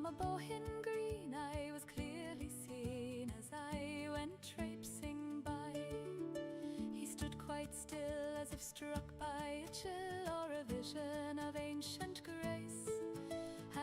From a bohin green I was clearly seen as I went traipsing by. He stood quite still as if struck by a chill or a vision of ancient grace,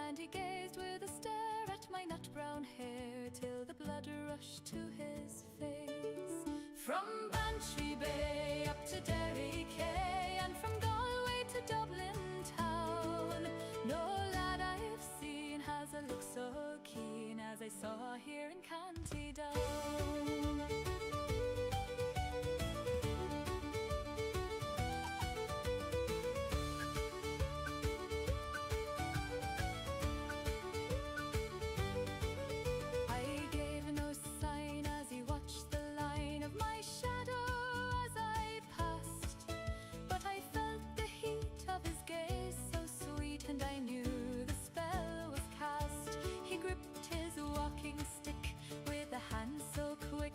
and he gazed with a stare at my nut-brown hair till the blood rushed to his face. From Bantry Bay up to Derry Quay, and from Galway to Dublin town, no lad I've seen has a look so keen as I saw here in County Down.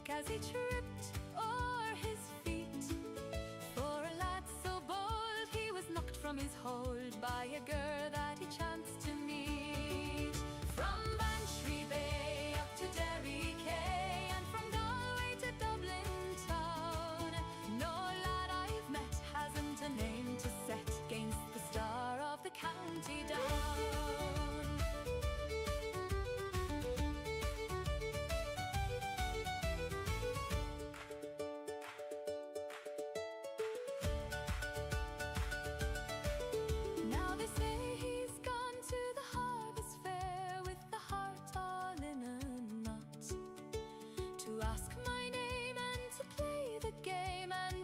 As he tripped o'er his feet, for a lad so bold he was knocked from his hold by a girl that he chanced to meet. From Bantry Bay up to Derry Quay, and from Galway to Dublin town, no lad I've met hasn't a name to set against the star of the County Down.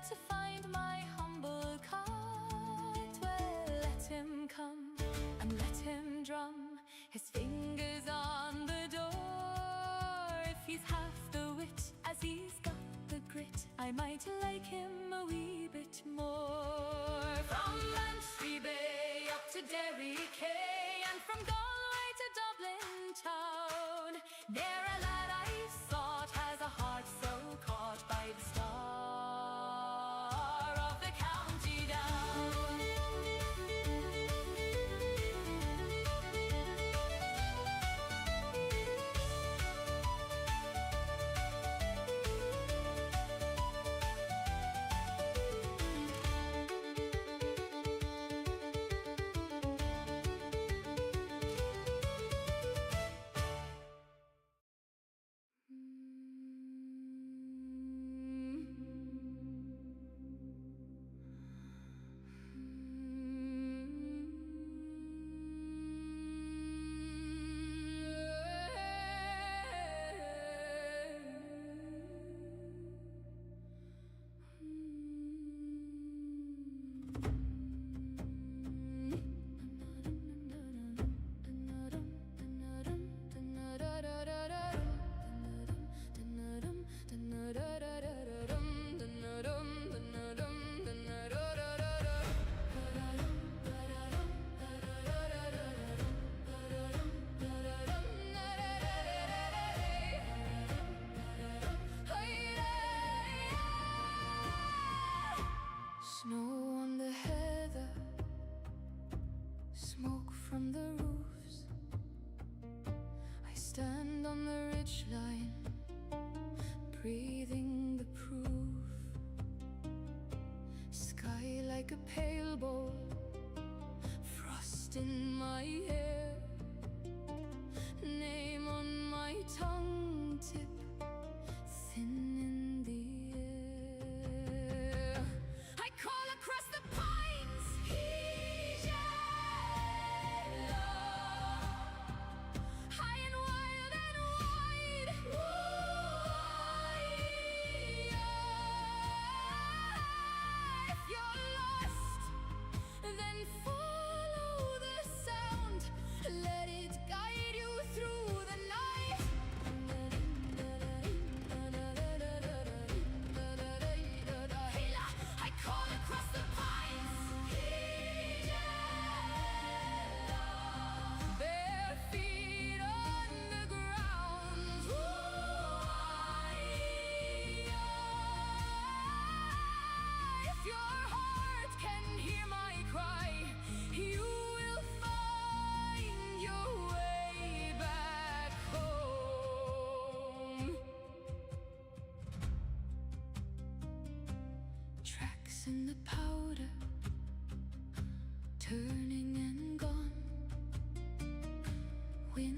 To find my humble cart, well, let him come and let him drum his fingers on the door. If he's half the wit as he's got the grit, I might like him a wee bit more. From Bantry Bay up to Derry Quay, and from Galway to Dublin town, ne'er a lad I've sought has a heart so caught by the star. Snow on the heather, smoke from the roofs. I stand on the ridgeline, breathing the proof. Sky like a pale bowl, frost in my hair, name on my tongue tip, thin in the air. I call across the pines, he's yellow, high and wild and wide. If you're lost, then follow the sound.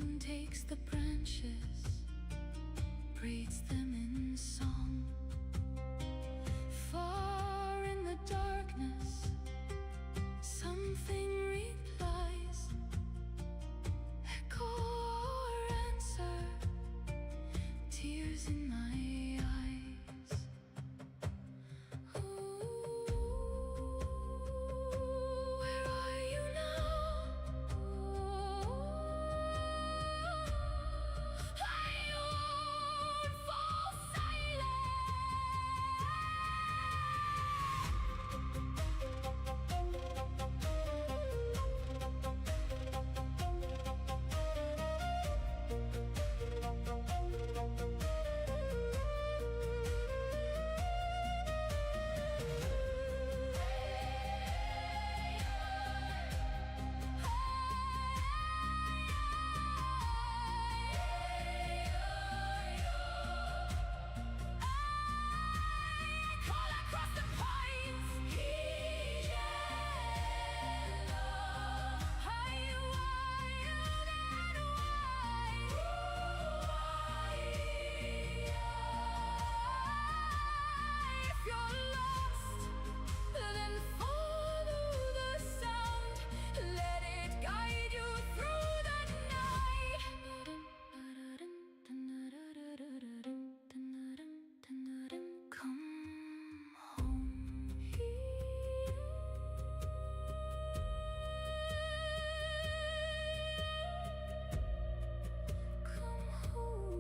moon takes the branches, braids them in song. Far in the darkness, something replies, echo or answer, tears in my eyes. Ooh, where are you now? I won't fall silent. Call across the pines, yellow. Are you wild and wide? If you're lost, then follow the sound. Let it guide you through the night. Come home. Come home.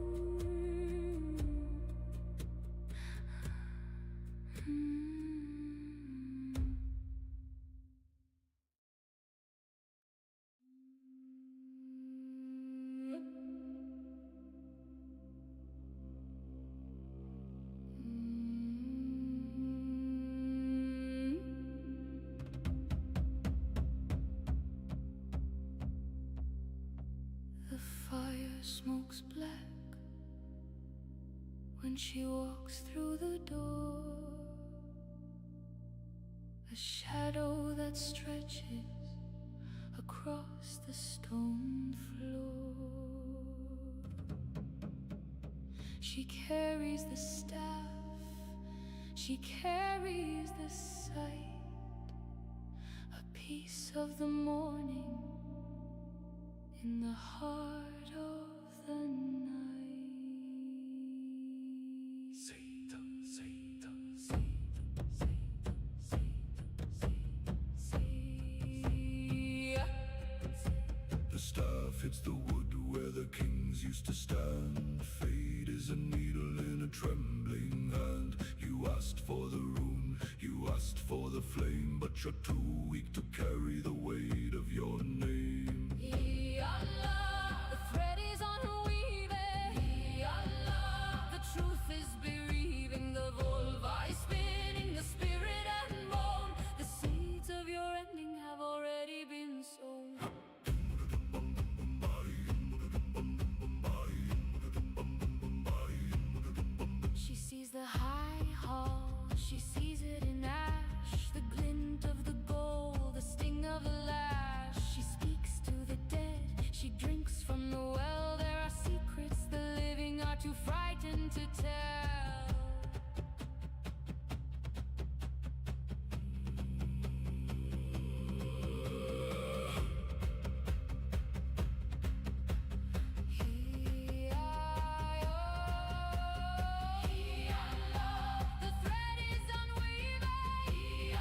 The fire smokes black when she walks through the door. A shadow that stretches across the stone floor. She carries the staff, she carries the sight, a piece of the morning in the heart of the night. The staff hits the wood where the kings used to stand. Fate is a needle in a trembling hand. You asked for the rune, you asked for the flame, but you're too weak to carry the weight of your name. The thread is unweaving. The truth is bereaving. The vulva is spinning. The spirit and bone. The seeds of your ending have already been sown. She sees the high hall. She sees it in ash. The glint of the gold. The sting of the lash. She speaks to the dead. She drinks from the well. There are secrets the living are too frightened to tell. The thread is unweaving.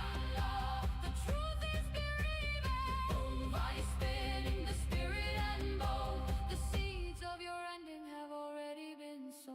The truth is bereaving. Vulva is spinning. The spirit and bone. The seeds of your ending have already been sown.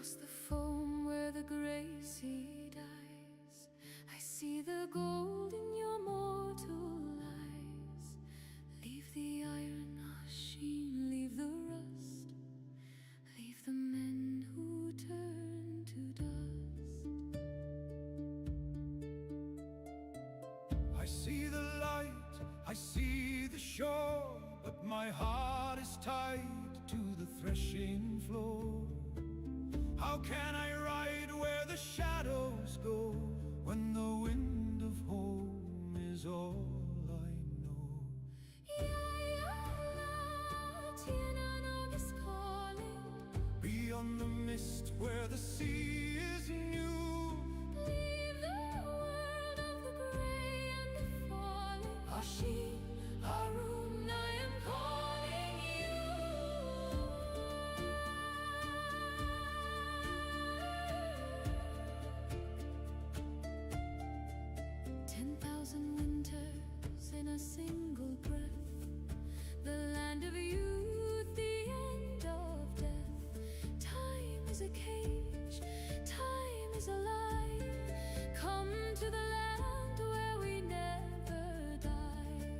Across the foam where the grey sea dies, I see the gold in your mortal eyes. Leave the iron, Ashin, leave the rust, leave the men who turn to dust. I see the light, I see the shore, but my heart is tied to the threshing floor. How can I ride where the shadows go, when the wind of home is all I know? Tiernanog is calling. Beyond the mist where the sea is new, Leave the world of the grey and the falling. Ashin, Harun, I am calling you. 10,000 winters in a single breath, the land of youth, the end of death. Time is a cage, time is a lie. Come to the land where we never die.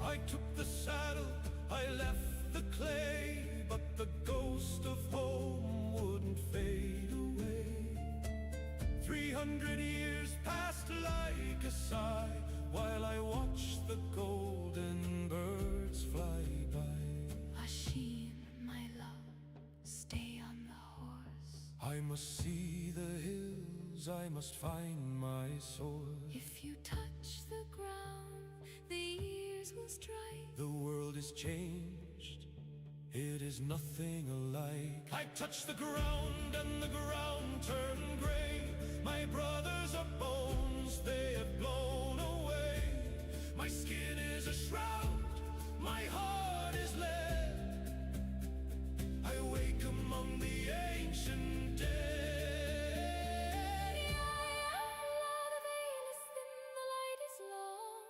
I took the saddle, I left the clay, but the ghost of home wouldn't fade away. 300 years passed like a sigh, while I watched the golden birds fly by. Ashin, my love, stay on the horse. I must see the hills, I must find my source. If you touch the ground, the years will strike. The world is changed, it is nothing alike. I touch the ground and the ground turned gray. My brothers are bones, they have blown away. My skin is a shroud, my heart is lead. I wake among the ancient dead. The veil is thin, the light is long.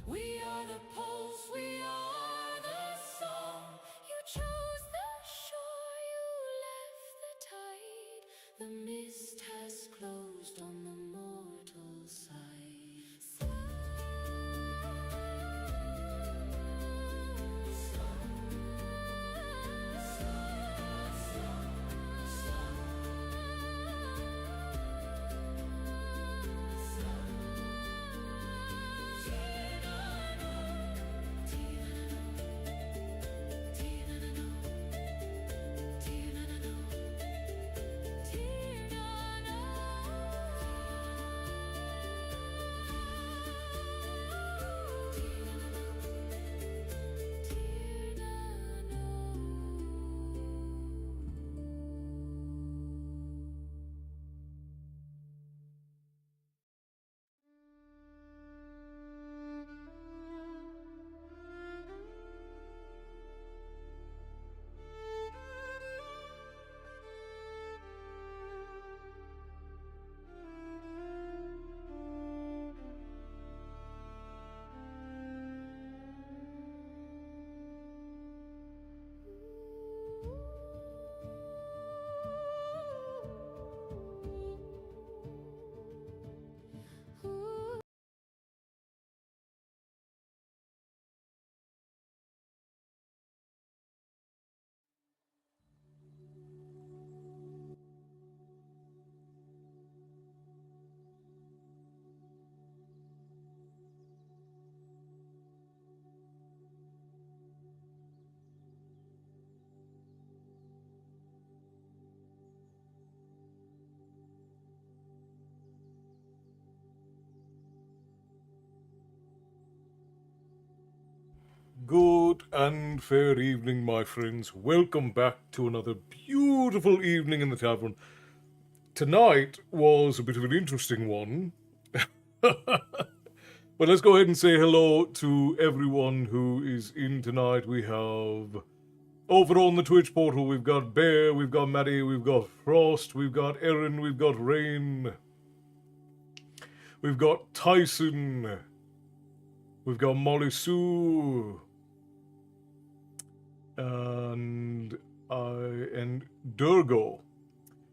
We are the pulse, we are the song. You chose the shore, you left the tide. The mist has closed on the mortal side. Good and fair evening, my friends. Welcome back to another beautiful evening in the tavern. Tonight was a bit of an interesting one. But let's go ahead and say hello to everyone who is in tonight. We have over on the Twitch portal, we've got Bear, we've got Maddie, we've got Frost, we've got Erin, we've got Rain, we've got Tyson, we've got Molly Sue, and Durgo.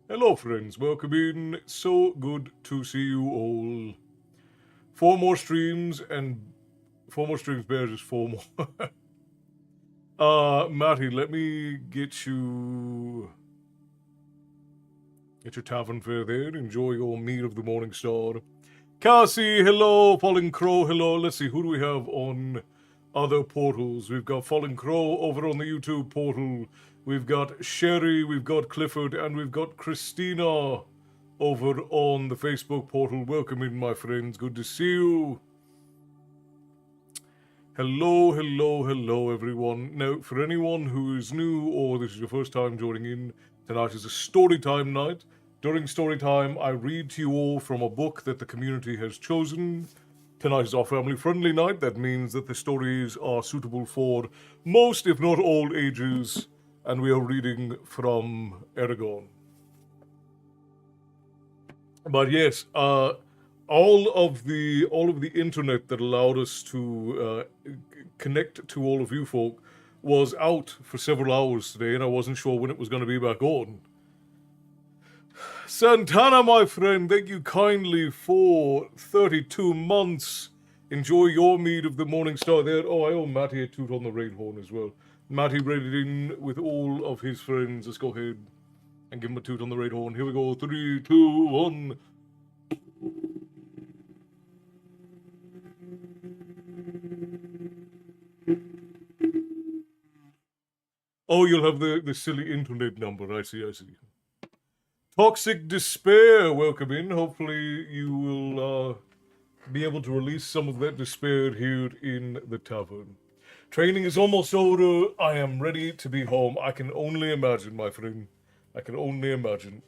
Hello, friends. Welcome in. So good to see you all. 4 more streams and 4 more streams, Bear, just 4 more. Matty, let me get your tavern fare there. Enjoy your meal of the morning star. Cassie, hello. Falling Crow, hello. Let's see, who do we have on other portals? We've got Falling Crow over on the YouTube portal. We've got Sherry, we've got Clifford, and we've got Christina over on the Facebook portal. Welcome in, my friends. Good to see you. Hello, hello, hello, everyone. Now, for anyone who is new or this is your first time joining in, tonight is a Storytime night. During Storytime, I read to you all from a book that the community has chosen. Tonight is our family-friendly night. That means that the stories are suitable for most, if not all, ages, and we are reading from Eragon. But yes, all of the internet that allowed us to connect to all of you folk was out for several hours today, and I wasn't sure when it was going to be back on. Santana, my friend, thank you kindly for 32 months. Enjoy your mead of the morning star there. Oh, I owe Matty a toot on the rain horn as well. Matty read it in with all of his friends. Let's go ahead and give him a toot on the rain horn. Here we go. 3, 2, 1. Oh, you'll have the silly internet number. I see. Toxic Despair, welcome in. Hopefully you will be able to release some of that despair here in the tavern. Training is almost over. I am ready to be home. I can only imagine, my friend. I can only imagine.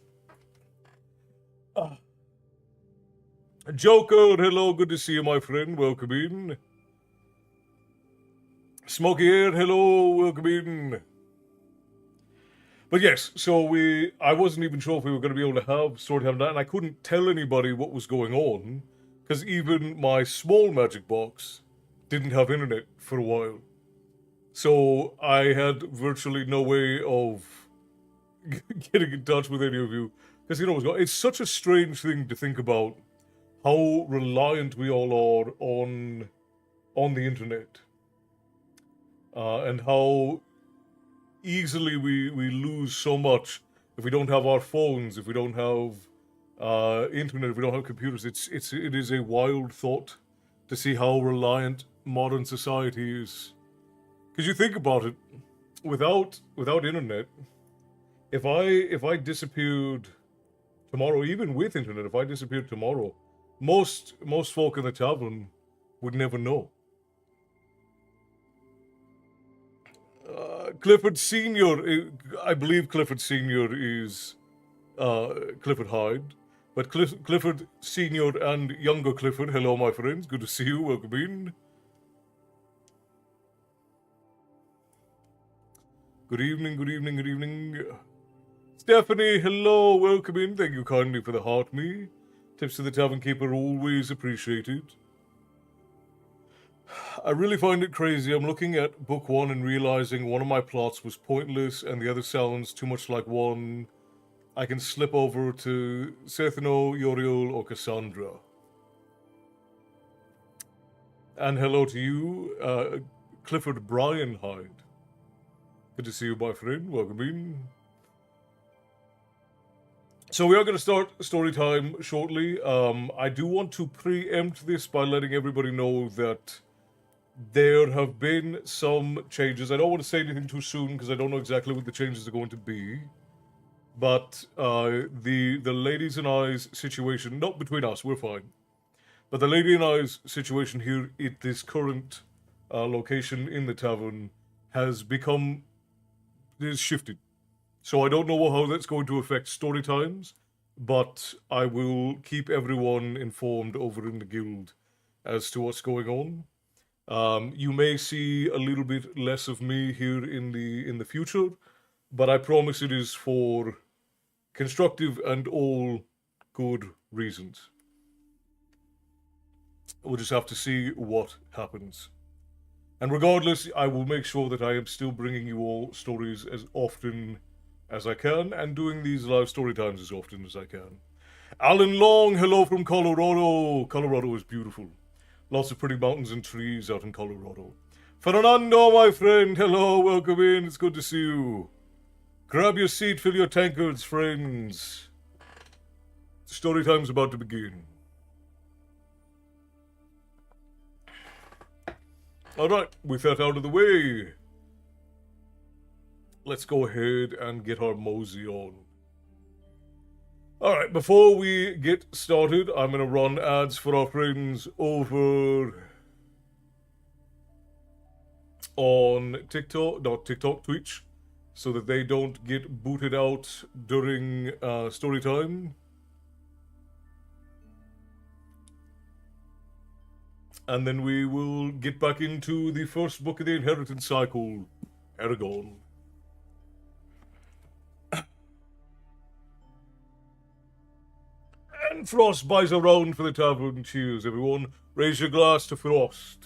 Joker, hello. Good to see you, my friend. Welcome in. Smoky Air, hello. Welcome in. But yes, so I wasn't even sure if we were going to be able to have Storytime night, and I couldn't tell anybody what was going on, because even my small magic box didn't have internet for a while. So I had virtually no way of getting in touch with any of you, because it's such a strange thing to think about how reliant we all are on the internet, and how easily we lose so much if we don't have our phones, if we don't have internet, if we don't have computers. It is a wild thought to see how reliant modern society is. Because you think about it, without internet, if I disappeared tomorrow, even with internet, if I disappeared tomorrow, most folk in the tavern would never know. Clifford Senior, I believe Clifford Senior is Clifford Hyde, but Clifford Senior and younger Clifford, hello my friends, good to see you, welcome in. Good evening. Stephanie, hello, welcome in, thank you kindly for the heart me. Tips to the Tavern Keeper, always appreciated. I really find it crazy. I'm looking at book 1 and realizing one of my plots was pointless and the other sounds too much like one. I can slip over to Sethno, Yoriel, or Cassandra. And hello to you, Clifford Brian Hyde. Good to see you, my friend. Welcome in. So we are going to start Storytime shortly. I do want to preempt this by letting everybody know that there have been some changes. I don't want to say anything too soon because I don't know exactly what the changes are going to be. But the ladies and I's situation, not between us, we're fine. But the lady and I's situation here at this current location in the tavern is shifted. So I don't know how that's going to affect story times, but I will keep everyone informed over in the guild as to what's going on. You may see a little bit less of me here in the future, but I promise it is for constructive and all good reasons. We'll just have to see what happens. And regardless, I will make sure that I am still bringing you all stories as often as I can and doing these live story times as often as I can. Alan Long, hello from Colorado. Colorado is beautiful. Lots of pretty mountains and trees out in Colorado. Fernando, my friend, hello, welcome in. It's good to see you. Grab your seat, fill your tankards, friends. Story time's about to begin. Alright, with that out of the way, let's go ahead and get our mosey on. Alright, before we get started, I'm going to run ads for our friends over on TikTok, not TikTok, Twitch, so that they don't get booted out during story time. And then we will get back into the first book of the Inheritance Cycle, Eragon. And Frost buys a round for the tavern. Cheers, everyone. Raise your glass to Frost.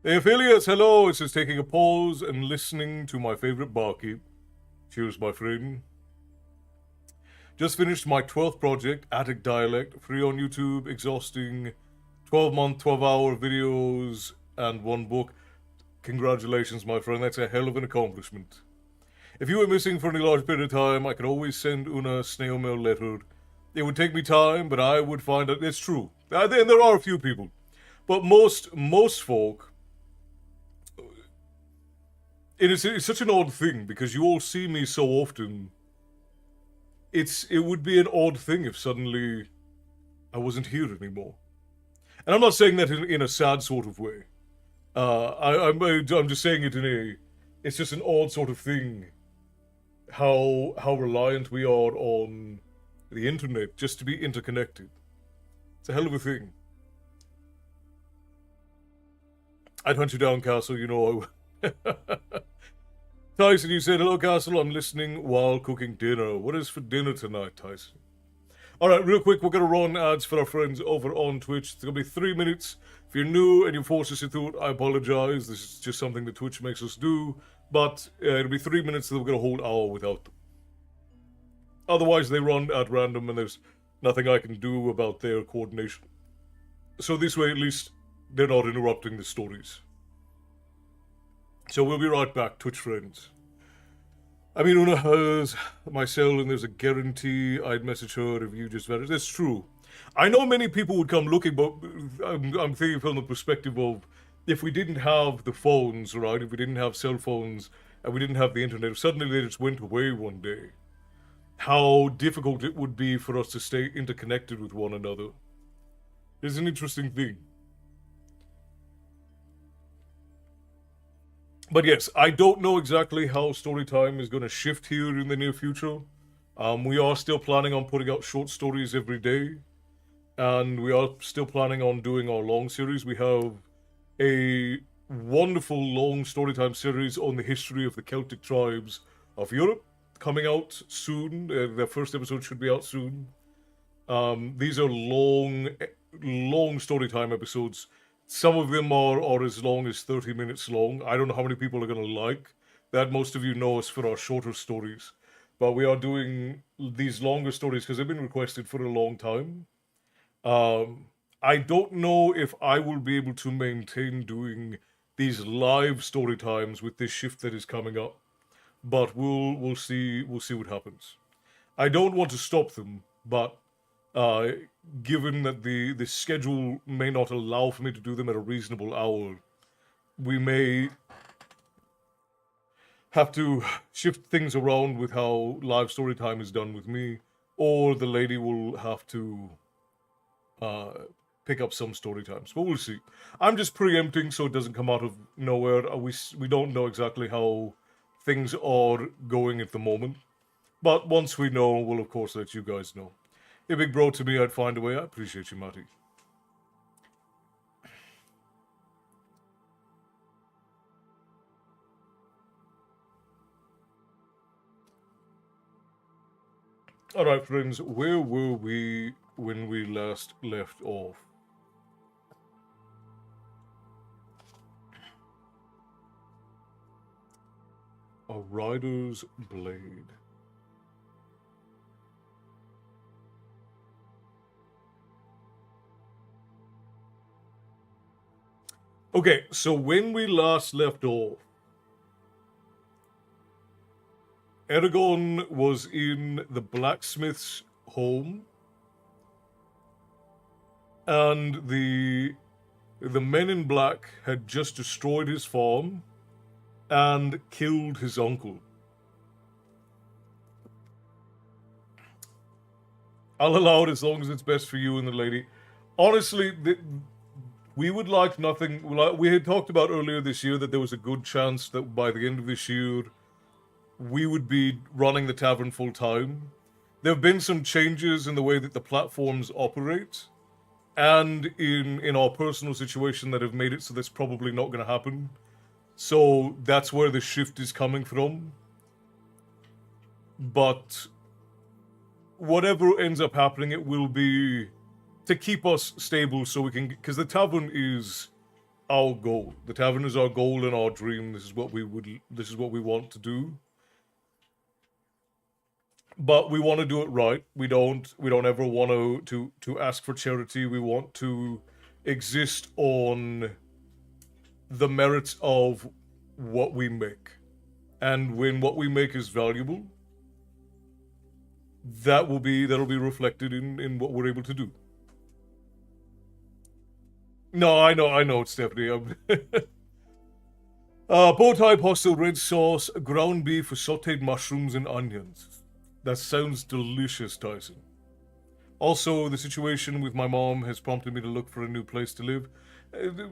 The affiliates, hello. It's just taking a pause and listening to my favorite barkeep. Cheers, my friend. Just finished my 12th project, Attic Dialect, free on YouTube, exhausting 12-month, 12-hour videos, and one book. Congratulations, my friend, that's a hell of an accomplishment. If you were missing for any large period of time, I could always send Una a snail mail letter. It would take me time, but I would find out. It's true. And there are a few people. But most folk, it's such an odd thing, because you all see me so often. It would be an odd thing if suddenly I wasn't here anymore. And I'm not saying that in a sad sort of way. I'm just saying it in a... It's just an odd sort of thing. How reliant we are on the internet just to be interconnected. It's a hell of a thing. I'd hunt you down, Castle, you know I would. Tyson, you said, hello, Castle, I'm listening while cooking dinner. What is for dinner tonight, Tyson? Alright, real quick, we're going to run ads for our friends over on Twitch. It's going to be 3 minutes. If you're new and you force us through it, I apologize. This is just something that Twitch makes us do. But it'll be 3 minutes, so we're going to hold an hour without them. Otherwise, they run at random, and there's nothing I can do about their coordination. So this way, at least, they're not interrupting the stories. So we'll be right back, Twitch friends. I mean, Una has my cell, and there's a guarantee I'd message her if you just vanished. That's true. I know many people would come looking, but I'm thinking from the perspective of if we didn't have the phones, right? If we didn't have cell phones and we didn't have the internet, if suddenly they just went away one day, how difficult it would be for us to stay interconnected with one another. It's an interesting thing. But yes, I don't know exactly how Storytime is going to shift here in the near future. We are still planning on putting out short stories every day. And we are still planning on doing our long series. We have a wonderful long Storytime series on the history of the Celtic tribes of Europe coming out soon. The first episode should be out soon. These are long Storytime episodes. Some of them are as long as 30 minutes long. I don't know how many people are going to like that. Most of you know us for our shorter stories. But we are doing these longer stories because they've been requested for a long time. I don't know if I will be able to maintain doing these live story times with this shift that is coming up. But we'll see what happens. I don't want to stop them, but given that the schedule may not allow for me to do them at a reasonable hour, we may have to shift things around with how live story time is done with me, or the lady will have to pick up some story times. But we'll see. I'm just preempting so it doesn't come out of nowhere. We don't know exactly how things are going at the moment. But once we know, we'll of course let you guys know. Hey, big bro, to me, I'd find a way. I appreciate you, Matty. Alright, friends, where were we when we last left off? A rider's blade. Okay, so when we last left off, Eragon was in the blacksmith's home, and the men in black had just destroyed his farm and killed his uncle. I'll allow it as long as it's best for you and the lady. Honestly, we would like nothing. We had talked about earlier this year that there was a good chance that by the end of this year, we would be running the tavern full time. There have been some changes in the way that the platforms operate, and in our personal situation that have made it so that's probably not going to happen. So that's where the shift is coming from. But whatever ends up happening, it will be to keep us stable so we can, because the tavern is our goal. The tavern is our goal and our dream. This is what we want to do. But we want to do it right. We don't ever want to ask for charity. We want to exist on the merits of what we make. And when what we make is valuable, that'll be reflected in what we're able to do. No, I know, it's Stephanie. Bow-tie pasta, red sauce, ground beef with sauteed mushrooms and onions. That sounds delicious, Tyson. Also, the situation with my mom has prompted me to look for a new place to live,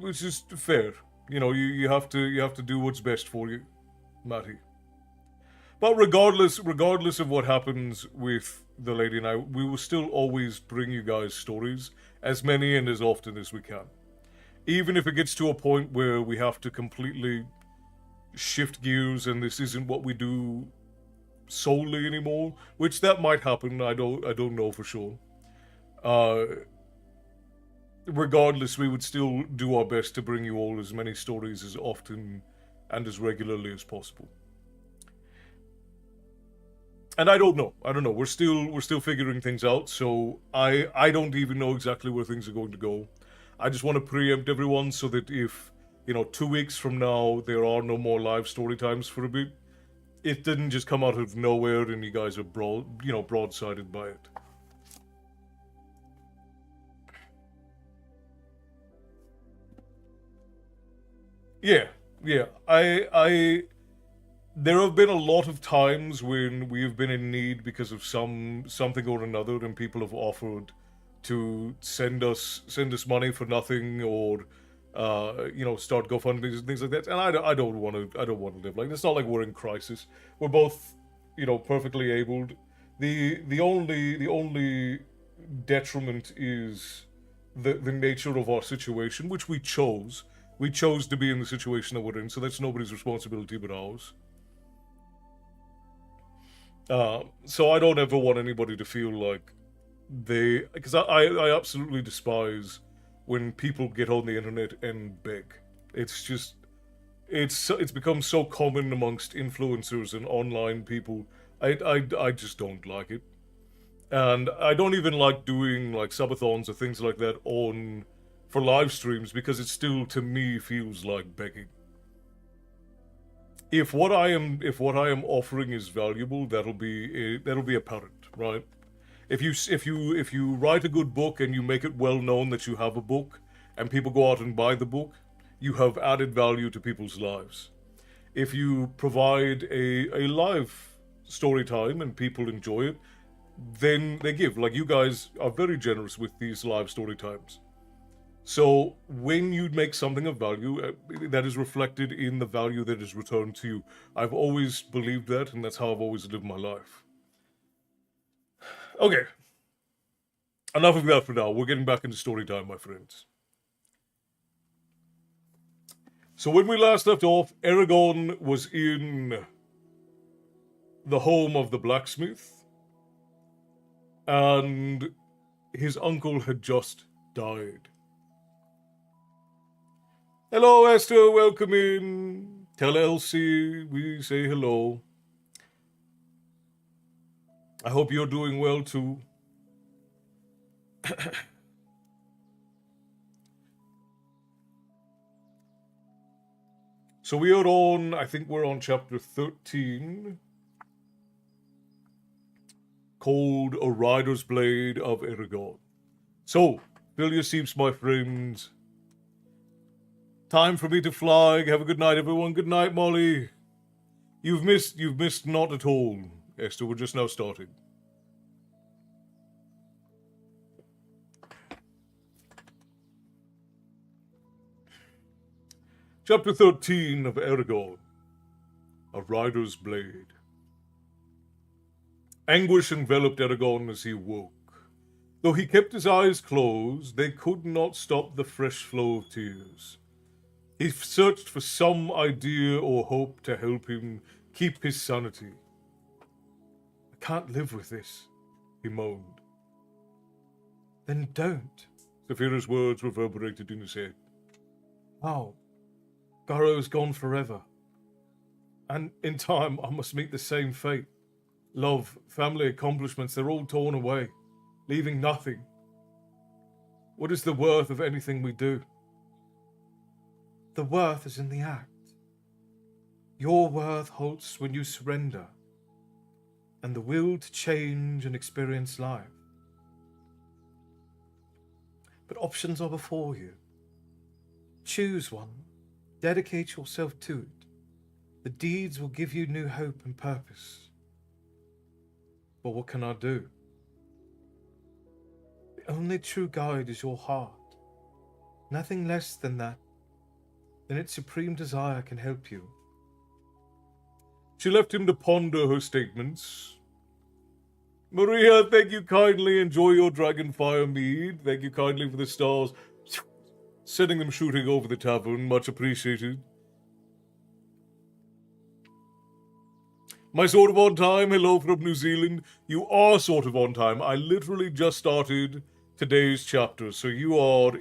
which is fair. You know, you have to do what's best for you, Matty. But regardless of what happens with the lady and I, we will still always bring you guys stories, as many and as often as we can. Even if it gets to a point where we have to completely shift gears and this isn't what we do solely anymore, which that might happen. I don't know for sure. Regardless, we would still do our best to bring you all as many stories as often and as regularly as possible. And I don't know. We're still figuring things out. So I don't even know exactly where things are going to go. I just want to preempt everyone so that if 2 weeks from now there are no more live story times for a bit, it didn't just come out of nowhere and you guys are broadsided by it. Yeah. There have been a lot of times when we have been in need because of something or another, and people have offered to send us money for nothing, or start GoFundMes and things like that. And I don't want to live like this. It's not like we're in crisis. We're both, perfectly abled. The only detriment is the nature of our situation, which we chose. We chose to be in the situation that we're in, so that's nobody's responsibility but ours. So I don't ever want anybody to feel like because I absolutely despise when people get on the internet and beg. It's just, it's become so common amongst influencers and online people. I just don't like it. And I don't even like doing like subathons or things like that for live streams, because it still, to me, feels like begging. If what I am offering is valuable, that'll be apparent, right? If you write a good book and you make it well known that you have a book, and people go out and buy the book, you have added value to people's lives. If you provide a live story time and people enjoy it, then they give. Like, you guys are very generous with these live story times. So when you make something of value, that is reflected in the value that is returned to you. I've always believed that, and that's how I've always lived my life. Okay. Enough of that for now. We're getting back into story time, my friends. So when we last left off, Eragon was in the home of the blacksmith, and his uncle had just died. Hello, Esther, welcome in. Tell Elsie we say hello. I hope you're doing well too. So we are on, I think we're on chapter 13, called A Rider's Blade of Eragon. So, fill your seats, my friends. Time for me to fly. Have a good night, everyone. Good night, Molly. You've missed not at all, Esther. We're just now starting. Chapter 13 of Eragon, A Rider's Blade. Anguish enveloped Eragon as he woke. Though he kept his eyes closed, they could not stop the fresh flow of tears. He searched for some idea or hope to help him keep his sanity. I can't live with this, he moaned. Then don't, Saphira's words reverberated in his head. How? Garrow's gone forever. And in time, I must meet the same fate. Love, family, accomplishments, they're all torn away, leaving nothing. What is the worth of anything we do? The worth is in the act. Your worth halts when you surrender, and the will to change and experience life. But options are before you. Choose one. Dedicate yourself to it. The deeds will give you new hope and purpose. But what can I do? The only true guide is your heart. Nothing less than that. Then its supreme desire can help you. She left him to ponder her statements. Maria, thank you kindly. Enjoy your dragonfire mead. Thank you kindly for the stars. Sending them shooting over the tavern, much appreciated. My sort of on time, hello from New Zealand. You are sort of on time. I literally just started today's chapter, so you are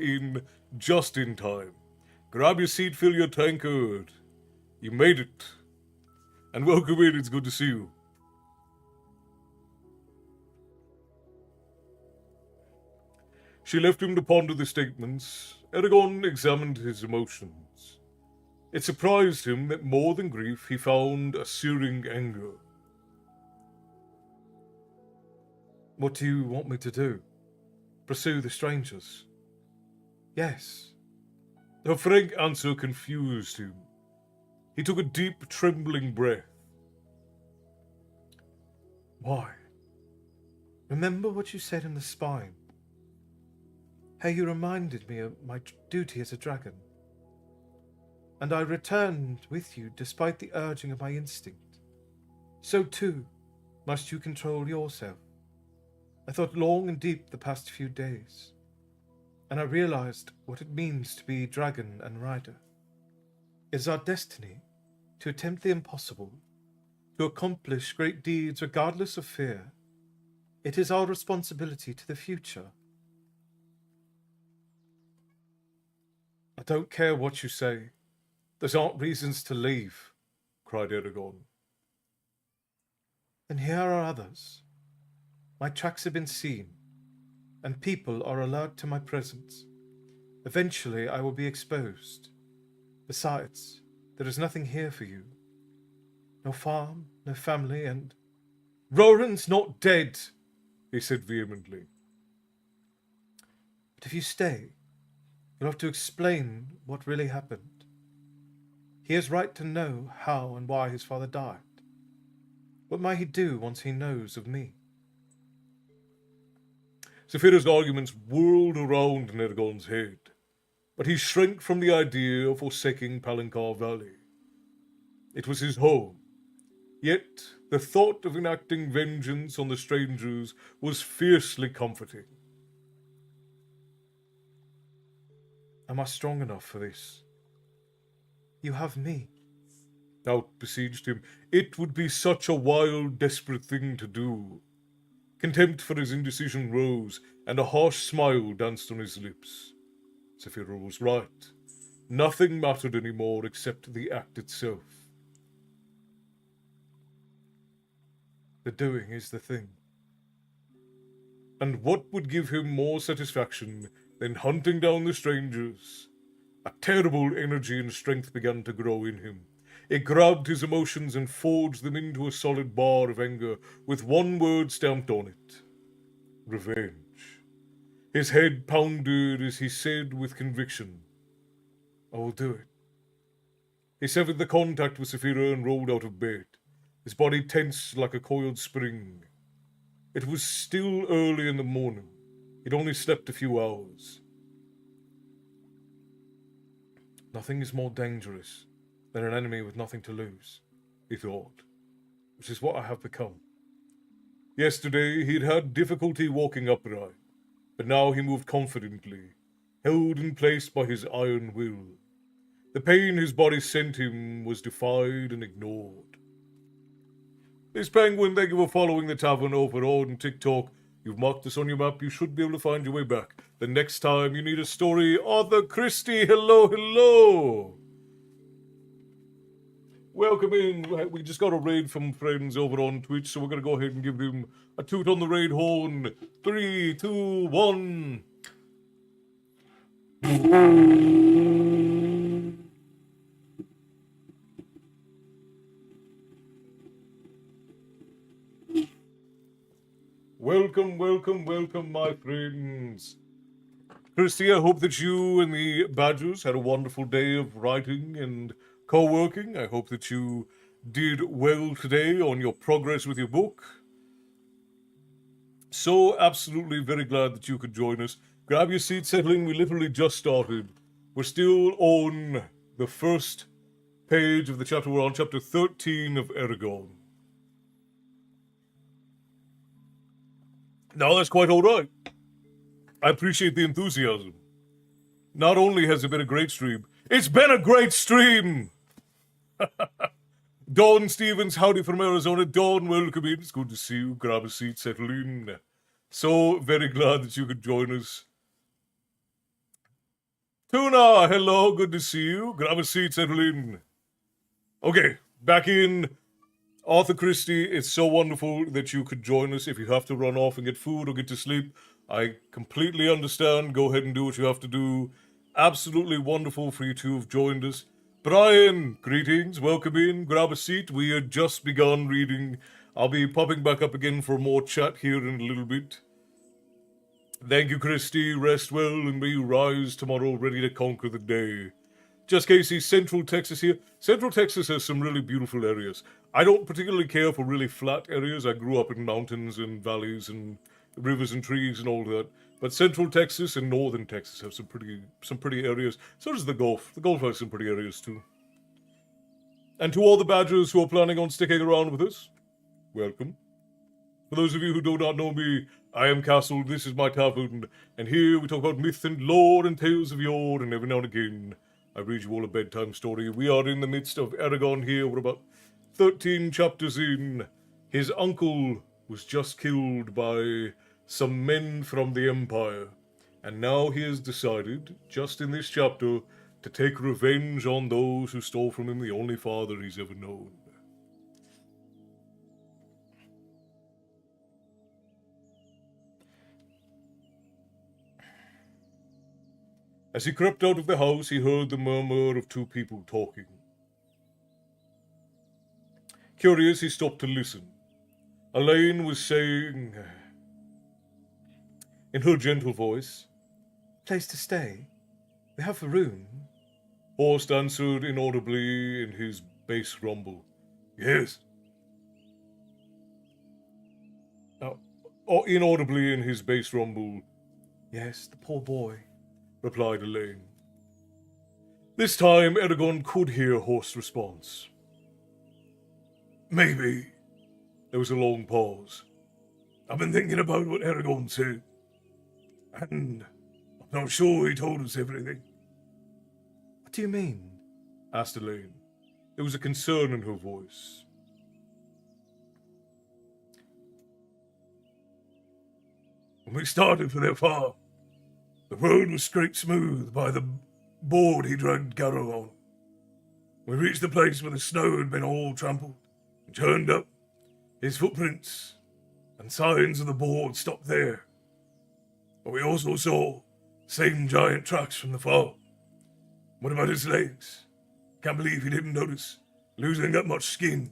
just in time. Grab your seat, fill your tankard. You made it. And welcome in, it's good to see you. She left him to ponder the statements. Eragon examined his emotions. It surprised him that more than grief, he found a searing anger. What do you want me to do? Pursue the strangers? Yes. Her frank answer confused him. He took a deep, trembling breath. Why? Remember what you said in the spine. How you reminded me of my duty as a dragon. And I returned with you despite the urging of my instinct. So too must you control yourself. I thought long and deep the past few days, and I realized what it means to be dragon and rider. It is our destiny to attempt the impossible, to accomplish great deeds regardless of fear. It is our responsibility to the future. I don't care what you say. Those aren't reasons to leave, cried Eragon. And here are others. My tracks have been seen, and people are alert to my presence. Eventually I will be exposed. Besides, there is nothing here for you. No farm, no family, and... Roran's not dead, he said vehemently. But if you stay, you'll have to explain what really happened. He has right to know how and why his father died. What might he do once he knows of me? Saphira's arguments whirled around in Eragon's head, but he shrank from the idea of forsaking Palancar Valley. It was his home, yet the thought of enacting vengeance on the strangers was fiercely comforting. Am I strong enough for this? You have me. Doubt besieged him. It would be such a wild, desperate thing to do. Contempt for his indecision rose, and a harsh smile danced on his lips. Saphira was right. Nothing mattered anymore except the act itself. The doing is the thing. And what would give him more satisfaction than hunting down the strangers? A terrible energy and strength began to grow in him. It grabbed his emotions and forged them into a solid bar of anger with one word stamped on it: revenge. His head pounded as he said with conviction, "I will do it." He severed the contact with Saphira and rolled out of bed, his body tense like a coiled spring. It was still early in the morning. He'd only slept a few hours. Nothing is more dangerous than an enemy with nothing to lose, he thought, which is what I have become. Yesterday he'd had difficulty walking upright, but now he moved confidently, held in place by his iron will. The pain his body sent him was defied and ignored. This Penguin, thank you for following the tavern overall on TikTok. You've marked this on your map. You should be able to find your way back. The next time you need a story, Arthur Christie, hello, hello. Welcome in. We just got a raid from friends over on Twitch, so we're going to go ahead and give them a toot on the raid horn. 3, 2, 1. Welcome, welcome, welcome, my friends. Christy, I hope that you and the Badgers had a wonderful day of writing and co-working. I hope that you did well today on your progress with your book. So absolutely very glad that you could join us. Grab your seat, settle in. We literally just started. We're still on the first page of the chapter. We're on chapter 13 of Eragon. Now that's quite all right. I appreciate the enthusiasm. Not only has it been a great stream, it's been a great stream! Dawn Stevens, howdy from Arizona. Dawn, welcome in. It's good to see you. Grab a seat, settle in. So very glad that you could join us. Tuna, hello, good to see you. Grab a seat, settle in. Okay, back in. Arthur Christie, it's so wonderful that you could join us. If you have to run off and get food or get to sleep, I completely understand. Go ahead and do what you have to do. Absolutely wonderful for you to have joined us. Brian, greetings. Welcome in. Grab a seat. We had just begun reading. I'll be popping back up again for more chat here in a little bit. Thank you, Christy. Rest well and may you rise tomorrow ready to conquer the day. Just Casey, Central Texas here. Central Texas has some really beautiful areas. I don't particularly care for really flat areas. I grew up in mountains and valleys and rivers and trees and all that. But Central Texas and Northern Texas have some pretty areas. So does the Gulf. The Gulf has some pretty areas too. And to all the Badgers who are planning on sticking around with us, welcome. For those of you who do not know me, I am Castle, this is my tavern, and here we talk about myth and lore and tales of yore, and every now and again I read you all a bedtime story. We are in the midst of Eragon here. We're about 13 chapters in. His uncle was just killed by some men from the Empire. And now he has decided, just in this chapter, to take revenge on those who stole from him the only father he's ever known. As he crept out of the house, he heard the murmur of two people talking. Curious, he stopped to listen. Elaine was saying, in her gentle voice, "Place to stay? We have a room." Horst answered inaudibly in his bass rumble, "Yes." Or inaudibly in his bass rumble, "Yes, the poor boy," replied Elaine. This time, Eragon could hear Horst's response. "Maybe." There was a long pause. "I've been thinking about what Eragon said, and I'm not sure he told us everything." "What do you mean?" asked Elaine. There was a concern in her voice. "When we started for their farm, the road was scraped smooth by the board he dragged Garrow on. We reached the place where the snow had been all trampled and turned up. His footprints and signs of the board stopped there. But we also saw the same giant tracks from the fall. What about his legs? Can't believe he didn't notice losing that much skin.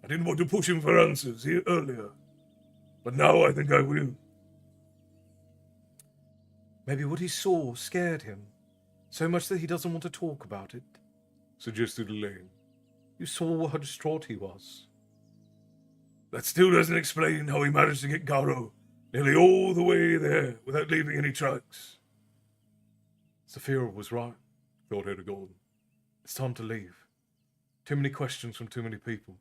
I didn't want to push him for answers here earlier, but now I think I will. Maybe what he saw scared him, so much that he doesn't want to talk about it, suggested Elaine. You saw how distraught he was. That still doesn't explain how he managed to get Garrow nearly all the way there without leaving any tracks. Saphira was right, thought Eragon. It's time to leave. Too many questions from too many people.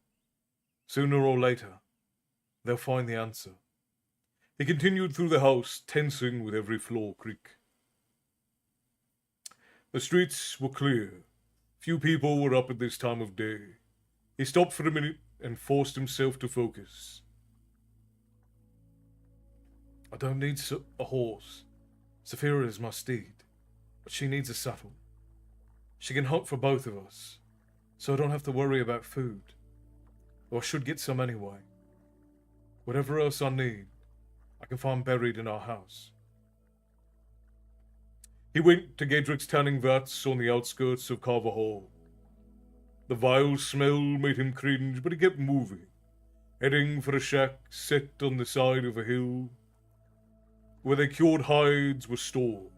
Sooner or later, they'll find the answer. He continued through the house, tensing with every floor creak. The streets were clear. Few people were up at this time of day. He stopped for a minute and forced himself to focus. I don't need a horse. Saphira is my steed, but she needs a saddle. She can hunt for both of us, so I don't have to worry about food. Or I should get some anyway. Whatever else I need, I can find buried in our house. He went to Gedrick's tanning vats on the outskirts of Carver Hall. The vile smell made him cringe, but he kept moving, heading for a shack set on the side of a hill where the cured hides were stored.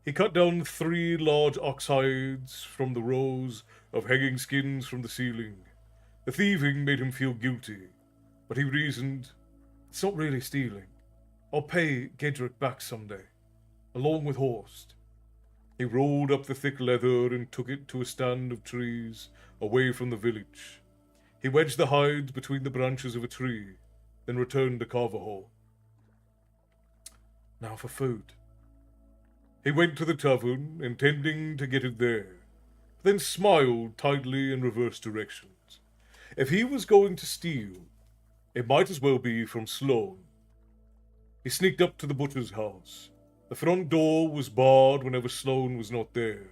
He cut down 3 large ox hides from the rows of hanging skins from the ceiling. The thieving made him feel guilty, but he reasoned, it's not really stealing. I'll pay Gedrick back someday, along with Horst. He rolled up the thick leather and took it to a stand of trees away from the village. He wedged the hides between the branches of a tree, then returned to Carver Hall. Now for food. He went to the tavern, intending to get it there, then smiled tightly in reverse directions. If he was going to steal, it might as well be from Sloane. He sneaked up to the butcher's house. The front door was barred whenever Sloane was not there,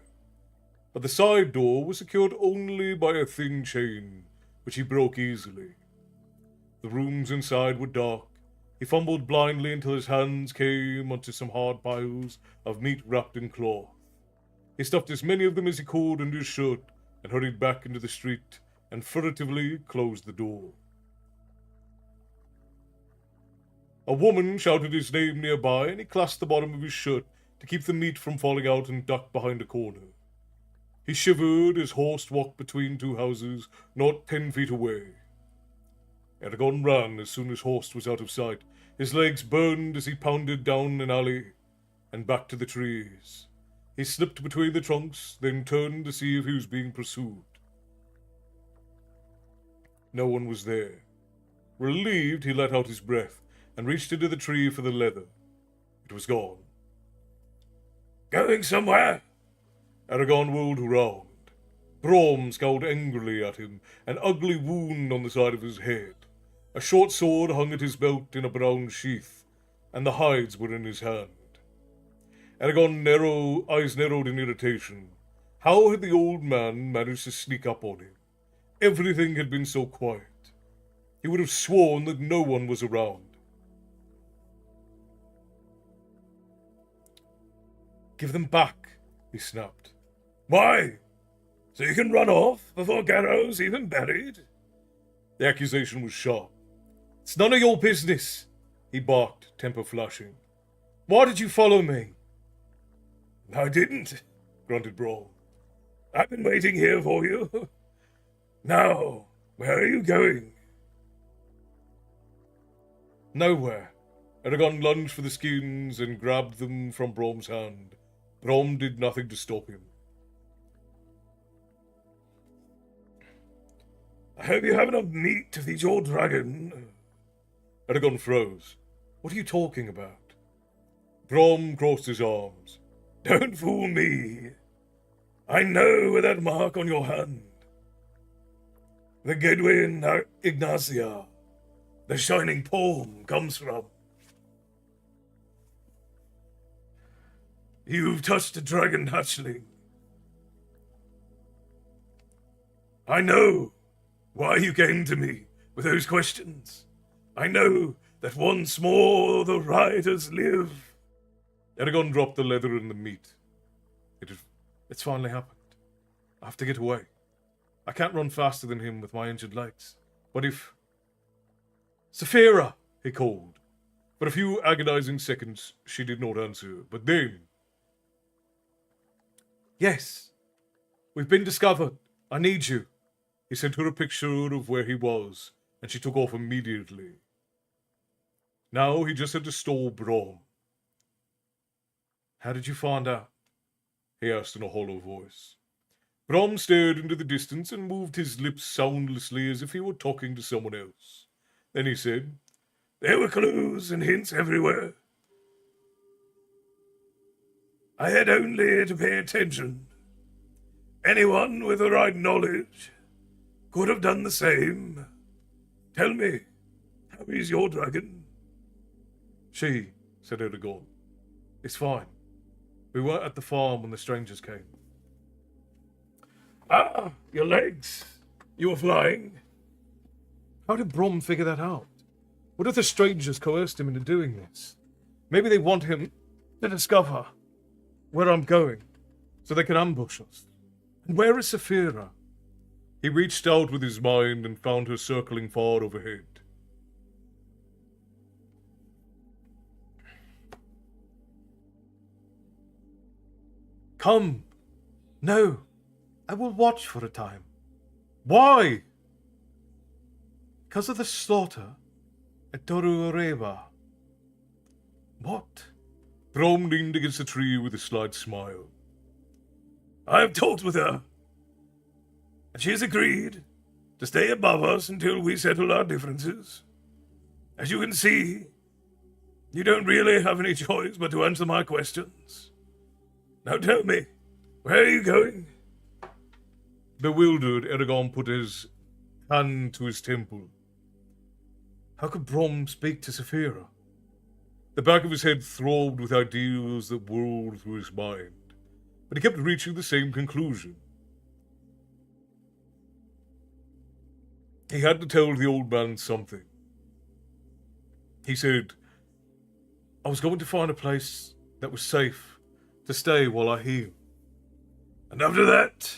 but the side door was secured only by a thin chain, which he broke easily. The rooms inside were dark. He fumbled blindly until his hands came onto some hard piles of meat wrapped in cloth. He stuffed as many of them as he could into his shirt and hurried back into the street and furtively closed the door. A woman shouted his name nearby, and he clasped the bottom of his shirt to keep the meat from falling out and ducked behind a corner. He shivered as Horst walked between 2 houses, not 10 feet away. Eragon ran as soon as Horst was out of sight. His legs burned as he pounded down an alley and back to the trees. He slipped between the trunks, then turned to see if he was being pursued. No one was there. Relieved, he let out his breath and reached into the tree for the leather. It was gone. Going somewhere? Eragon whirled around. Braum scowled angrily at him, an ugly wound on the side of his head. A short sword hung at his belt in a brown sheath, and the hides were in his hand. Eragon's eyes narrowed in irritation. How had the old man managed to sneak up on him? Everything had been so quiet. He would have sworn that no one was around. Give them back, he snapped. Why? So you can run off before Garrow's even buried? The accusation was sharp. It's none of your business, he barked, temper flashing. Why did you follow me? I didn't, grunted Braum. I've been waiting here for you. Now, where are you going? Nowhere. Eragon lunged for the skins and grabbed them from Braum's hand. Braum did nothing to stop him. I hope you have enough meat to feed your dragon. Eragon froze. What are you talking about? Braum crossed his arms. Don't fool me. I know where that mark on your hand, the Gedwin Ignacia, the shining palm, comes from. You've touched a dragon hatchling. I know why you came to me with those questions. I know that once more the riders live. Eragon dropped the leather and the meat. It's finally happened. I have to get away. I can't run faster than him with my injured legs. But if... Saphira, he called. For a few agonizing seconds, she did not answer. But then... Yes, we've been discovered. I need you. He sent her a picture of where he was, and she took off immediately. Now he just had to stall Braum. How did you find out? He asked in a hollow voice. Braum stared into the distance and moved his lips soundlessly as if he were talking to someone else. Then he said, There were clues and hints everywhere. I had only to pay attention. Anyone with the right knowledge could have done the same. Tell me, how is your dragon? She, said Eragon, is fine. We were at the farm when the strangers came. Ah, your legs. You were flying. How did Braum figure that out? What if the strangers coerced him into doing this? Maybe they want him to discover where I'm going, so they can ambush us. And where is Saphira? He reached out with his mind and found her circling far overhead. Come. No. I will watch for a time. Why? Because of the slaughter at Toruareva. What? Braum leaned against a tree with a slight smile. I have talked with her, and she has agreed to stay above us until we settle our differences. As you can see, you don't really have any choice but to answer my questions. Now tell me, where are you going? Bewildered, Eragon put his hand to his temple. How could Braum speak to Saphira? The back of his head throbbed with ideas that whirled through his mind, but he kept reaching the same conclusion. He had to tell the old man something. He said, I was going to find a place that was safe to stay while I heal. And after that...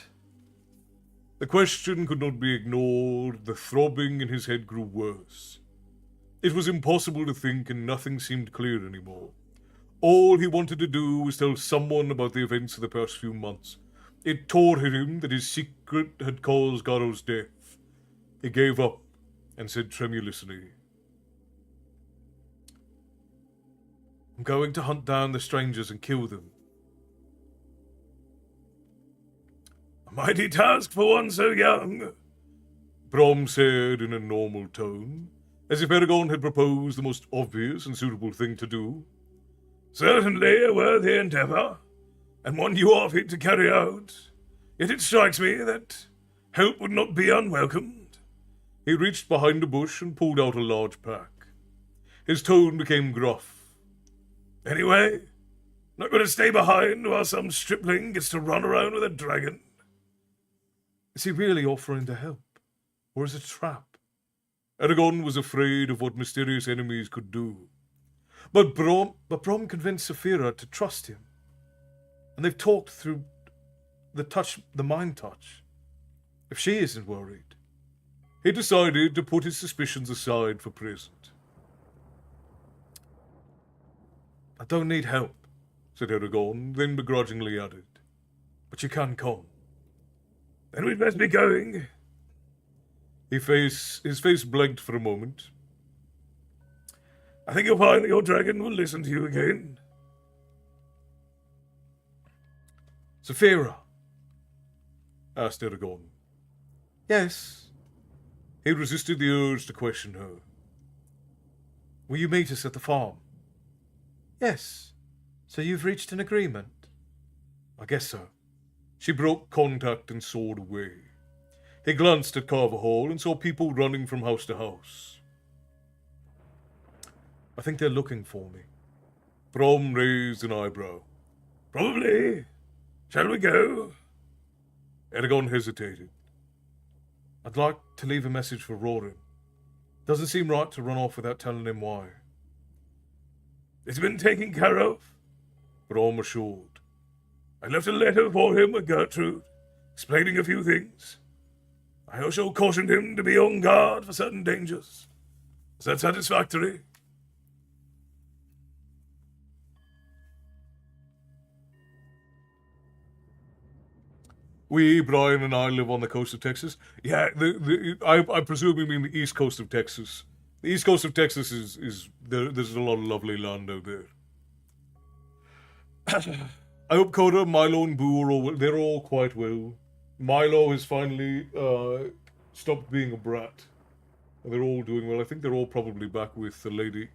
The question could not be ignored. The throbbing in his head grew worse. It was impossible to think, and nothing seemed clear anymore. All he wanted to do was tell someone about the events of the past few months. It tore at him that his secret had caused Garo's death. He gave up and said tremulously, I'm going to hunt down the strangers and kill them. A mighty task for one so young, Braum said in a normal tone, as if Eragon had proposed the most obvious and suitable thing to do. Certainly a worthy endeavour, and one you are fit to carry out. Yet it strikes me that help would not be unwelcomed. He reached behind a bush and pulled out a large pack. His tone became gruff. Anyway, not going to stay behind while some stripling gets to run around with a dragon. Is he really offering to help? Or is it a trap? Eragon was afraid of what mysterious enemies could do. But Braum convinced Saphira to trust him. And they've talked through the mind touch. If she isn't worried. He decided to put his suspicions aside for present. I don't need help, said Eragon, then begrudgingly added. But you can come. Then we'd best be going. His face blanked for a moment. I think you'll find that your dragon will listen to you again. Saphira? Asked Eragon. Yes. He resisted the urge to question her. Will you meet us at the farm? Yes. So you've reached an agreement? I guess so. She broke contact and soared away. He glanced at Carver Hall and saw people running from house to house. I think they're looking for me. Braum raised an eyebrow. Probably. Shall we go? Eragon hesitated. I'd like to leave a message for Rorin. Doesn't seem right to run off without telling him why. It's been taken care of, Brom assured. I left a letter for him with Gertrude, explaining a few things. I also cautioned him to be on guard for certain dangers. Is that satisfactory? Brian and I live on the coast of Texas. Yeah, I presume you mean the east coast of Texas. The east coast of Texas is there's a lot of lovely land out there. I hope Coda, Milo, and Boo they're all quite well. Milo has finally stopped being a brat. They're all doing well. I think they're all probably back with the lady.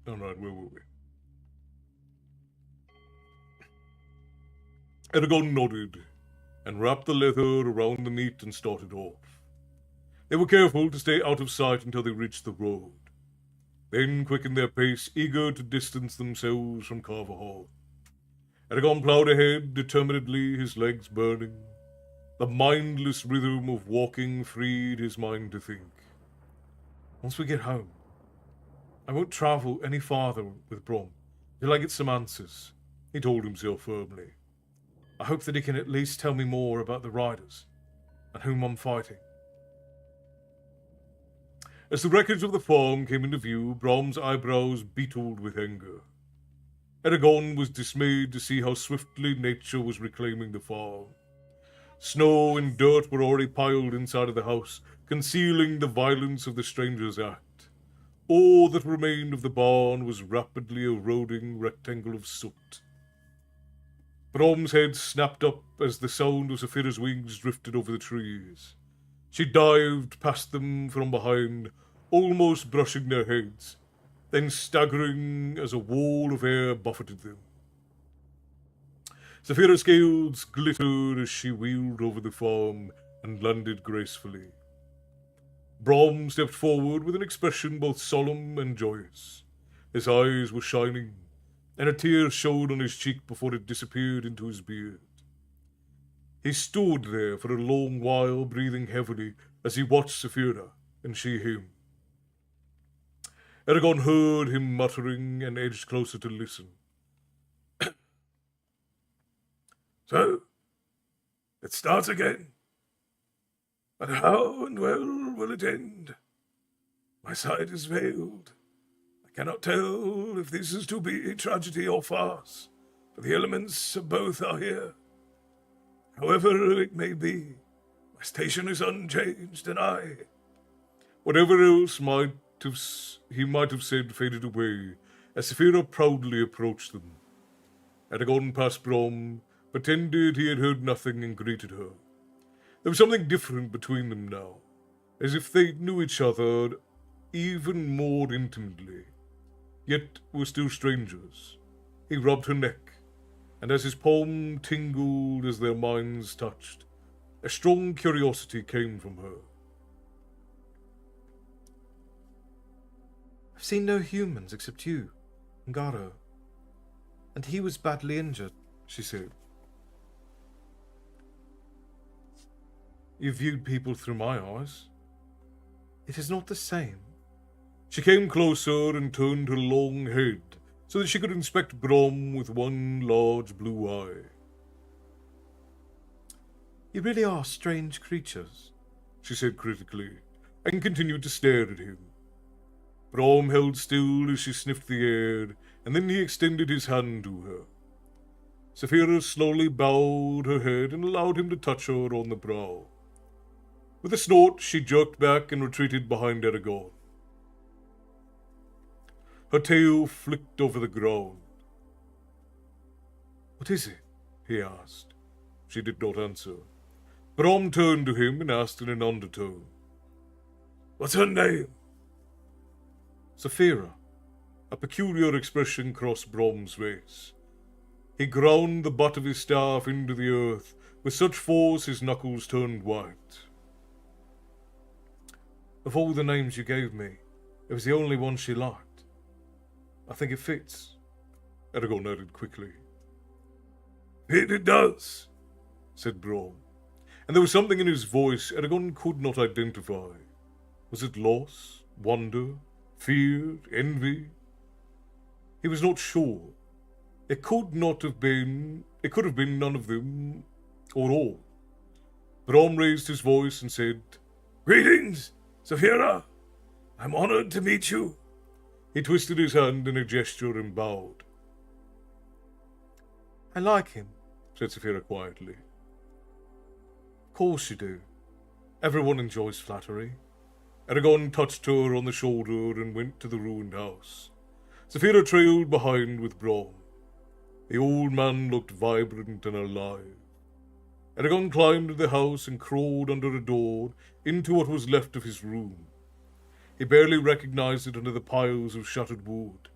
Alright, where were we? Eragon nodded and wrapped the leather around the meat and started off. They were careful to stay out of sight until they reached the road, then quickened their pace, eager to distance themselves from Carver Hall. Eragon ploughed ahead, determinedly, his legs burning. The mindless rhythm of walking freed his mind to think. Once we get home, I won't travel any farther with Brom till I get some answers, he told himself firmly. I hope that he can at least tell me more about the riders and whom I'm fighting. As the wreckage of the farm came into view, Brom's eyebrows beetled with anger. Eragon was dismayed to see how swiftly nature was reclaiming the farm. Snow and dirt were already piled inside of the house, concealing the violence of the stranger's act. All that remained of the barn was rapidly eroding rectangle of soot. Brom's head snapped up as the sound of Saphira's wings drifted over the trees. She dived past them from behind, almost brushing their heads, then staggering as a wall of air buffeted them. Saphira's scales glittered as she wheeled over the farm and landed gracefully. Brom stepped forward with an expression both solemn and joyous. His eyes were shining, and a tear showed on his cheek before it disappeared into his beard. He stood there for a long while, breathing heavily as he watched Saphira, and she him. Eragon heard him muttering and edged closer to listen. So, it starts again. But how and well will it end? My sight is veiled. I cannot tell if this is to be tragedy or farce, for the elements of both are here. However it may be, my station is unchanged, and I... Whatever else he might have said faded away, as Saphira proudly approached them. Eragon passed Brom, pretended he had heard nothing, and greeted her. There was something different between them now, as if they knew each other even more intimately, yet were still strangers. He rubbed her neck, and as his palm tingled as their minds touched, a strong curiosity came from her. I've seen no humans except you and Garo, and he was badly injured, she said. You viewed people through my eyes. It is not the same. She came closer and turned her long head so that she could inspect Brom with one large blue eye. You really are strange creatures, she said critically, and continued to stare at him. Brom held still as she sniffed the air, and then he extended his hand to her. Saphira slowly bowed her head and allowed him to touch her on the brow. With a snort, she jerked back and retreated behind Eragon. Her tail flicked over the ground. What is it? He asked. She did not answer. Brom turned to him and asked in an undertone. What's her name? Saphira. A peculiar expression crossed Brom's face. He ground the butt of his staff into the earth with such force his knuckles turned white. Of all the names you gave me, it was the only one she liked. I think it fits. Eragon added quickly. It does, said Brom, and there was something in his voice Eragon could not identify. Was it loss, wonder, fear, envy? He was not sure. It could have been none of them, or all. Brom raised his voice and said, Greetings, Saphira. I'm honored to meet you. He twisted his hand in a gesture and bowed. I like him, said Saphira quietly. Of course you do. Everyone enjoys flattery. Eragon touched her on the shoulder and went to the ruined house. Saphira trailed behind with Brom. The old man looked vibrant and alive. Eragon climbed the house and crawled under a door into what was left of his room. He barely recognized it under the piles of shattered wood.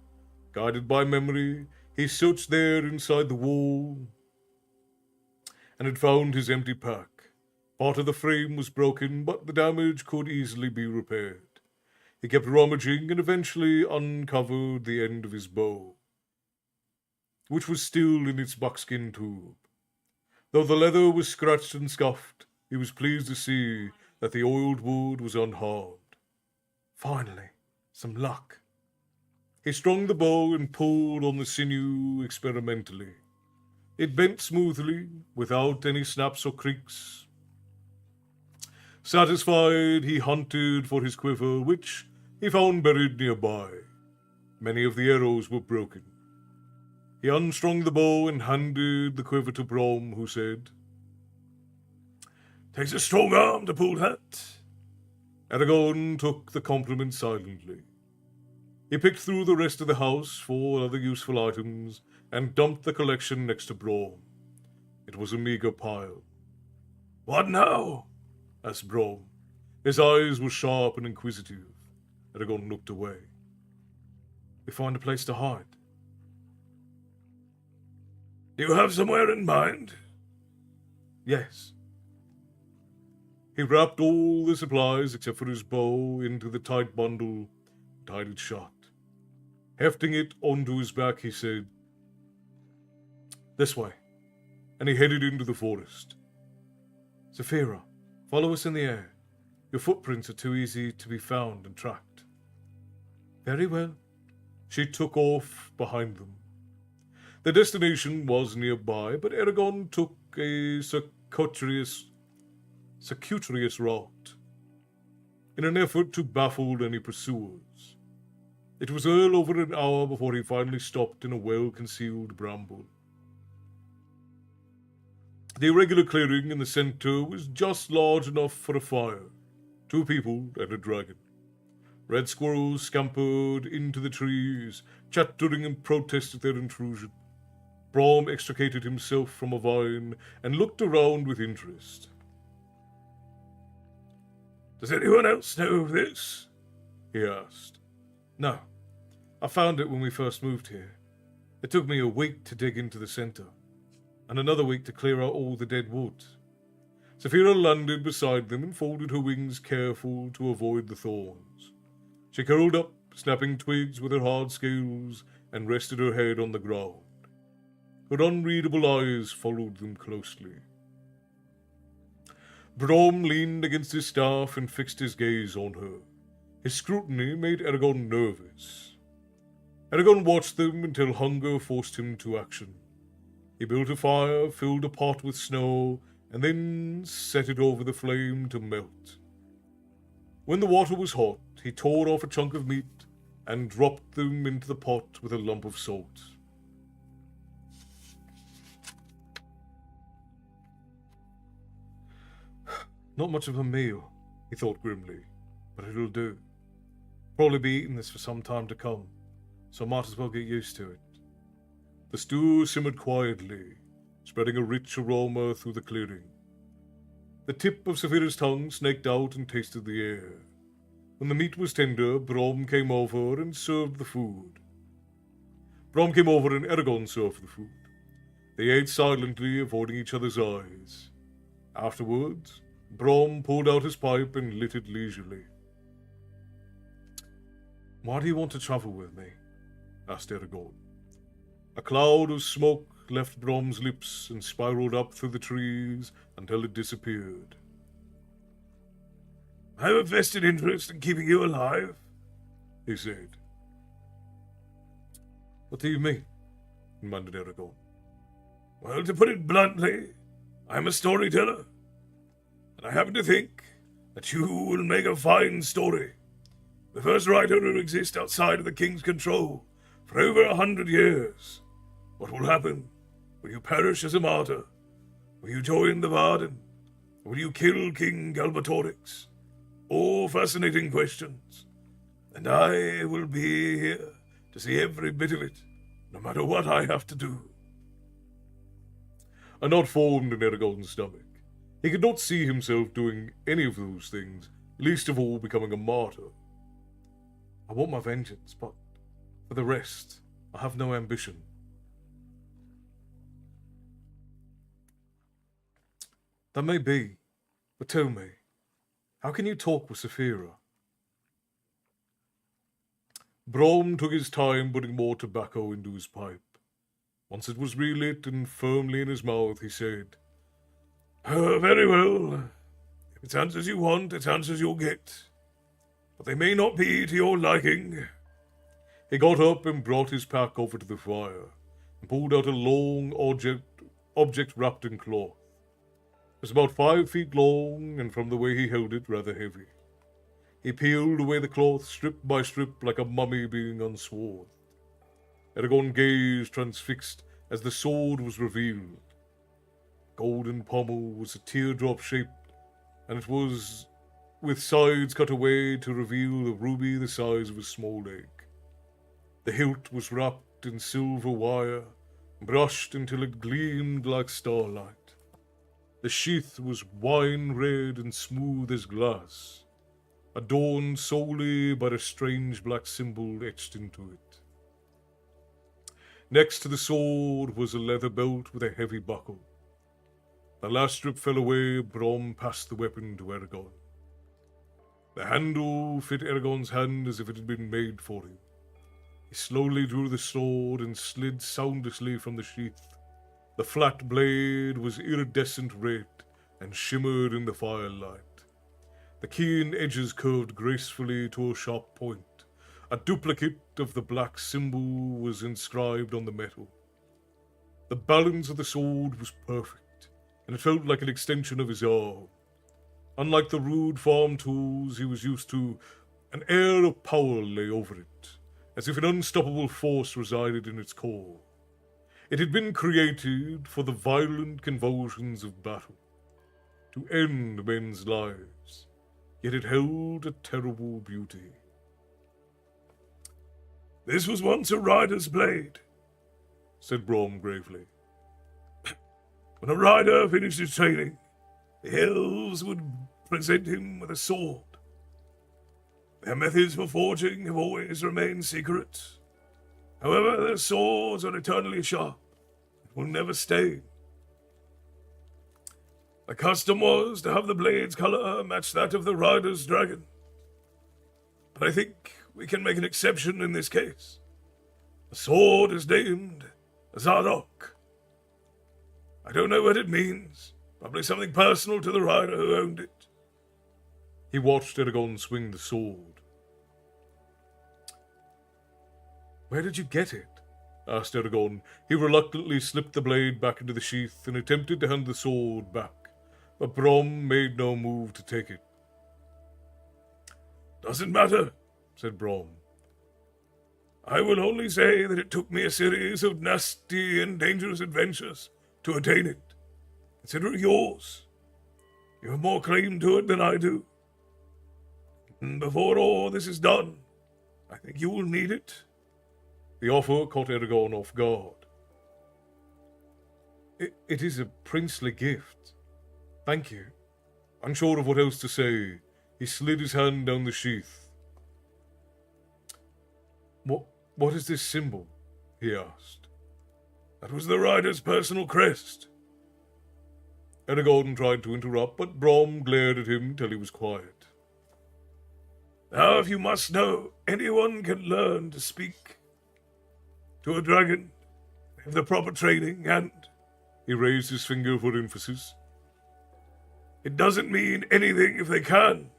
Guided by memory, he searched there inside the wall and had found his empty pack. Part of the frame was broken, but the damage could easily be repaired. He kept rummaging and eventually uncovered the end of his bow, which was still in its buckskin tube. Though the leather was scratched and scuffed, he was pleased to see that the oiled wood was unharmed. Finally, some luck. He strung the bow and pulled on the sinew experimentally. It bent smoothly, without any snaps or creaks. Satisfied, he hunted for his quiver, which he found buried nearby. Many of the arrows were broken. He unstrung the bow and handed the quiver to Brom, who said, Takes a strong arm to pull that. Eragon took the compliment silently. He picked through the rest of the house for other useful items and dumped the collection next to Brom. It was a meager pile. What now? Asked Brom. His eyes were sharp and inquisitive. Eragon looked away. We find a place to hide. Do you have somewhere in mind? Yes. He wrapped all the supplies except for his bow into the tight bundle and tied it shut. Hefting it onto his back, he said, This way, and he headed into the forest. Saphira, follow us in the air. Your footprints are too easy to be found and tracked. Very well. She took off behind them. The destination was nearby, but Eragon took a circuitous route in an effort to baffle any pursuers. It was well over an hour before he finally stopped in a well-concealed bramble. The irregular clearing in the center was just large enough for a fire, 2 people and a dragon. Red squirrels scampered into the trees, chattering in protest at their intrusion. Brom extricated himself from a vine and looked around with interest. Does anyone else know of this? He asked. No. I found it when we first moved here. It took me a week to dig into the center, and another week to clear out all the dead wood. Saphira landed beside them and folded her wings careful to avoid the thorns. She curled up, snapping twigs with her hard scales, and rested her head on the ground. Her unreadable eyes followed them closely. Brom leaned against his staff and fixed his gaze on her. His scrutiny made Eragon nervous. Eragon watched them until hunger forced him to action. He built a fire, filled a pot with snow, and then set it over the flame to melt. When the water was hot, he tore off a chunk of meat and dropped them into the pot with a lump of salt. Not much of a meal, he thought grimly, but it'll do. Probably be eating this for some time to come, so I might as well get used to it. The stew simmered quietly, spreading a rich aroma through the clearing. The tip of Saphira's tongue snaked out and tasted the air. When the meat was tender, Brom came over and served the food. Eragon served the food. They ate silently, avoiding each other's eyes. Afterwards, Brom pulled out his pipe and lit it leisurely. "Why do you want to travel with me?" asked Eragon. A cloud of smoke left Brom's lips and spiraled up through the trees until it disappeared. "I have a vested interest in keeping you alive," he said. "What do you mean?" demanded Eragon. "Well, to put it bluntly, I'm a storyteller, and I happen to think that you will make a fine story. The first writer to exist outside of the king's control for over 100 years. What will happen? Will you perish as a martyr? Will you join the Varden? Will you kill King Galbatorix? All fascinating questions, and I will be here to see every bit of it, no matter what I have to do." A knot formed in Eragon's stomach. He could not see himself doing any of those things, least of all becoming a martyr. "I want my vengeance, but for the rest, I have no ambition." "That may be, but tell me, how can you talk with Saphira?" Brom took his time putting more tobacco into his pipe. Once it was relit and firmly in his mouth, he said, "Very well. If it's answers you want, it's answers you'll get. But they may not be to your liking." He got up and brought his pack over to the fire and pulled out a long object wrapped in cloth. It was about 5 feet long, and from the way he held it, rather heavy. He peeled away the cloth strip by strip like a mummy being unswathed. Eragon gazed transfixed as the sword was revealed. Golden pommel was a teardrop shaped, and it was with sides cut away to reveal a ruby the size of a small egg. The hilt was wrapped in silver wire, brushed until it gleamed like starlight. The sheath was wine red and smooth as glass, adorned solely by a strange black symbol etched into it. Next to the sword was a leather belt with a heavy buckle. The last strip fell away. Brom passed the weapon to Eragon. The handle fit Eragon's hand as if it had been made for him. He slowly drew the sword and slid soundlessly from the sheath. The flat blade was iridescent red and shimmered in the firelight. The keen edges curved gracefully to a sharp point. A duplicate of the black symbol was inscribed on the metal. The balance of the sword was perfect, and it felt like an extension of his arm. Unlike the rude farm tools he was used to, an air of power lay over it, as if an unstoppable force resided in its core. It had been created for the violent convulsions of battle, to end men's lives, yet it held a terrible beauty. "This was once a rider's blade," said Brom gravely. "When a rider finished his training, the elves would present him with a sword. Their methods for forging have always remained secret. However, their swords are eternally sharp and will never stain. The custom was to have the blade's color match that of the rider's dragon. But I think we can make an exception in this case. The sword is named Zadok. I don't know what it means. Probably something personal to the rider who owned it." He watched Eragon swing the sword. "Where did you get it?" asked Eragon. He reluctantly slipped the blade back into the sheath and attempted to hand the sword back, but Brom made no move to take it. "Doesn't matter," said Brom. "I will only say that it took me a series of nasty and dangerous adventures to attain it. Consider it yours. You have more claim to it than I do. And before all this is done, I think you will need it." The offer caught Eragon off guard. It is a princely gift. Thank you." Unsure of what else to say, he slid his hand down the sheath. What is this symbol?" he asked. That was the rider's personal crest. Eragon tried to interrupt, but Brom glared at him till he was quiet. Now, if you must know, anyone can learn to speak to a dragon, have the proper training, and He raised his finger for emphasis. it doesn't mean anything if they can.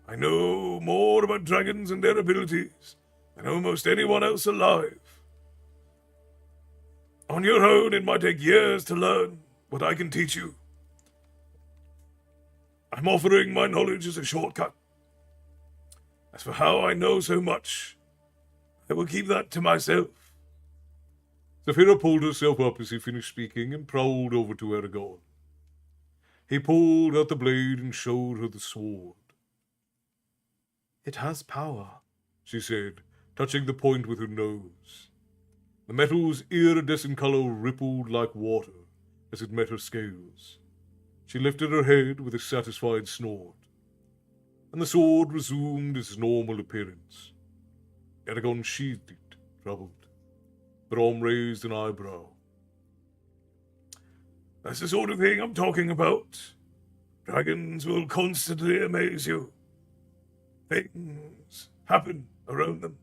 I know more about dragons and their abilities than almost anyone else alive. On your own, it might take years to learn what I can teach you. I'm offering my knowledge as a shortcut. As for how I know so much, I will keep that to myself. Saphira pulled herself up as he finished speaking and prowled over to Eragon. He pulled out the blade and showed her the sword. "It has power," she said, touching the point with her nose. The metal's iridescent color rippled like water as it met her scales. She lifted her head with a satisfied snort, and the sword resumed its normal appearance. Eragon sheathed it, troubled. Brom raised an eyebrow. That's the sort of thing I'm talking about. Dragons will constantly amaze you. Things happen around them.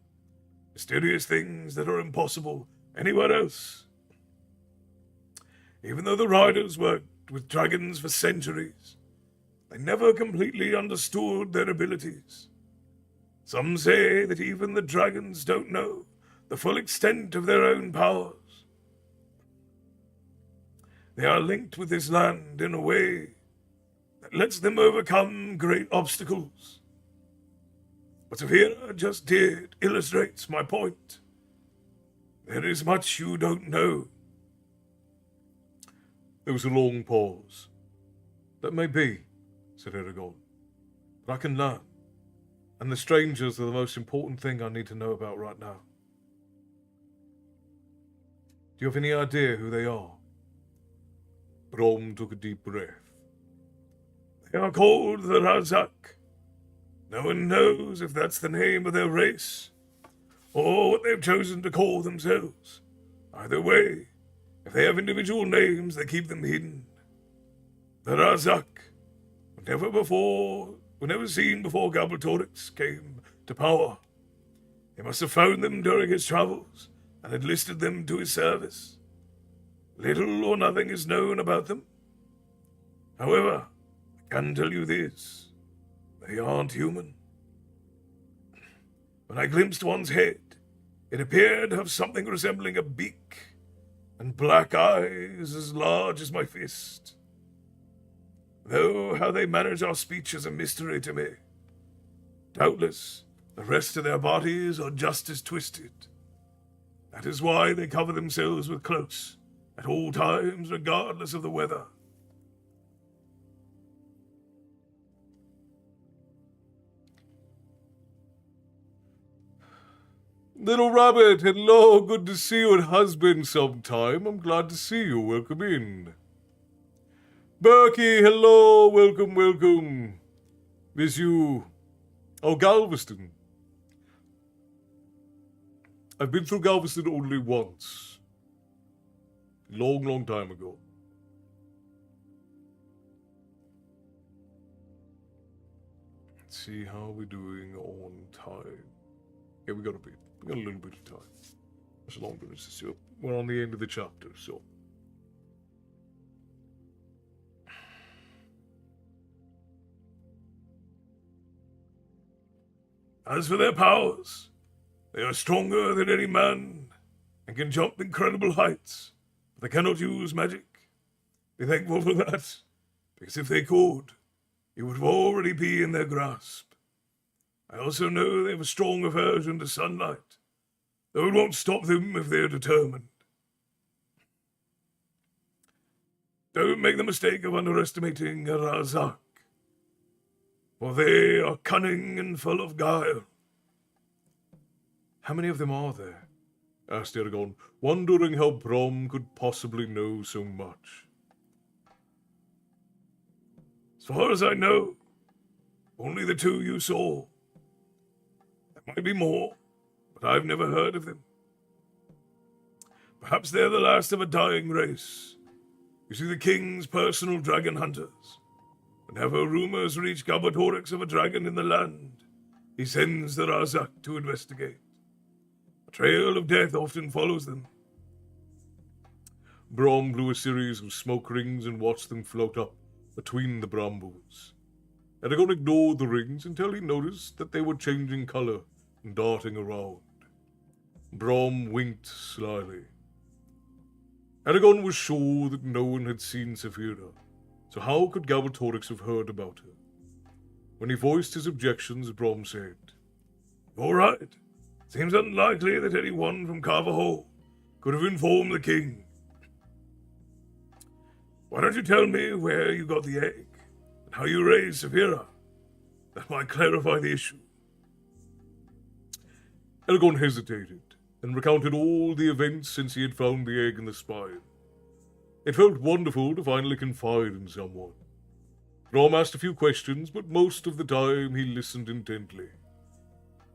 Mysterious things that are impossible anywhere else. Even though the riders worked with dragons for centuries, they never completely understood their abilities. Some say that even the dragons don't know the full extent of their own powers. They are linked with this land in a way that lets them overcome great obstacles. What Saphira just did illustrates my point. There is much you don't know. There was a long pause. "That may be," said Eragon, "but I can learn, and the strangers are the most important thing I need to know about right now. Do you have any idea who they are?" Brom took a deep breath. They are called the Razak. No one knows if that's the name of their race, or what they've chosen to call themselves. Either way, if they have individual names, they keep them hidden. The Razak were never seen before Galbatorix came to power. He must have found them during his travels and enlisted them to his service. Little or nothing is known about them. However, I can tell you this. They aren't human. When I glimpsed one's head, it appeared to have something resembling a beak and black eyes as large as my fist. Though how they manage our speech is a mystery to me. Doubtless, the rest of their bodies are just as twisted. That is why they cover themselves with cloaks at all times, regardless of the weather. Little Rabbit, hello, good to see you. It has been some time. I'm glad to see you. Welcome in. Berkey, hello, welcome, welcome. Miss you. Oh, Galveston. I've been through Galveston only once. Long, long time ago. Let's see how we're doing on time. Yeah, we got a little bit of time. As longer as this. We're on the end of the chapter, so. As for their powers, they are stronger than any man and can jump incredible heights, but they cannot use magic. Be thankful for that, because if they could, it would already be in their grasp. I also know they have a strong aversion to sunlight, though it won't stop them if they're determined. Don't make the mistake of underestimating a Razak, for they are cunning and full of guile. How many of them are there? Asked Eragon, wondering how Brom could possibly know so much. As far as I know, only the two you saw. There might be more, but I've never heard of them. Perhaps they're the last of a dying race. You see, the king's personal dragon hunters. Whenever rumors reach Galbatorix of a dragon in the land, he sends the Razak to investigate. A trail of death often follows them. Brom blew a series of smoke rings and watched them float up between the brambles. Eragon ignored the rings until he noticed that they were changing colour and darting around. Brom winked slyly. Eragon was sure that no one had seen Saphira, so how could Galbatorix have heard about her? When he voiced his objections, Brom said, All right. Seems unlikely that anyone from Carver Hall could have informed the king. Why don't you tell me where you got the egg and how you raised Saphira? That might clarify the issue. Eragon hesitated and recounted all the events since he had found the egg in the spine. It felt wonderful to finally confide in someone. Brom asked a few questions, but most of the time he listened intently.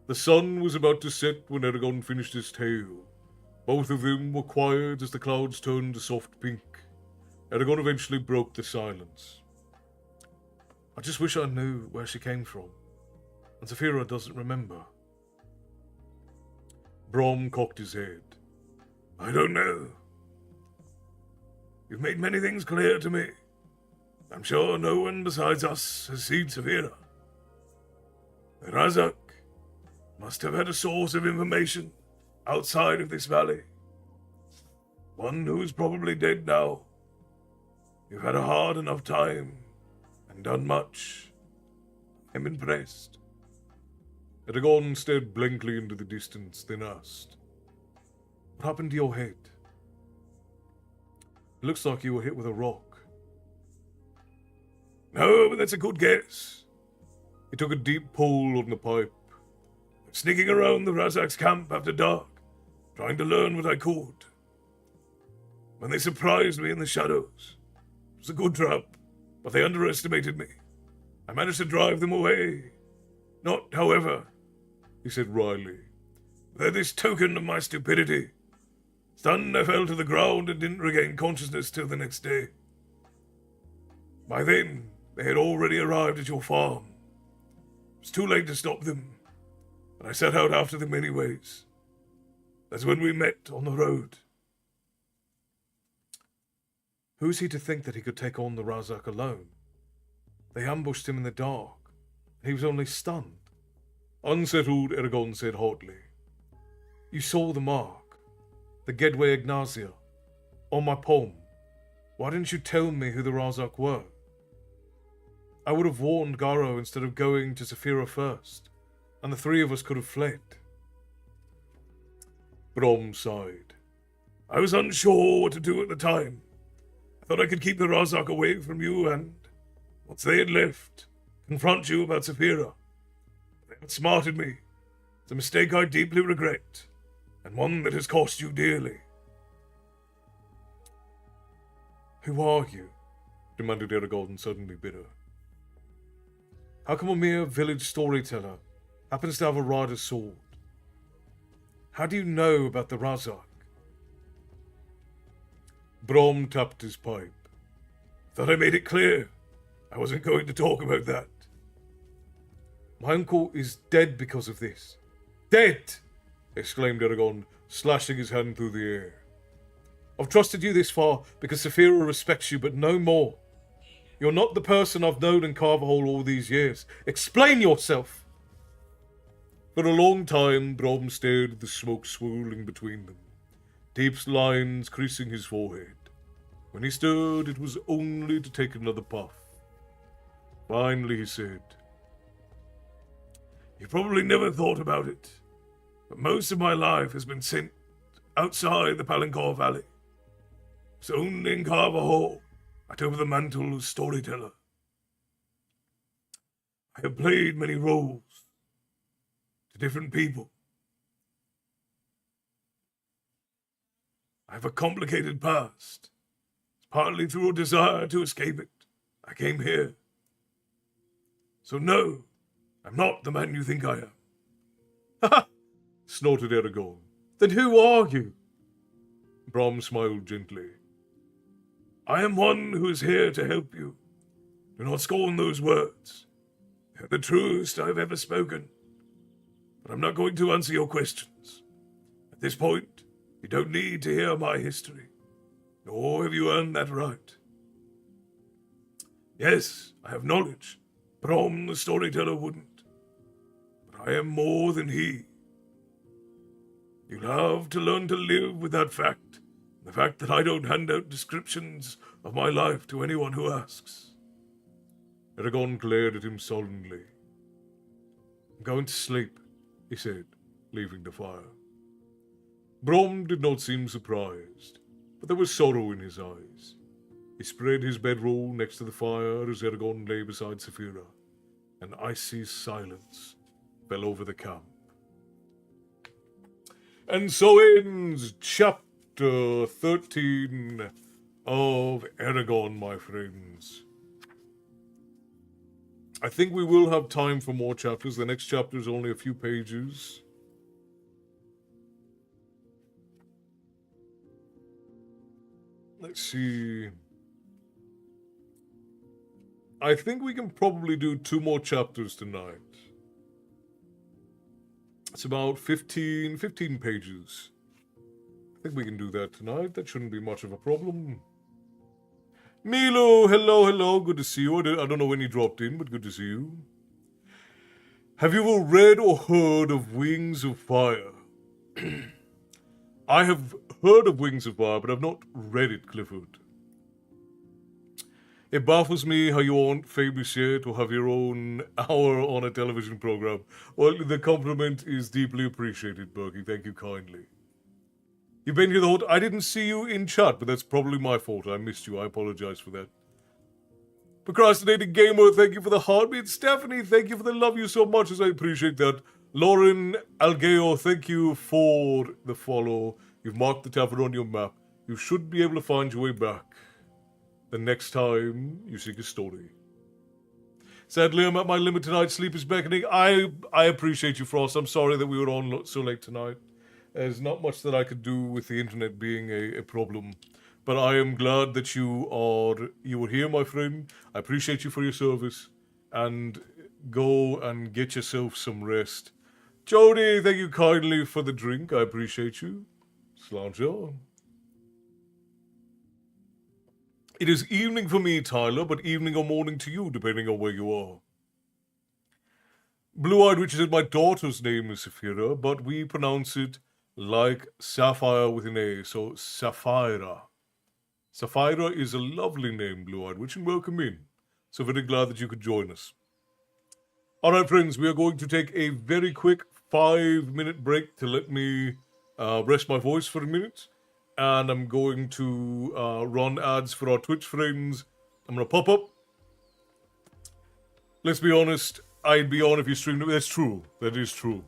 The sun was about to set when Eragon finished his tale. Both of them were quiet as the clouds turned to soft pink. Eragon eventually broke the silence. I just wish I knew where she came from, and Saphira doesn't remember. Brom cocked his head. I don't know. You've made many things clear to me. I'm sure no one besides us has seen Saphira. The Razak must have had a source of information outside of this valley. One who's probably dead now. You've had a hard enough time and done much. I'm impressed. Eragon stared blankly into the distance, then asked, What happened to your head? It looks like you were hit with a rock. No, but that's a good guess. He took a deep pull on the pipe. Sneaking around the Razak's camp after dark, trying to learn what I could. When they surprised me in the shadows, it was a good trap, but they underestimated me. I managed to drive them away. Not, however, he said wryly, they're this token of my stupidity. Stunned, I fell to the ground and didn't regain consciousness till the next day. By then, they had already arrived at your farm. It was too late to stop them, but I set out after them anyways. That's when we met on the road. Who's he to think that he could take on the Razak alone? They ambushed him in the dark, and he was only stunned. Unsettled, Eragon said hotly, You saw the mark, the Gedwe Ignacia, on my palm. Why didn't you tell me who the Razak were? I would have warned Garo instead of going to Saphira first, and the three of us could have fled. Brom sighed. I was unsure what to do at the time. I thought I could keep the Razak away from you and, once they had left, confront you about Saphira. They outsmarted me. It's a mistake I deeply regret, and one that has cost you dearly. Who are you? Demanded Eragon, suddenly bitter. How come a mere village storyteller happens to have a rider's sword? How do you know about the Razak? Brom tapped his pipe. Thought I made it clear. I wasn't going to talk about that. My uncle is dead because of this. Dead! Exclaimed Eragon, slashing his hand through the air. I've trusted you this far because Saphira respects you, but no more. You're not the person I've known in Carverhall all these years. Explain yourself! For a long time, Brom stared at the smoke swirling between them, deep lines creasing his forehead. When he stirred, it was only to take another puff. Finally, he said, You probably never thought about it, but most of my life has been spent outside the Palancar Valley. It's only in Carver Hall I took the mantle of storyteller. I have played many roles to different people. I have a complicated past. Partly through a desire to escape it, I came here. So no, I'm not the man you think I am. Ha! Snorted Eragon. Then who are you? Brom smiled gently. I am one who is here to help you. Do not scorn those words. They're the truest I've ever spoken. But I'm not going to answer your questions. At this point, you don't need to hear my history, nor have you earned that right. Yes, I have knowledge. Brom the storyteller wouldn't. But I am more than he. You'll have to learn to live with that fact, the fact that I don't hand out descriptions of my life to anyone who asks. Eragon glared at him solemnly. I'm going to sleep, he said, leaving the fire. Brom did not seem surprised, but there was sorrow in his eyes. He spread his bedroll next to the fire as Eragon lay beside Saphira. An icy silence fell over the camp. And so ends chapter 13 of Eragon, my friends. I think we will have time for more chapters. The next chapter is only a few pages. Let's see. I think we can probably do 2 more chapters tonight. It's about 15 pages. I think we can do that tonight. That shouldn't be much of a problem. Milo, hello. Good to see you. I don't know when you dropped in, but good to see you. Have you ever read or heard of Wings of Fire? I have heard of Wings of Fire, but I've not read it, Clifford. It baffles me how you aren't famous yet or have your own hour on a television program. Well, the compliment is deeply appreciated, Berkey. Thank you kindly. You've been here the whole time. I didn't see you in chat, but that's probably my fault. I missed you. I apologize for that. Procrastinating Gamer, thank you for the heartbeat. Stephanie, thank you for the love you so much, as I appreciate that. Lauren Algeo, thank you for the follow. You've marked the tavern on your map. You should be able to find your way back the next time you seek a story. Sadly, I'm at my limit tonight. Sleep is beckoning. I appreciate you, Frost. I'm sorry that we were on so late tonight. There's not much that I could do with the internet being a problem. But I am glad that you were here, my friend. I appreciate you for your service. And go and get yourself some rest. Jody, thank you kindly for the drink. I appreciate you. Slouch on. It is evening for me, Tyler, but evening or morning to you, depending on where you are. Blue-Eyed Witch said my daughter's name is Saphira, but we pronounce it like sapphire with an A, so Sapphira. Sapphira is a lovely name, Blue-Eyed Witch, and welcome in. So very glad that you could join us. All right, friends, we are going to take a very quick 5-minute break to let me rest my voice for a minute. And I'm going to run ads for our Twitch friends. I'm going to pop up. Let's be honest, I'd be on if you streamed it. That's true. That is true.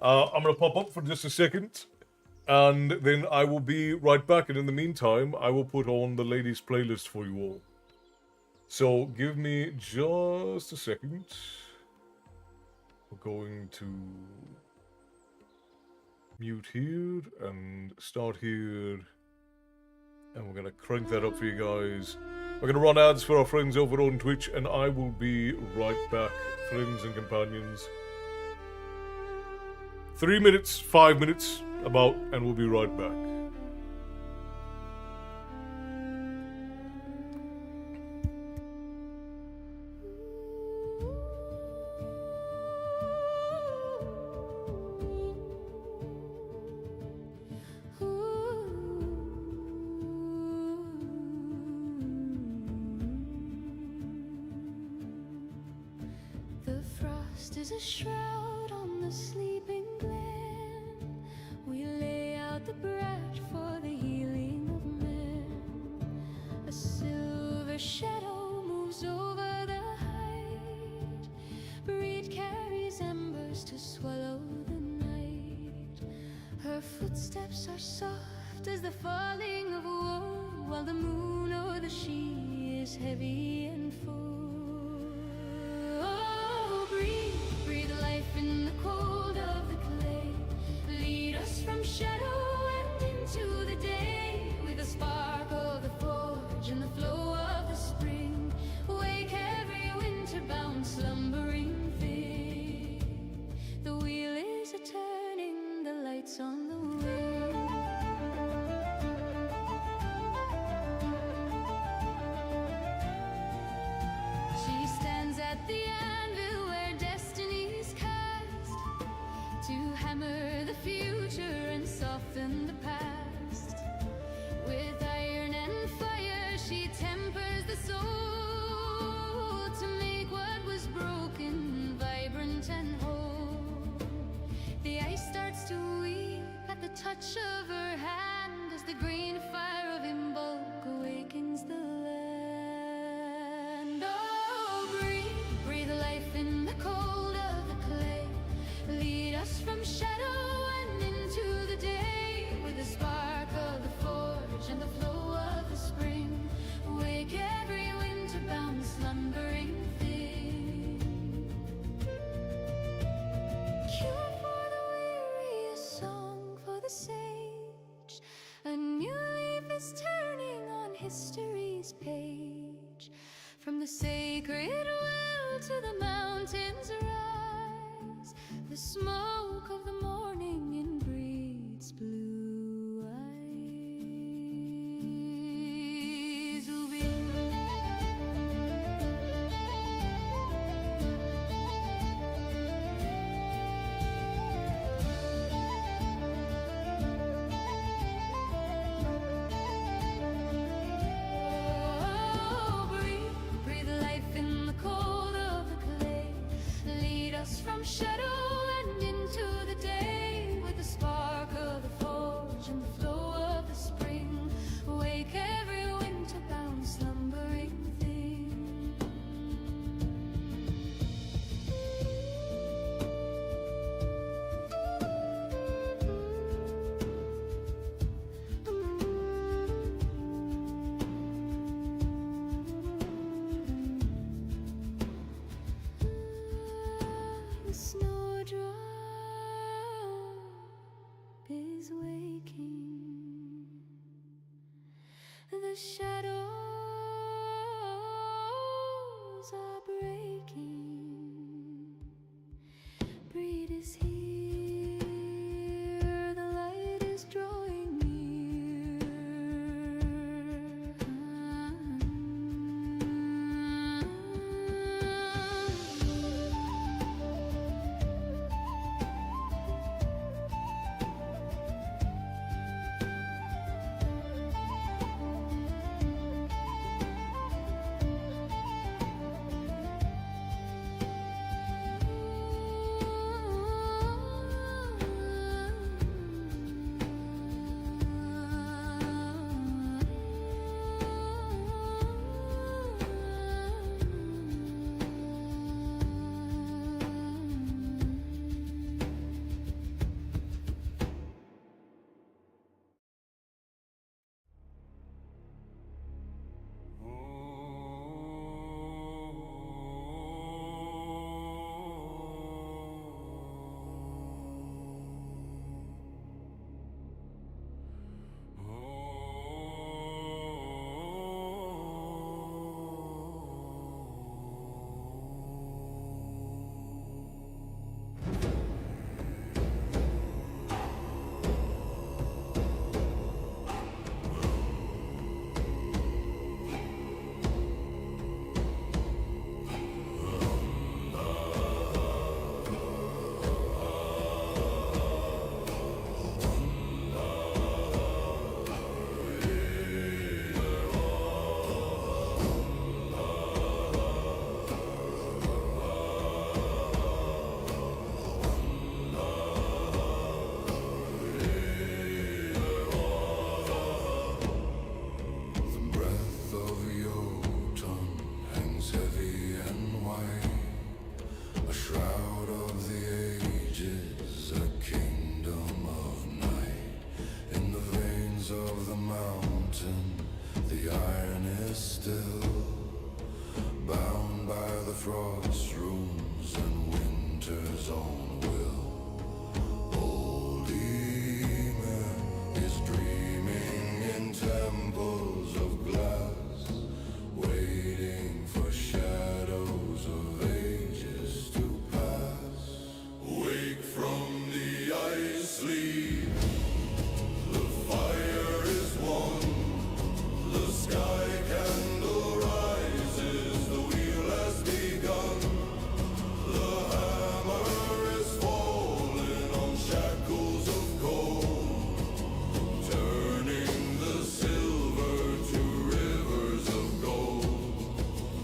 I'm going to pop up for just a second. And then I will be right back. And in the meantime, I will put on the ladies' playlist for you all. So give me just a second. We're going to mute here and start here, and we're going to crank that up for you guys. We're going to run ads for our friends over on Twitch, and I will be right back, friends and companions. 3 minutes, 5 minutes, about, and we'll be right back. There's a shroud on the sleeping glen. We lay out the bread for the healing of men. A silver shadow moves over the height. Breed carries embers to swallow the night. Her footsteps are soft as the falling of wool, while the moon o'er the she is heavy and full. Breathe life in the cold of the clay. Lead us from shadow and into the day. From the sacred well to the mountains rise the smoke of the morning in breeds blue eyes. From shadow and into the day, with the spark of the forge and the flow of the spring, wake every winter-bound slumbering thing. The snowdrop is waking, the shadows are breaking, breed is here, the light is drawing near. frost rules and winter's own will. Old Ymir is dreaming in temples of glass, waiting for shadows of ages to pass. Wake from the ice sleep, the fire is won, the sky candle rises, the wheel has begun. The hammer is falling on shackles of gold, turning the silver to rivers of gold.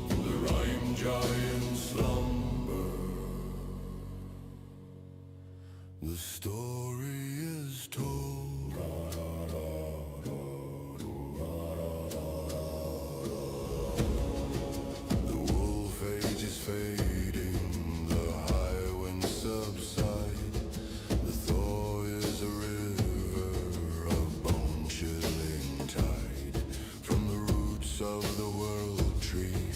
The rhyme giant slumber, the story is told. The wolf age is fading, the high winds subside. The thaw is a river of bone-chilling tide. From the roots of the world tree,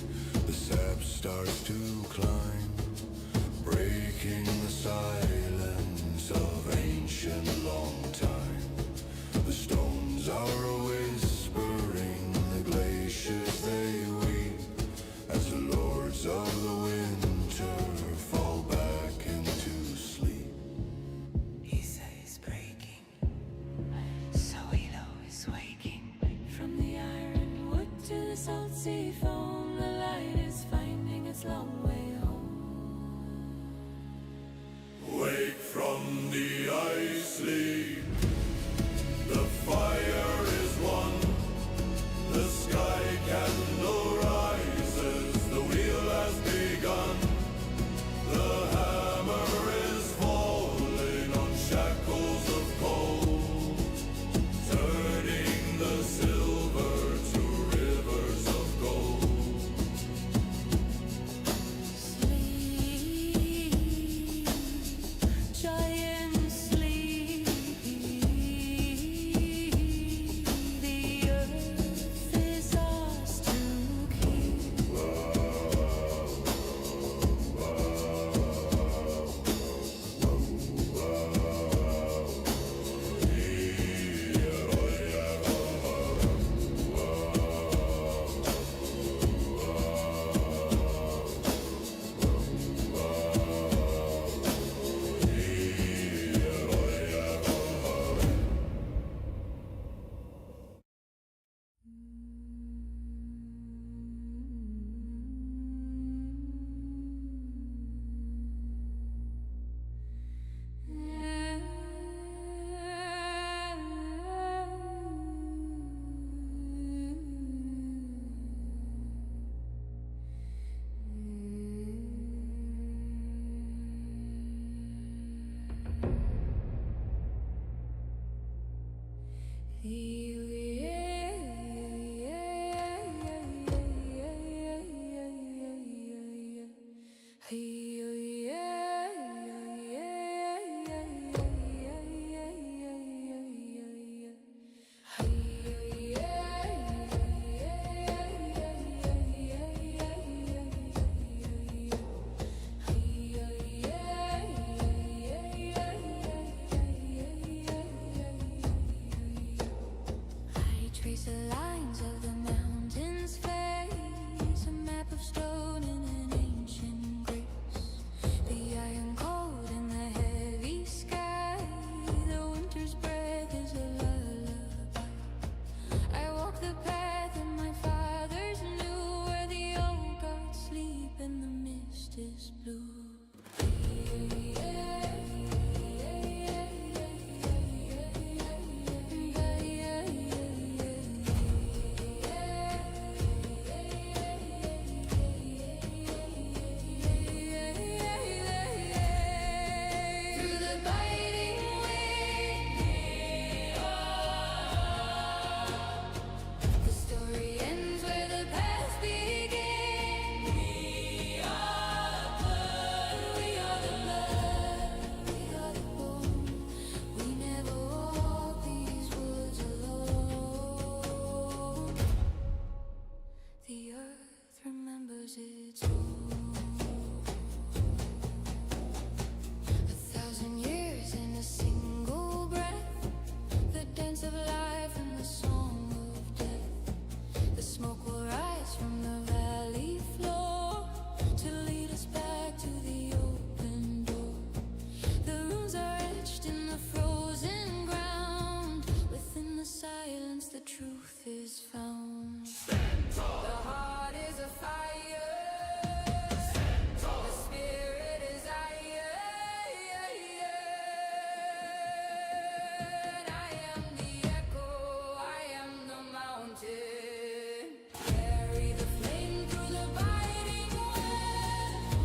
the sap starts to climb, breaking the silence of remembers its home. 1,000 years in a single breath, the dance of life and the song of death. The smoke will rise from the valley floor to lead us back to the open door. The runes are etched in the frozen ground. Within the silence, the truth is found. The heart is a fire. The spirit is iron. I am the echo. I am the mountain. Carry the flame through the biting web.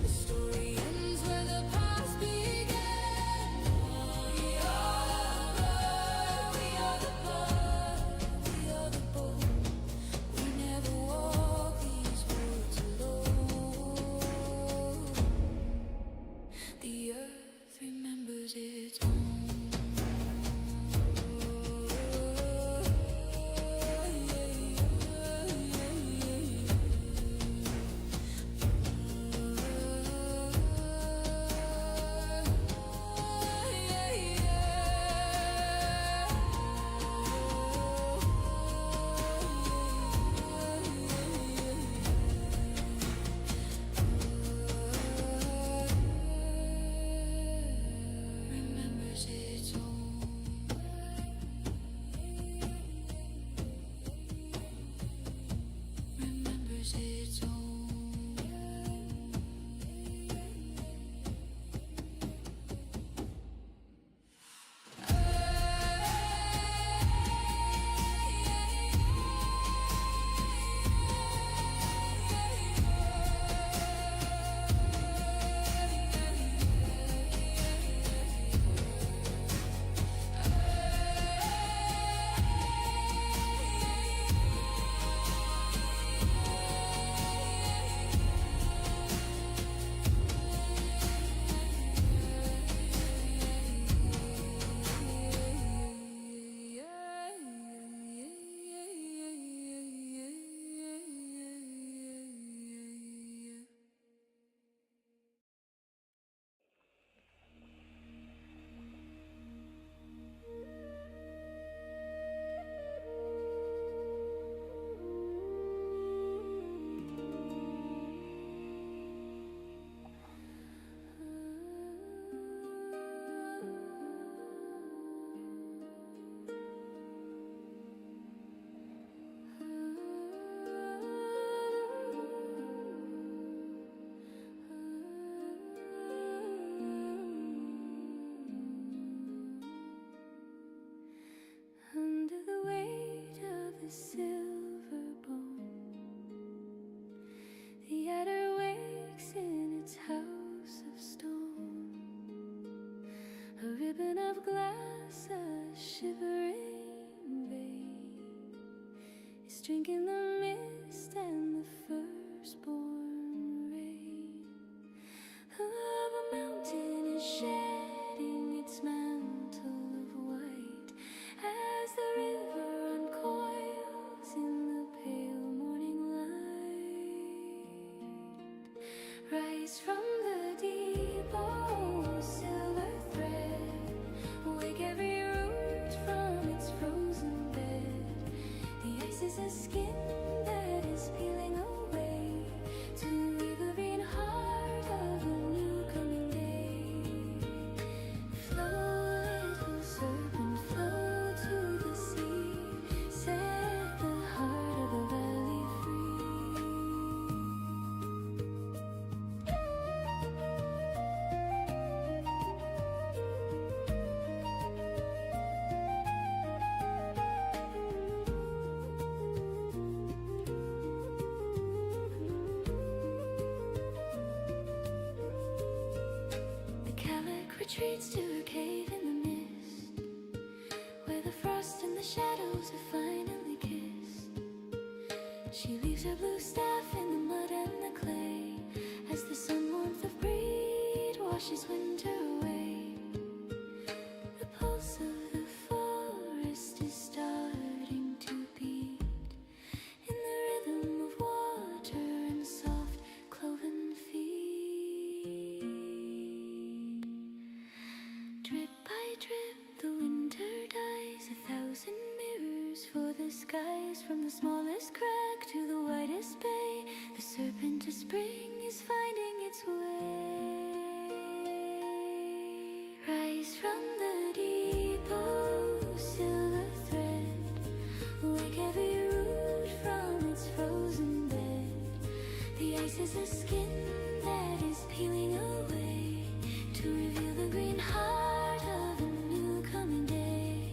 The story ends where the past began. We are the blood, we are the bone. We never walk these roads alone. The earth remembers its own. Remembers its own. Remembers its own. Under the weight of the silver bone, the adder wakes in its house of stone. A ribbon of glass, a shivering vein, is drinking the mist and the firstborn rain. The love of a mountain is shedding its mantle of white as the river uncoils in the pale morning light. Rise from the deep, oh silver thread, wake every root from its frozen bed. The ice is a skin that is peeling away to leave the green heart of a new coming day. Flow, little serpent, flow to the sea, set the heart of the valley free. The calic retreats to her cave in the mist, where the frost and the shadows have finally kissed. She leaves her blue staff in the mud and the clay, as the sun warmth of breed washes winter away. The pulse of the forest is starting to beat. from the smallest crack to the widest bay. The serpent of spring is finding its way. Rise from the deep, oh silver thread, wake every root from its frozen bed. The ice is a skin that is peeling away to reveal the green heart of a new coming day.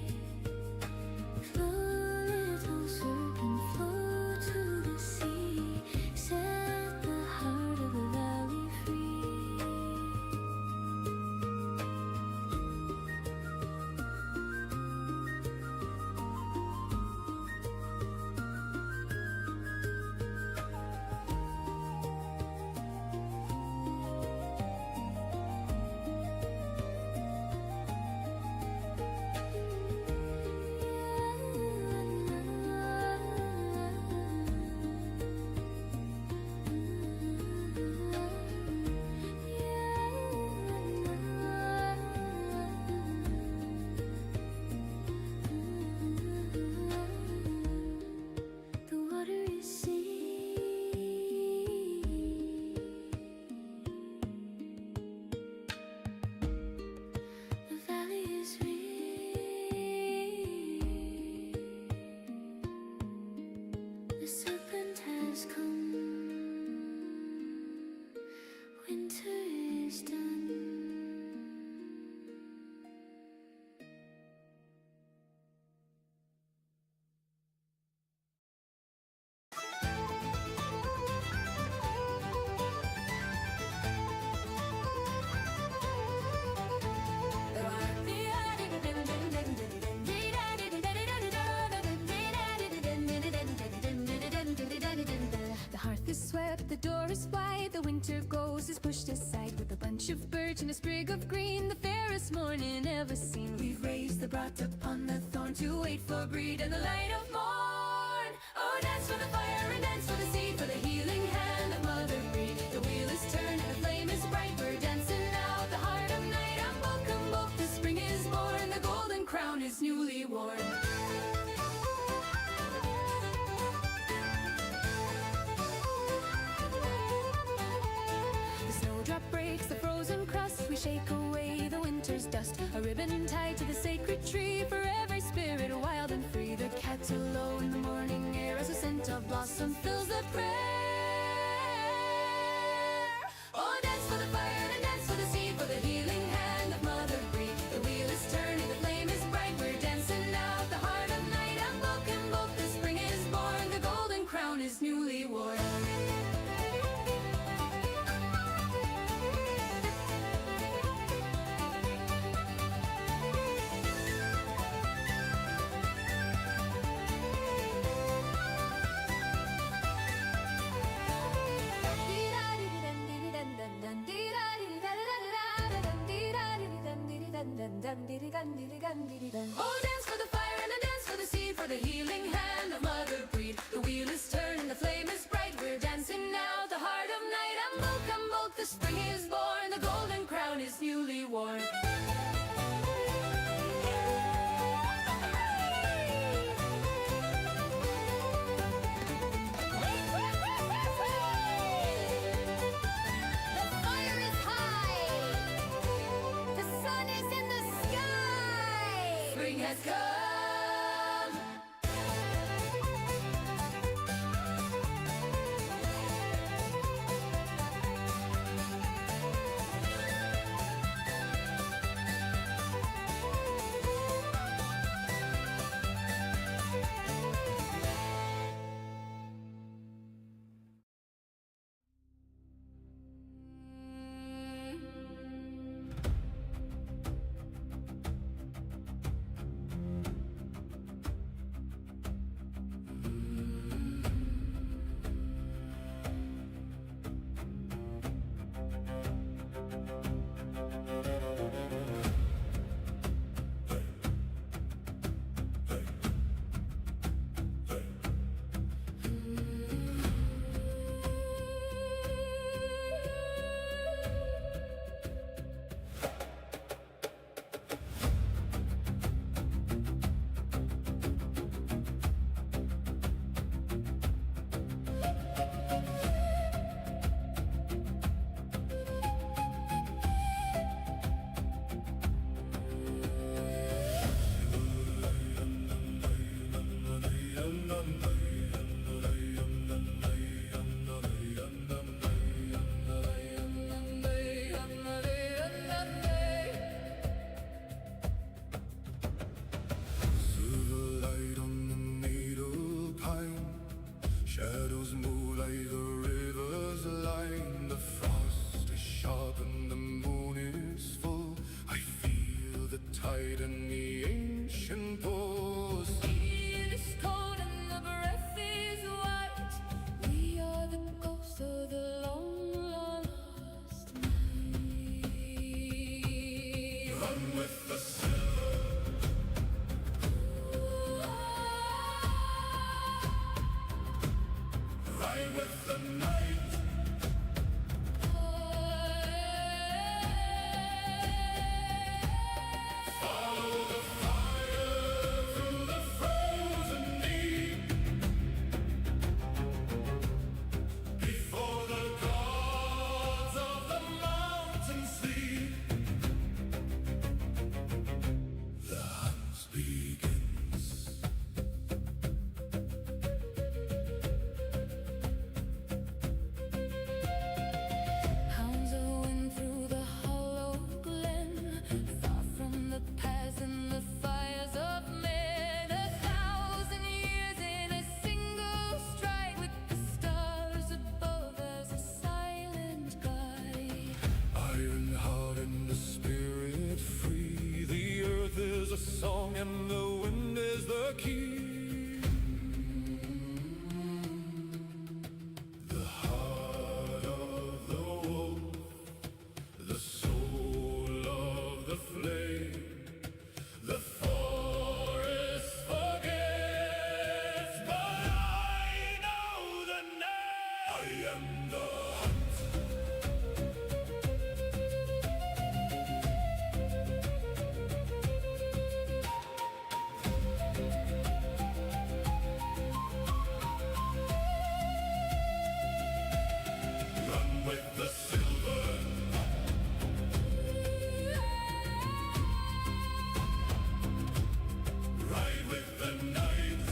Flow, little serpent, flow to the sea, set the heart of the valley free. The water is sea. The valley is real. The serpent has come. Winter is done. The hearth is swept, the door is wide, the winter ghost is pushed aside. With a bunch of birch and a sprig of green, the fairest morning ever seen. We've raised the brat upon the thorn to wait for breed and the light of morn. Oh, dance for the fire and dance for the seed, for the healing hand of Mother Breed. The wheel is turned and the flame is bright, we're dancing now at the heart of night. Come both, the spring is born, the golden crown is newly worn. The snowdrop breaks the frozen crust, we shake away the winter's dust. A ribbon tied to the sacred tree for every spirit wild and free. The cats are low in the morning air as the scent of blossom fills the prayer. Oh, dance for the fire and dance for the seed, for the healing hand of Mother Breed. The wheel is turning, the flame is bright, we're dancing now at the heart of night. And both, the spring is born, the golden crown is newly worn. Oh, dance for the fire and a dance for the seed, for the healing hand of Mother Breed. The wheel is turning, the flame is bright, we're dancing now at the heart of night. And come both, the spring is born, the golden crown is newly worn. The fire is high, the sun is in the sky. Spring has come. shadows move like a river's line. The frost is sharp and the moon is full. I feel the tide and the ancient pause. It is cold and the breath is white. We are the ghosts of the long lost night. Run with the silver, ride with the night. Follow the fire through the frozen deep. Before the gods of the mountain sleep, the hunt begins. Hounds of wind through the hollow glen, far from the paths and the fires of men. 1,000 years in a single stride, with the stars above as a silent guide. Iron heart and the spirit free. The earth is a song and the wind is the key. The heart of the wolf, the soul of the flame. The forest forgets, but I know the name. I am the hunt. Run with the silver, ride with the night.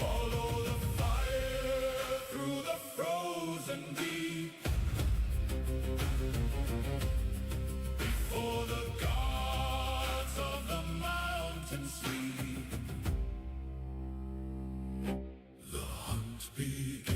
Follow the fire through the frozen deep. Before the gods of the mountain sleep, the hunt begins.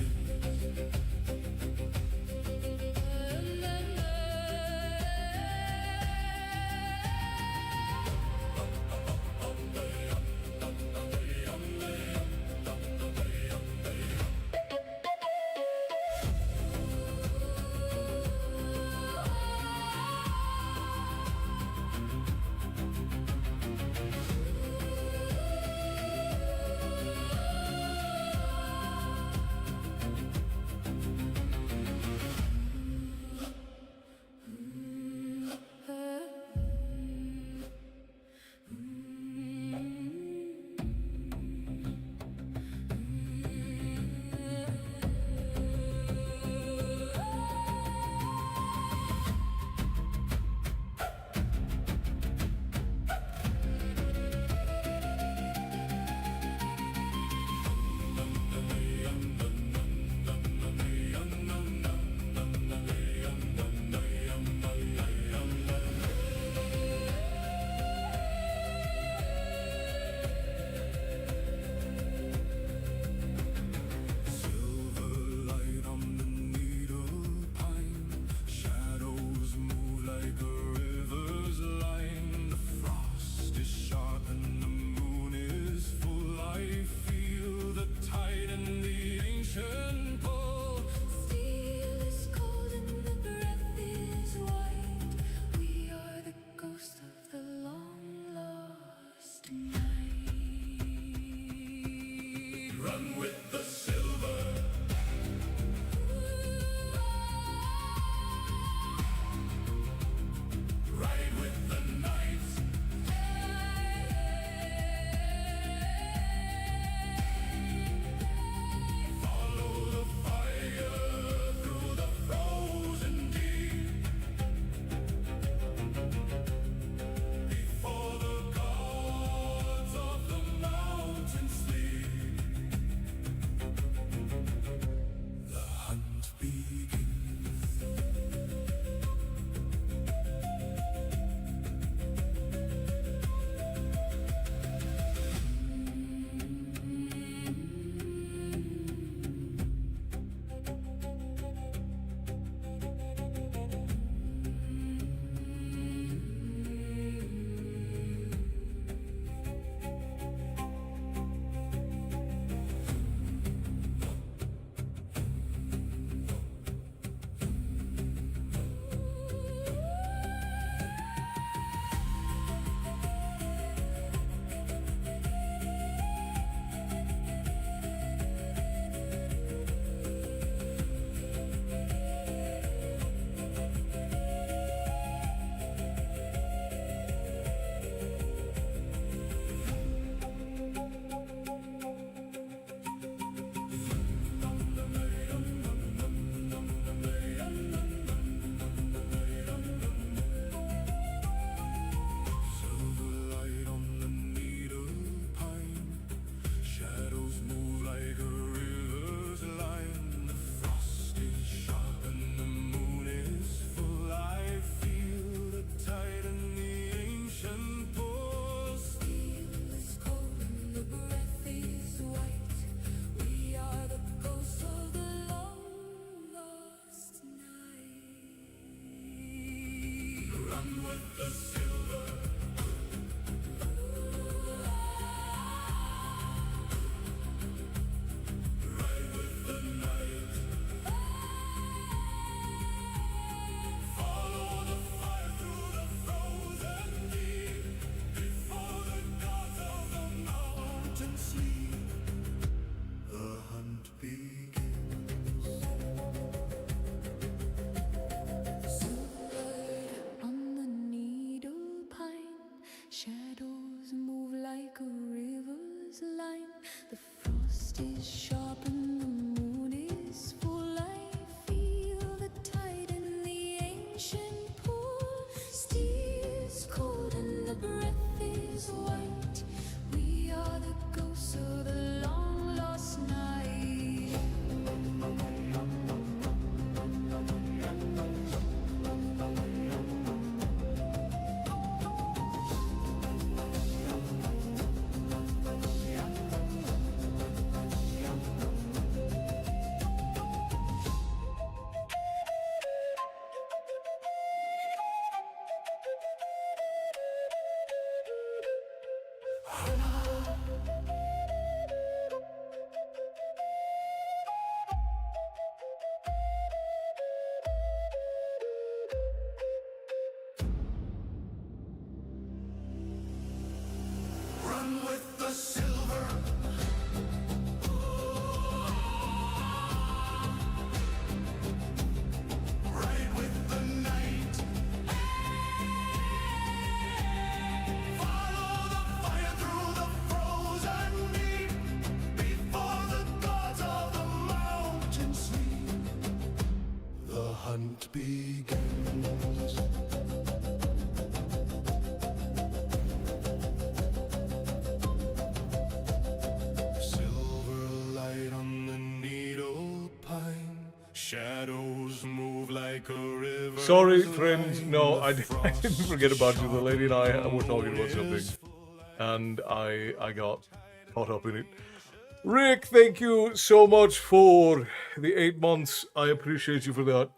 shadows move like a river's line. The frost is sharp and the moon is full. I feel the tide in the ancient pool. Steel's cold and the breath is white. We are the ghosts of the long lost night. Run with the silver. Ride with the night. Follow the fire through the frozen deep. Before the gods of the mountain sleep, the hunt begins. Silver light on the needle pine. Shadows move like a river. Sorry, friends. No, I didn't forget about you. The lady and I were talking about something, and I got caught up in it. Rick, thank you so much for the 8 months. I appreciate you for that.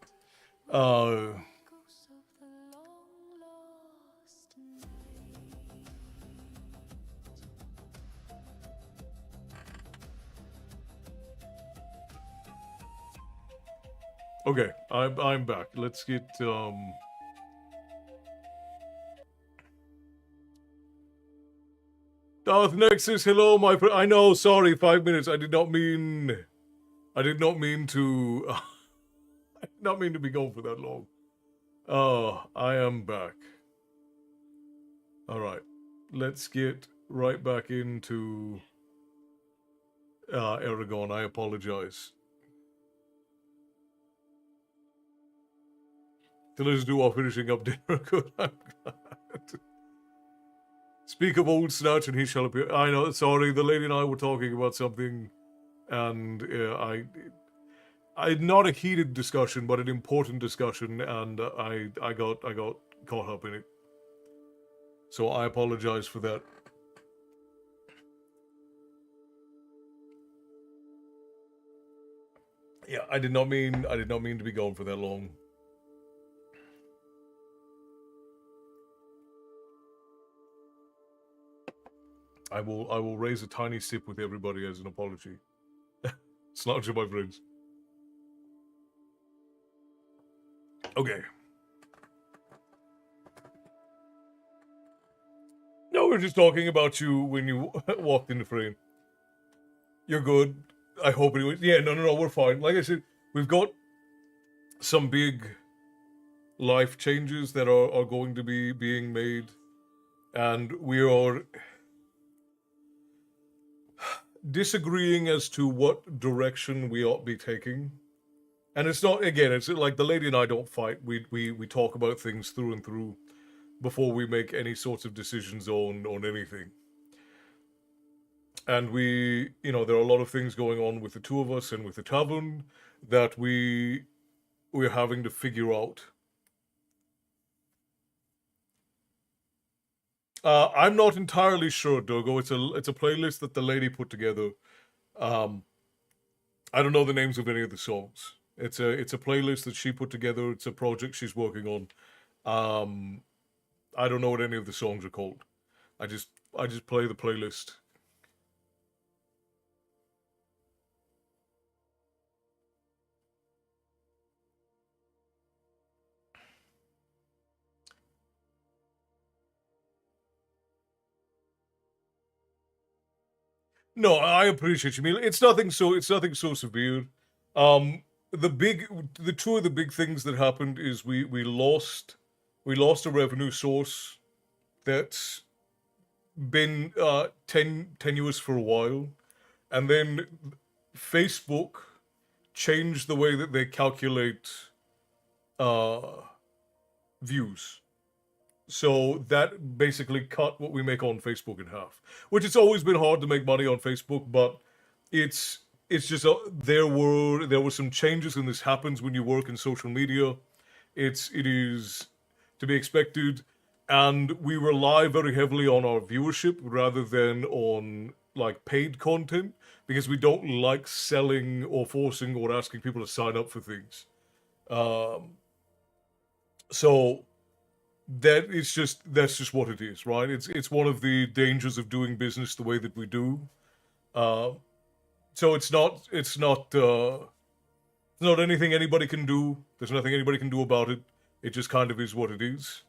Ghosts of the long lost night. Okay, I'm back. Let's get Darth Nexus, hello, my friend. I know, sorry, 5 minutes. I did not mean to. I did not mean to be gone for that long. I am back. All right, let's get right back into Eragon. I apologize. Till us do our finishing up dinner. Good, I'm glad. Speak of old snatch and he shall appear. I know, sorry, the lady and I were talking about something, and I not a heated discussion, but an important discussion, and I got caught up in it. So I apologize for that. Yeah, I did not mean to be gone for that long. I will raise a tiny sip with everybody as an apology. Slouch, my friends. Okay. No, we're just talking about you when you walked in the frame. You're good. I hope anyway. Yeah, no, we're fine. Like I said, we've got some big life changes that are going to be being made, and we are disagreeing as to what direction we ought to be taking. And it's not, again, it's like the lady and I don't fight. We talk about things through and through before we make any sorts of decisions on anything. And there are a lot of things going on with the two of us and with the tavern that we're having to figure out. I'm not entirely sure, Dogo. It's a playlist that the lady put together. I don't know the names of any of the songs. It's a playlist that she put together. It's a project she's working on. I don't know what any of the songs are called. I just play the playlist. No, I appreciate you. I mean, it's nothing so severe. The two of the big things that happened is we lost a revenue source that been tenuous for a while, and then Facebook changed the way that they calculate views. So that basically cut what we make on Facebook in half. Which it's always been hard to make money on Facebook, but it's just there were some changes, and this happens when you work in social media. It is to be expected, and we rely very heavily on our viewership rather than on like paid content, because we don't like selling or forcing or asking people to sign up for things. So that's just what it is, right? It's one of the dangers of doing business the way that we do. Uh, so it's not anything anybody can do. There's nothing anybody can do about it. It just kind of is what it is.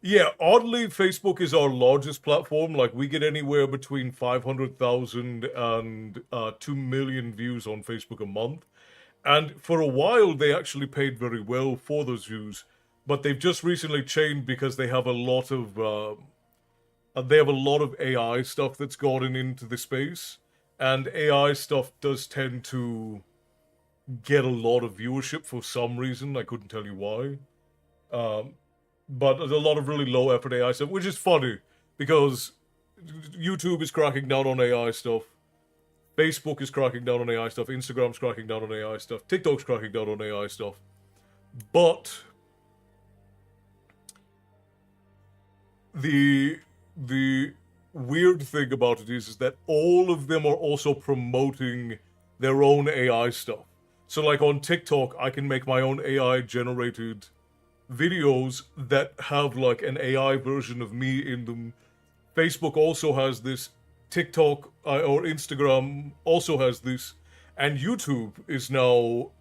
Yeah, oddly, Facebook is our largest platform. Like, we get anywhere between 500,000 and 2 million views on Facebook a month. And for a while, they actually paid very well for those views. But they've just recently changed because they have a lot of AI stuff that's gotten into the space. And AI stuff does tend to get a lot of viewership for some reason. I couldn't tell you why. Um, but there's a lot of really low effort AI stuff, which is funny because YouTube is cracking down on AI stuff. Facebook is cracking down on AI stuff. Instagram's cracking down on AI stuff. TikTok's cracking down on AI stuff. But the weird thing about it is that all of them are also promoting their own AI stuff. So like on TikTok, I can make my own AI generated videos that have like an AI version of me in them. Facebook also has this. TikTok or Instagram also has this. And YouTube is now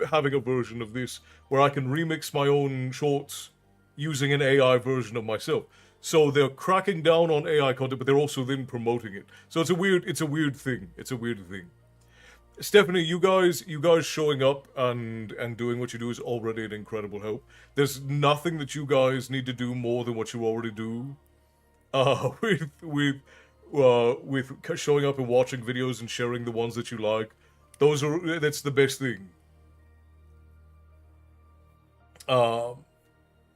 having a version of this where I can remix my own shorts using an AI version of myself. So they're cracking down on AI content, but they're also then promoting it. So it's a weird thing. It's a weird thing. Stephanie, you guys showing up and doing what you do is already an incredible help. There's nothing that you guys need to do more than what you already do. With showing up and watching videos and sharing the ones that you like. That's the best thing.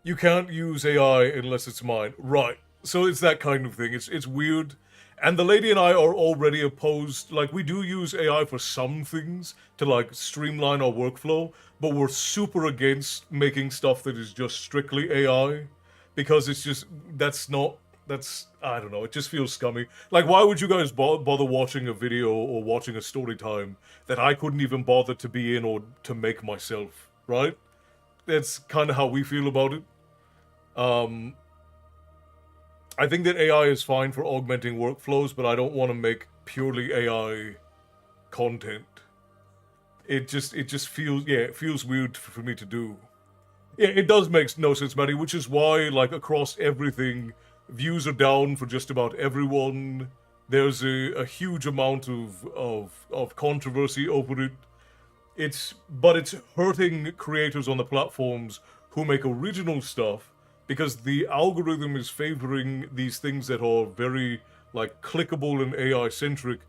You can't use AI unless it's mine. Right. So it's that kind of thing. It's weird. And the lady and I are already opposed. Like, we do use AI for some things to, like, streamline our workflow, but we're super against making stuff that is just strictly AI. Because it's just, I don't know, it just feels scummy. Like, why would you guys bother watching a video or watching a story time that I couldn't even bother to be in or to make myself, right? That's kind of how we feel about it. I think that AI is fine for augmenting workflows, but I don't want to make purely AI content. It just feels, yeah, it feels weird for me to do. Yeah, it does make no sense, Maddie, which is why, like, across everything, views are down for just about everyone. There's a huge amount of controversy over it. But it's hurting creators on the platforms who make original stuff, because the algorithm is favoring these things that are very, like, clickable and AI centric,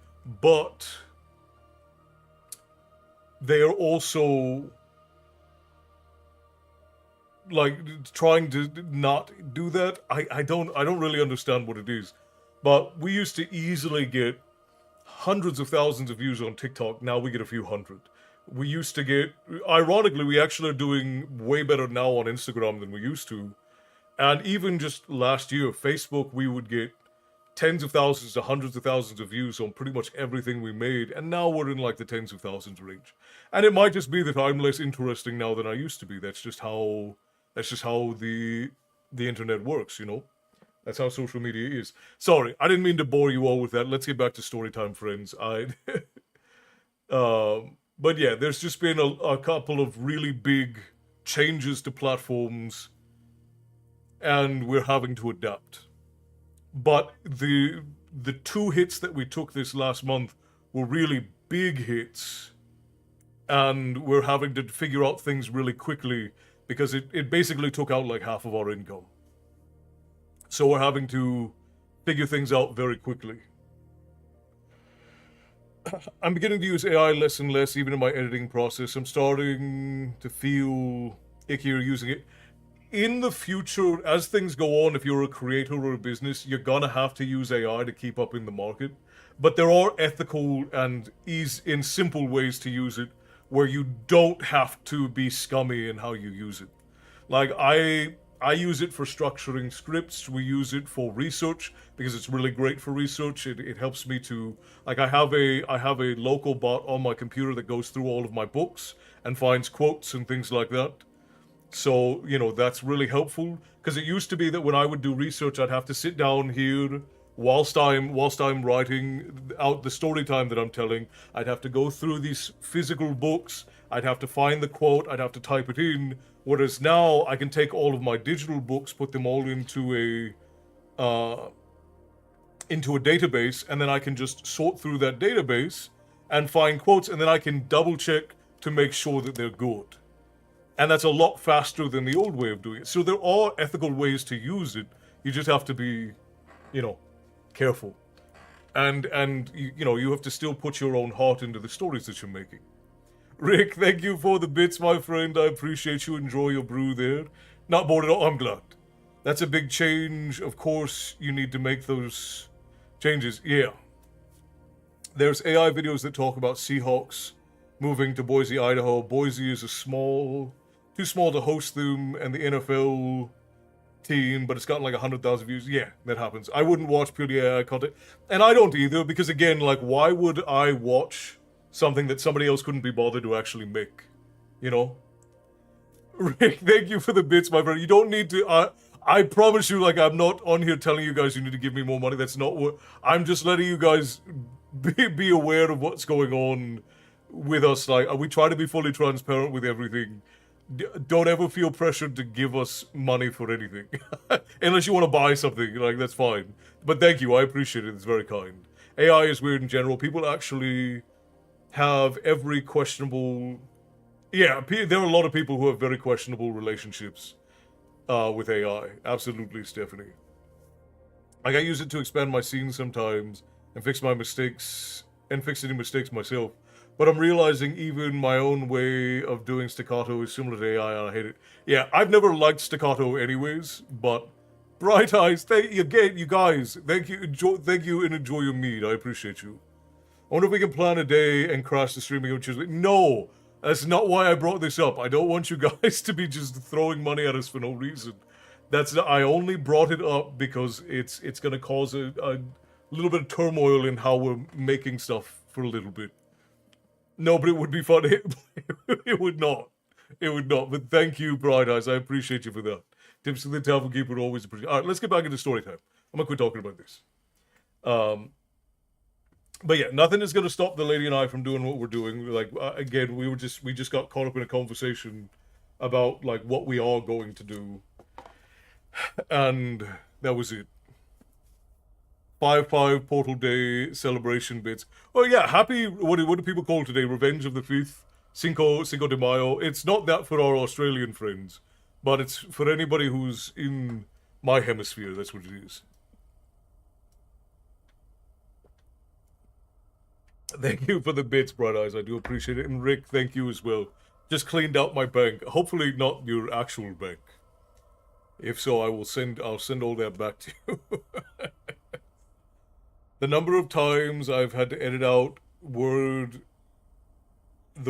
but they are also, like, trying to not do that. I don't really understand what it is. But we used to easily get hundreds of thousands of views on TikTok. Now we get a few hundred. We used to get, ironically, we actually are doing way better now on Instagram than we used to. And even just last year, Facebook, we would get tens of thousands to hundreds of thousands of views on pretty much everything we made, and now we're in like the tens of thousands range. And it might just be that I'm less interesting now than I used to be. That's just how the internet works, you know? That's how social media is. Sorry, I didn't mean to bore you all with that. Let's get back to Storytime, friends. But yeah, there's just been a couple of really big changes to platforms, and we're having to adapt. But the two hits that we took this last month were really big hits, and we're having to figure out things really quickly because it basically took out like half of our income. So we're having to figure things out very quickly. I'm beginning to use AI less and less, even in my editing process. I'm starting to feel ickier using it. In the future, as things go on, if you're a creator or a business, you're gonna have to use AI to keep up in the market. But there are ethical and in simple ways to use it where you don't have to be scummy in how you use it. Like I use it for structuring scripts. We use it for research because it's really great for research. It helps me to, like, I have a local bot on my computer that goes through all of my books and finds quotes and things like that. So, you know, that's really helpful because it used to be that when I would do research, I'd have to sit down here whilst I'm writing out the story time that I'm telling. I'd have to go through these physical books. I'd have to find the quote. I'd have to type it in. Whereas now I can take all of my digital books, put them all into a database, and then I can just sort through that database and find quotes, and then I can double check to make sure that they're good. And that's a lot faster than the old way of doing it. So there are ethical ways to use it. You just have to be, you know, careful. And you know, you have to still put your own heart into the stories that you're making. Rick, thank you for the bits, my friend. I appreciate you. Enjoy your brew there. Not bored at all. I'm glad. That's a big change. Of course, you need to make those changes. Yeah. There's AI videos that talk about Seahawks moving to Boise, Idaho. Boise is too small to host them, and the NFL team, but it's gotten like 100,000 views. Yeah, that happens. I wouldn't watch purely AI content, and I don't either, because again, like, why would I watch something that somebody else couldn't be bothered to actually make? You know? Rick, thank you for the bits, my friend. You don't need to, I promise you, like, I'm not on here telling you guys you need to give me more money. That's not what, I'm just letting you guys be aware of what's going on with us. Like, we try to be fully transparent with everything. Don't ever feel pressured to give us money for anything. Unless you want to buy something, like, that's fine. But thank you, I appreciate it, it's very kind. AI is weird in general. People actually have every questionable... Yeah, there are a lot of people who have very questionable relationships with AI. Absolutely, Stephanie. Like, I use it to expand my scenes sometimes and fix my mistakes, and fix any mistakes myself. But I'm realizing even my own way of doing staccato is similar to AI, and I hate it. Yeah, I've never liked staccato anyways, but Bright Eyes, thank you again, you guys. Thank you, and enjoy your mead. I appreciate you. I wonder if we can plan a day and crash the streaming on Tuesday. No, that's not why I brought this up. I don't want you guys to be just throwing money at us for no reason. I only brought it up because it's gonna cause a little bit of turmoil in how we're making stuff for a little bit. No, but it would be fun. It would not. It would not. But thank you, Bright Eyes. I appreciate you for that. Tips to the Tavern Keeper always appreciate. All right, let's get back into story time. I'm gonna quit talking about this. But yeah, nothing is gonna stop the lady and I from doing what we're doing. Like, again, we just got caught up in a conversation about, like, what we are going to do, and that was it. 5/5 Portal Day celebration bits. Oh yeah, happy, what do people call today? Revenge of the 5th? Cinco de Mayo. It's not that for our Australian friends, but it's for anybody who's in my hemisphere, that's what it is. Thank you for the bits, Bright Eyes, I do appreciate it. And Rick, thank you as well. Just cleaned out my bank. Hopefully not your actual bank. If so, I'll send all that back to you. The number of times I've had to edit out the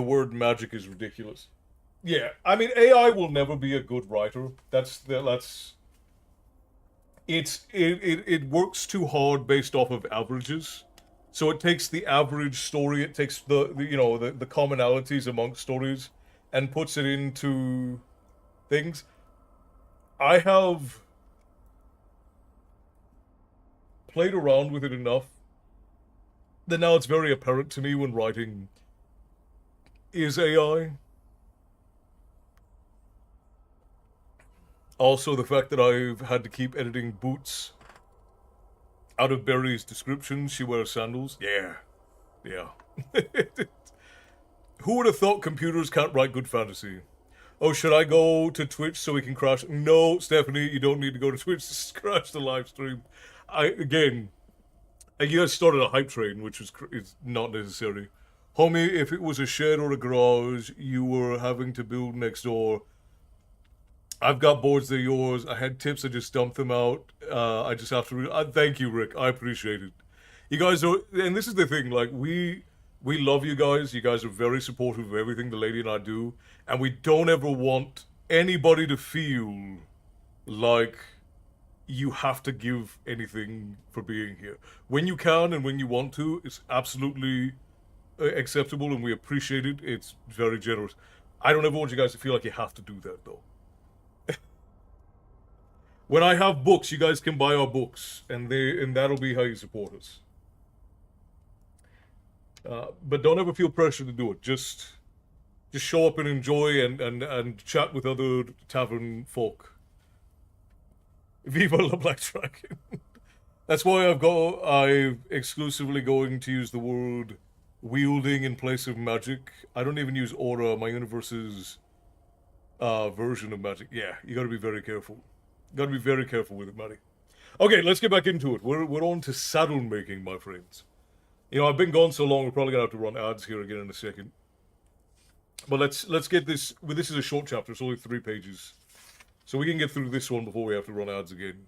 word magic is ridiculous. Yeah, I mean, AI will never be a good writer. It works too hard based off of averages. So it takes the average story, it takes the commonalities amongst stories and puts it into things. I have played around with it enough that now it's very apparent to me when writing is AI. Also, the fact that I've had to keep editing boots out of Berry's description. She wears sandals. Yeah. Who would have thought computers can't write good fantasy? Oh, should I go to Twitch so we can crash? No, Stephanie, you don't need to go to Twitch to crash the live stream. You guys started a hype train, which is not necessary. Homie, if it was a shed or a garage you were having to build next door, I've got boards, they're yours. I had tips, I just dumped them out. I just have to... thank you, Rick. I appreciate it. You guys are... And this is the thing, like, we love you guys. You guys are very supportive of everything the lady and I do. And we don't ever want anybody to feel like you have to give anything for being here. When you can and when you want to, it's absolutely acceptable and we appreciate it. It's very generous. I don't ever want you guys to feel like you have to do that, though. When I have books, you guys can buy our books, and that'll be how you support us. But don't ever feel pressure to do it. Just show up and enjoy and chat with other tavern folk. Viva la Black Dragon. That's why I'm exclusively going to use the word wielding in place of magic. I don't even use aura. My universe's version of magic. Yeah, you gotta be very careful. Gotta be very careful with it, Matty. Okay, let's get back into it. We're on to saddle making, my friends. You know, I've been gone so long, we're probably gonna have to run ads here again in a second. But let's get this. Well, this is a short chapter. It's only 3 pages, so we can get through this one before we have to run ads again.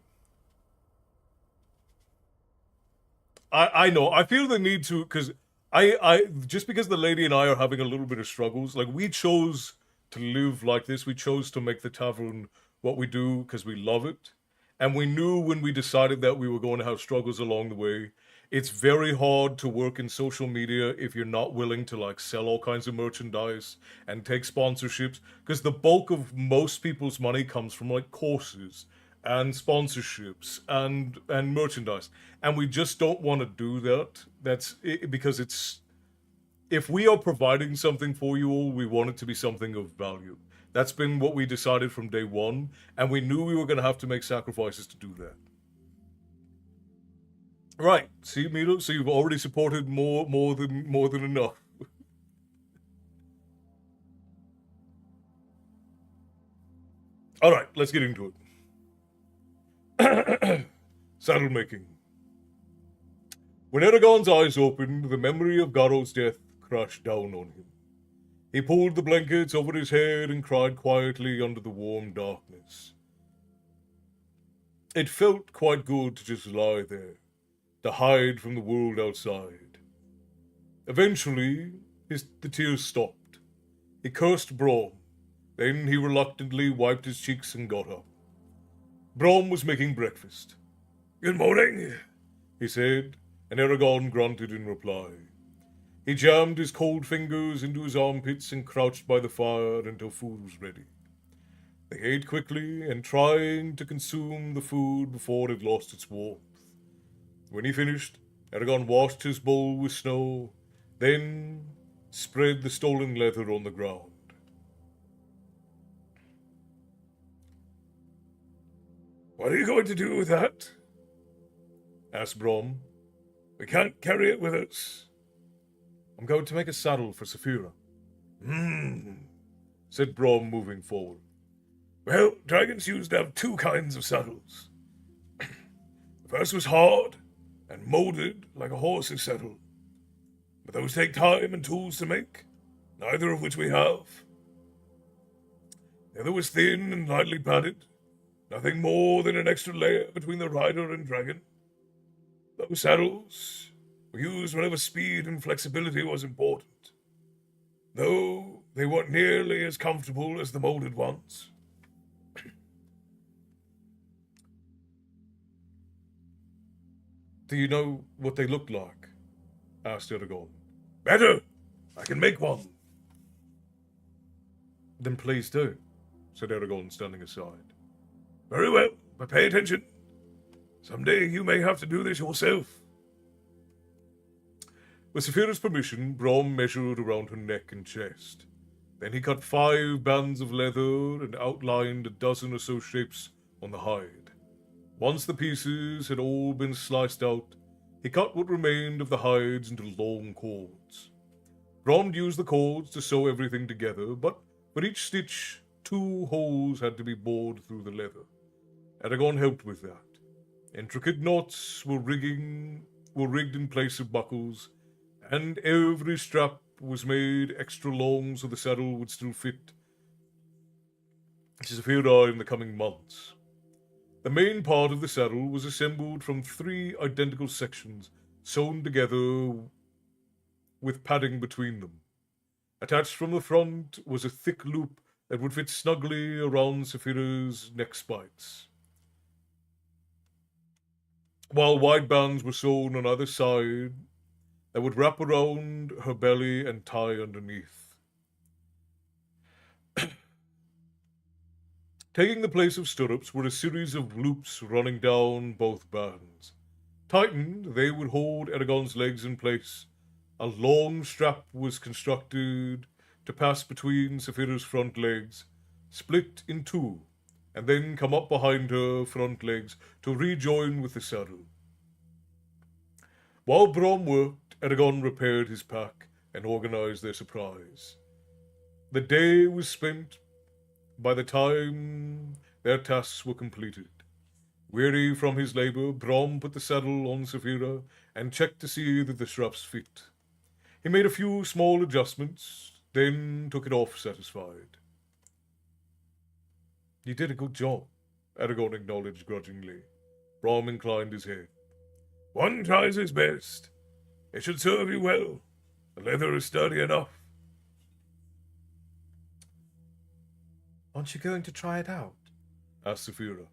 I know. I feel the need to, because I just because the lady and I are having a little bit of struggles. Like, we chose to live like this. We chose to make the tavern what we do because we love it. And we knew when we decided that we were going to have struggles along the way. It's very hard to work in social media if you're not willing to, like, sell all kinds of merchandise and take sponsorships, because the bulk of most people's money comes from, like, courses and sponsorships and merchandise. And we just don't want to do that. That's it, because it's... If we are providing something for you all, we want it to be something of value. That's been what we decided from day one, and we knew we were going to have to make sacrifices to do that. Right, see, Milo, so you've already supported more than enough. All right, let's get into it. Saddle making. When Eragon's eyes opened, the memory of Garo's death crashed down on him. He pulled the blankets over his head and cried quietly under the warm darkness. It felt quite good to just lie there, to hide from the world outside. Eventually, the tears stopped. He cursed Braum. Then he reluctantly wiped his cheeks and got up. Braum was making breakfast. "Good morning," he said, and Eragon grunted in reply. He jammed his cold fingers into his armpits and crouched by the fire until food was ready. They ate quickly and trying to consume the food before it lost its warmth. When he finished, Eragon washed his bowl with snow, then spread the stolen leather on the ground. "What are you going to do with that?" asked Braum. "We can't carry it with us." "I'm going to make a saddle for Saphira." Said Braum, moving forward. "Well, dragons used to have 2 kinds of saddles. The first was hard and molded like a horse's saddle. But those take time and tools to make, neither of which we have. The other was thin and lightly padded, nothing more than an extra layer between the rider and dragon. Those saddles were used whenever speed and flexibility was important, though they weren't nearly as comfortable as the molded ones. Do you know what they looked like?" asked Eragon. "Better! I can make one." "Then please do," said Eragon, standing aside. "Very well, but pay attention. Someday you may have to do this yourself." With Saphira's permission, Braum measured around her neck and chest. Then he cut 5 bands of leather and outlined a dozen or so shapes on the hide. Once the pieces had all been sliced out, he cut what remained of the hides into long cords. Braum used the cords to sew everything together, but for each stitch 2 holes had to be bored through the leather. Eragon helped with that. Intricate knots were rigged in place of buckles, and every strap was made extra long so the saddle would still fit Saphira in the coming months. The main part of the saddle was assembled from 3 identical sections sewn together with padding between them. Attached from the front was a thick loop that would fit snugly around Saphira's neck spikes, while wide bands were sewn on either side that would wrap around her belly and tie underneath. Taking the place of stirrups were a series of loops running down both bands. Tightened, they would hold Eragon's legs in place. A long strap was constructed to pass between Saphira's front legs, split in 2, and then come up behind her front legs to rejoin with the saddle. While Brom worked, Eragon repaired his pack and organized their supplies. The day was spent by the time their tasks were completed. Weary from his labor, Brom put the saddle on Saphira and checked to see that the straps fit. He made a few small adjustments, then took it off satisfied. "You did a good job," Eragon acknowledged grudgingly. Brom inclined his head. "One tries his best. It should serve you well. The leather is sturdy enough." "Aren't you going to try it out?" asked Saphira.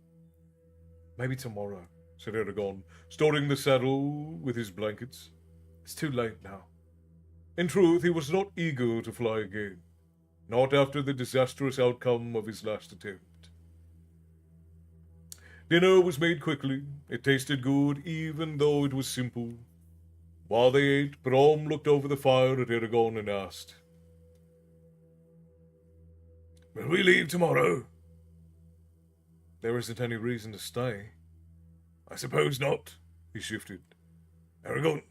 "Maybe tomorrow," said Eragon, storing the saddle with his blankets. "It's too late now." In truth, he was not eager to fly again, not after the disastrous outcome of his last attempt. Dinner was made quickly. It tasted good, even though it was simple. While they ate, Brom looked over the fire at Eragon and asked, "Will we leave tomorrow?" "There isn't any reason to stay." "I suppose not," he shifted. "Eragon,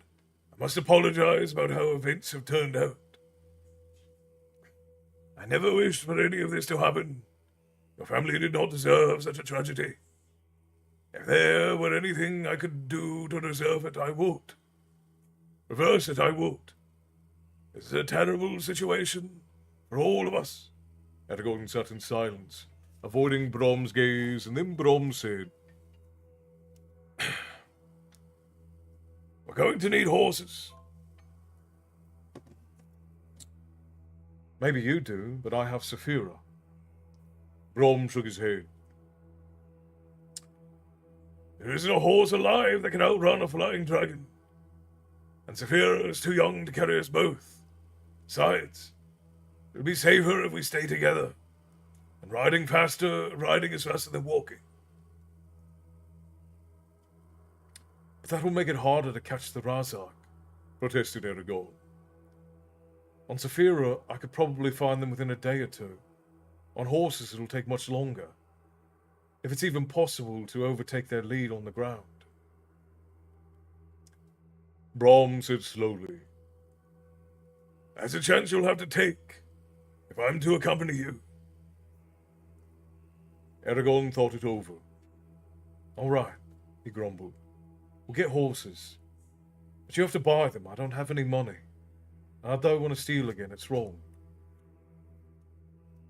I must apologize about how events have turned out. I never wished for any of this to happen. Your family did not deserve such a tragedy. If there were anything I could do to deserve it, I would. Reverse it, I would. This is a terrible situation for all of us." Eragon sat in silence, avoiding Brom's gaze, and then Brom said, "We're going to need horses." "Maybe you do, but I have Saphira." Brom shook his head. "There isn't a horse alive that can outrun a flying dragon. And Saphira is too young to carry us both. Besides, it'll be safer if we stay together. And riding is faster than walking." "But that will make it harder to catch the Razak," protested Eragon. "On Saphira, I could probably find them within a day or 2. On horses, it'll take much longer, if it's even possible to overtake their lead on the ground." Brom said slowly, "That's a chance you'll have to take, if I'm to accompany you." Eragon thought it over. "All right," he grumbled. "We'll get horses. But you have to buy them. I don't have any money. And I don't want to steal again. It's wrong."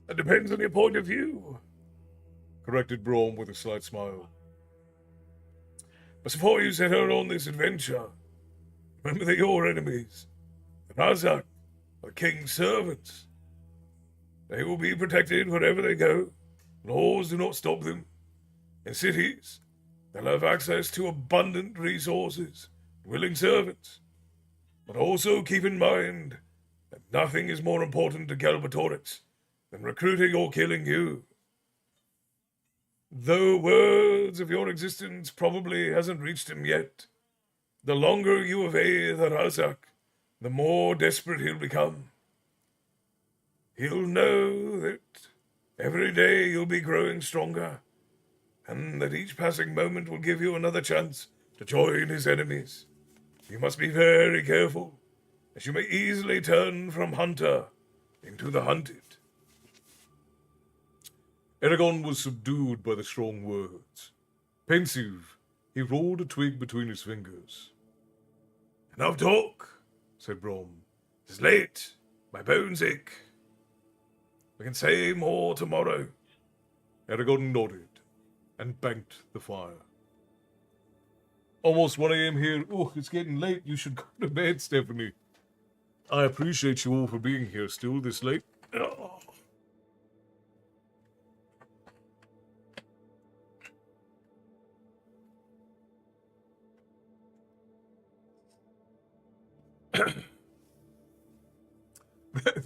"That depends on your point of view," corrected Brom with a slight smile. "But before you set out on this adventure, remember that your enemies, the Razak, are the king's servants. They will be protected wherever they go. Laws do not stop them. In cities, they'll have access to abundant resources, willing servants. But also keep in mind that nothing is more important to Galbatorix than recruiting or killing you. Though words of your existence probably hasn't reached him yet, the longer you evade the Razak, the more desperate he'll become. He'll know that every day you'll be growing stronger, and that each passing moment will give you another chance to join his enemies. You must be very careful, as you may easily turn from hunter into the hunted." Eragon was subdued by the strong words. Pensive, he rolled a twig between his fingers. Enough talk, said Brom. It's late. My bones ache. We can say more tomorrow. Eragon nodded and banked the fire. Almost 1 a.m. here. Oh, it's getting late. You should go to bed, Stephanie. I appreciate you all for being here still this late. Oh.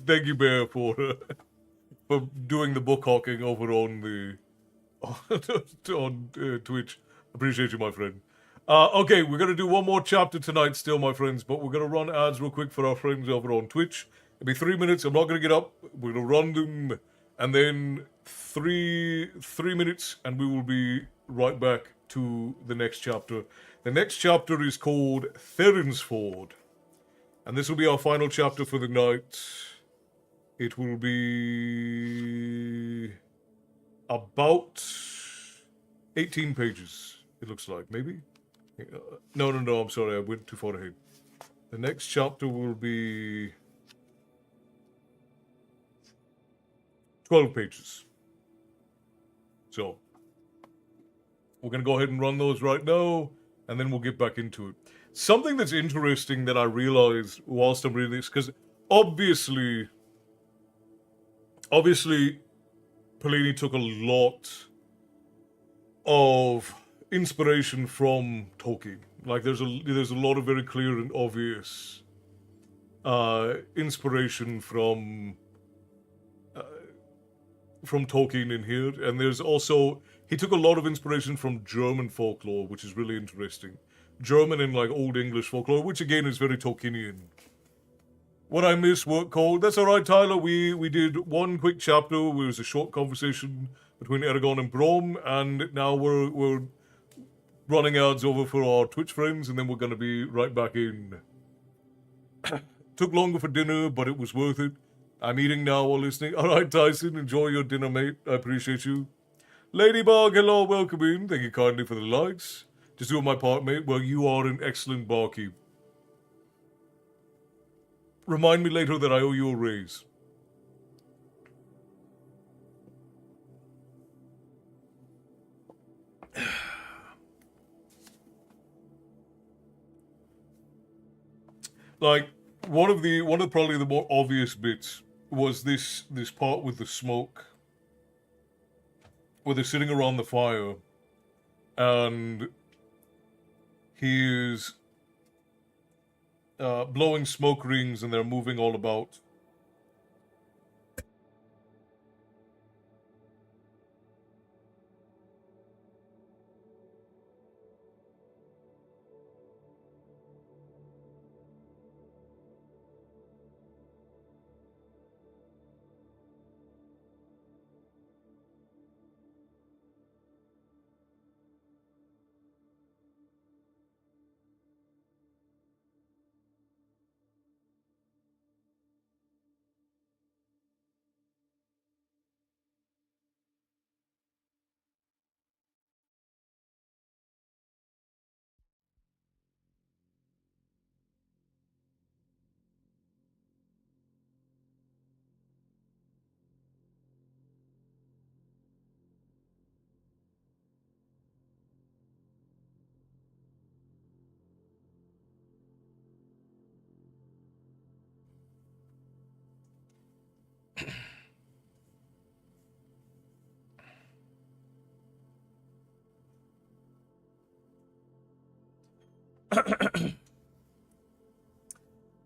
Thank you, Bear, for doing the book hawking over on the on Twitch. Appreciate you, my friend. Okay, we're gonna do one more chapter tonight, still, my friends, but we're gonna run ads real quick for our friends over on Twitch. It'll be 3 minutes. I'm not gonna get up. We're gonna run them, and then three minutes, and we will be right back to the next chapter. The next chapter is called Therinsford. And this will be our final chapter for the night. It will be about 18 pages, it looks like, maybe? No, I'm sorry, I went too far ahead. The next chapter will be 12 pages. So, we're going to go ahead and run those right now, and then we'll get back into it. Something that's interesting that I realized whilst I'm reading this, because obviously, Pellini took a lot of inspiration from Tolkien. Like, there's a lot of very clear and obvious inspiration from Tolkien in here, and there's also, he took a lot of inspiration from German folklore, which is really interesting. German and like Old English folklore, which again is very Tolkienian. What I miss work called. That's alright, Tyler. We did one quick chapter. It was a short conversation between Eragon and Brom, and now we're running ads over for our Twitch friends, and then we're gonna be right back in. Took longer for dinner, but it was worth it. I'm eating now while listening. Alright, Tyson, enjoy your dinner, mate. I appreciate you. Ladybug, hello, welcome in. Thank you kindly for the likes. Just doing my part, mate. Well, you are an excellent barkeep. Remind me later that I owe you a raise. Like, one of probably the more obvious bits was this part with the smoke, where they're sitting around the fire, and he is blowing smoke rings, and they're moving all about.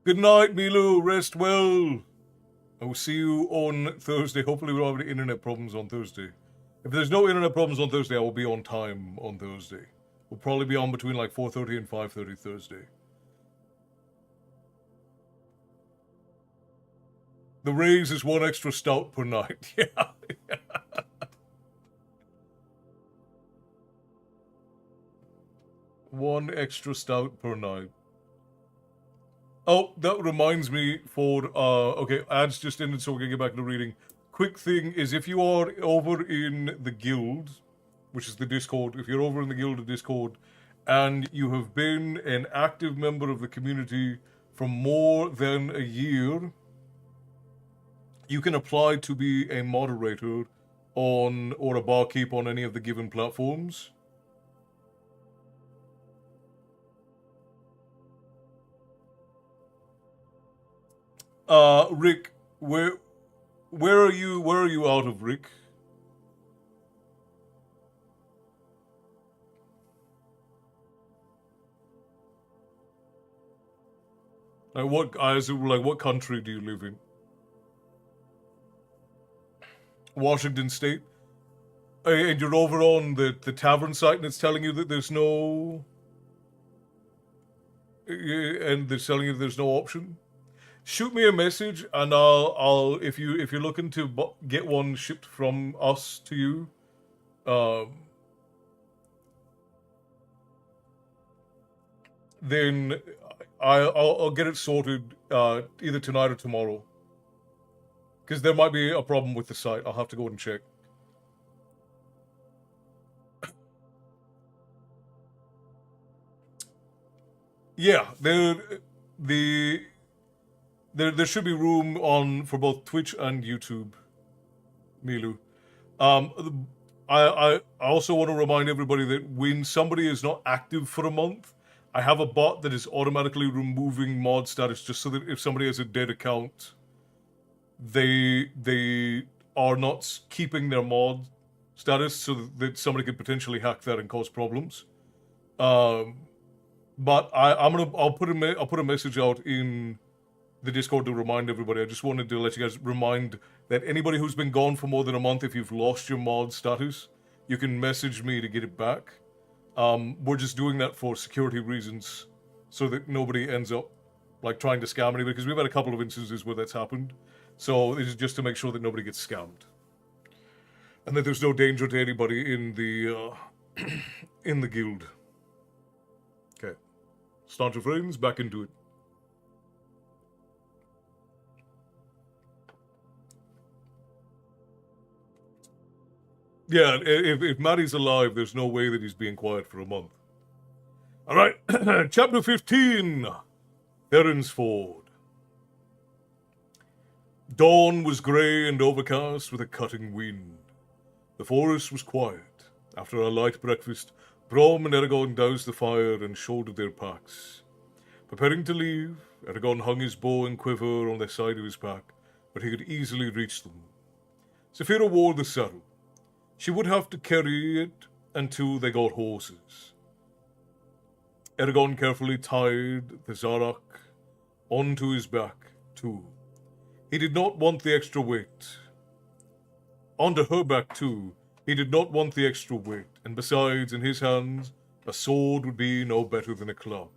Good night, Milu. Rest well. I will see you on Thursday. Hopefully we don't have any internet problems on Thursday. If there's no internet problems on Thursday, I will be on time on Thursday. We'll probably be on between like 4:30 and 5:30 Thursday. The raise is 1 extra stout per night. Yeah. One extra stout per night. Oh, that reminds me, Ford. Okay, ads just ended, so we're gonna get back to reading. quick thing is if you are over in the guild, which is the Discord, if you're over in the guild of Discord, and you have been an active member of the community for more than a year, you can apply to be a moderator on or a barkeep on any of the given platforms. Rick, where are you out of, Rick? What country do you live in? Washington State? And you're over on the tavern site and it's telling you that there's no... And they're telling you there's no option? Shoot me a message and I'll if you're looking to get one shipped from us to you, then I'll get it sorted either tonight or tomorrow. Because there might be a problem with the site. I'll have to go and check. Yeah, there should be room on for both Twitch and YouTube, Milu. I also want to remind everybody that when somebody is not active for a month, I have a bot that is automatically removing mod status just so that if somebody has a dead account, they are not keeping their mod status so that somebody could potentially hack that and cause problems. But I'll put a message out in the Discord to remind everybody. I just wanted to let you guys remind that anybody who's been gone for more than a month, if you've lost your mod status, you can message me to get it back. We're just doing that for security reasons, so that nobody ends up like trying to scam anybody, because we've had a couple of instances where that's happened. So this is just to make sure that nobody gets scammed, and that there's no danger to anybody in the in the guild. Okay, start your friends back into it. Yeah, if Matty's alive, there's no way that he's being quiet for a month. All right, Chapter 15, Theron's Ford. Dawn was grey and overcast with a cutting wind. The forest was quiet. After a light breakfast, Brom and Eragon doused the fire and shouldered their packs. Preparing to leave, Eragon hung his bow and quiver on the side of his pack, but he could easily reach them. Saphira wore the saddle. She would have to carry it until they got horses. Eragon carefully tied the Zarak onto his back, too. He did not want the extra weight. Onto her back, too. He did not want the extra weight, and besides, in his hands, a sword would be no better than a club.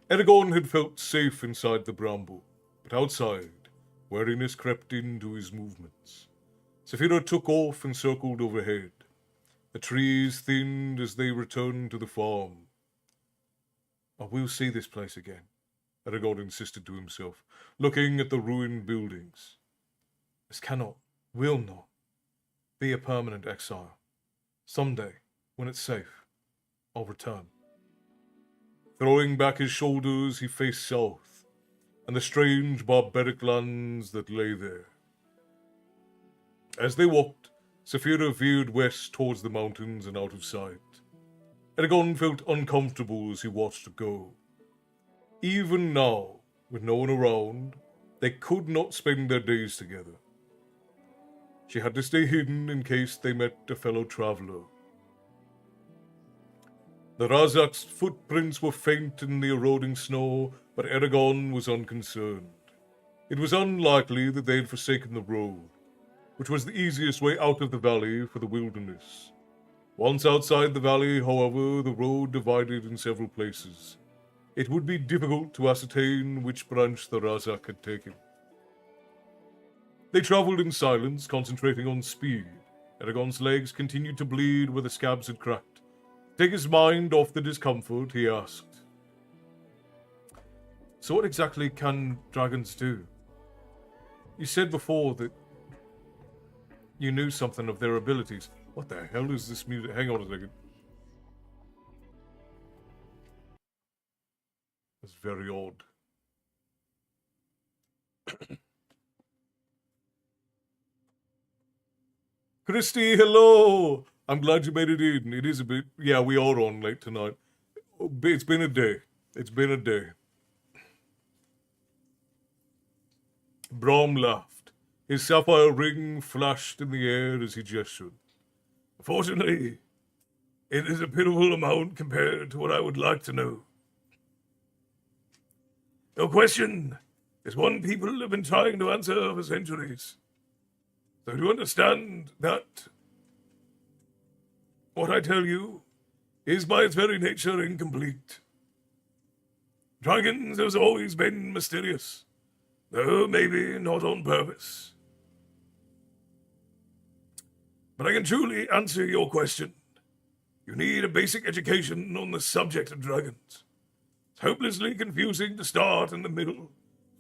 Eragon had felt safe inside the bramble, but outside, wariness crept into his movements. Saphira took off and circled overhead. The trees thinned as they returned to the farm. I will see this place again, Eragon insisted to himself, looking at the ruined buildings. This cannot, will not, be a permanent exile. Someday, when it's safe, I'll return. Throwing back his shoulders, he faced south, and the strange barbaric lands that lay there. As they walked, Saphira veered west towards the mountains and out of sight. Eragon felt uncomfortable as he watched her go. Even now, with no one around, they could not spend their days together. She had to stay hidden in case they met a fellow traveler. The Razak's footprints were faint in the eroding snow, but Eragon was unconcerned. It was unlikely that they had forsaken the road, which was the easiest way out of the valley for the wilderness. Once outside the valley, however, the road divided in several places. It would be difficult to ascertain which branch the Razak had taken. They traveled in silence, concentrating on speed. Eragon's legs continued to bleed where the scabs had cracked. To take his mind off the discomfort, he asked, "So what exactly can dragons do?" You said before that you knew something of their abilities. What the hell is this music? Hang on a second. That's very odd. Christy, hello! I'm glad you made it in. It is a bit... Yeah, we are on late tonight. It's been a day. It's been a day. Brom laughed. His sapphire ring flashed in the air as he gestured. Fortunately, it is a pitiful amount compared to what I would like to know. Your question is one people have been trying to answer for centuries. So to understand that, what I tell you is by its very nature incomplete. Dragons have always been mysterious, though maybe not on purpose. But I can truly answer your question. You need a basic education on the subject of dragons. It's hopelessly confusing to start in the middle of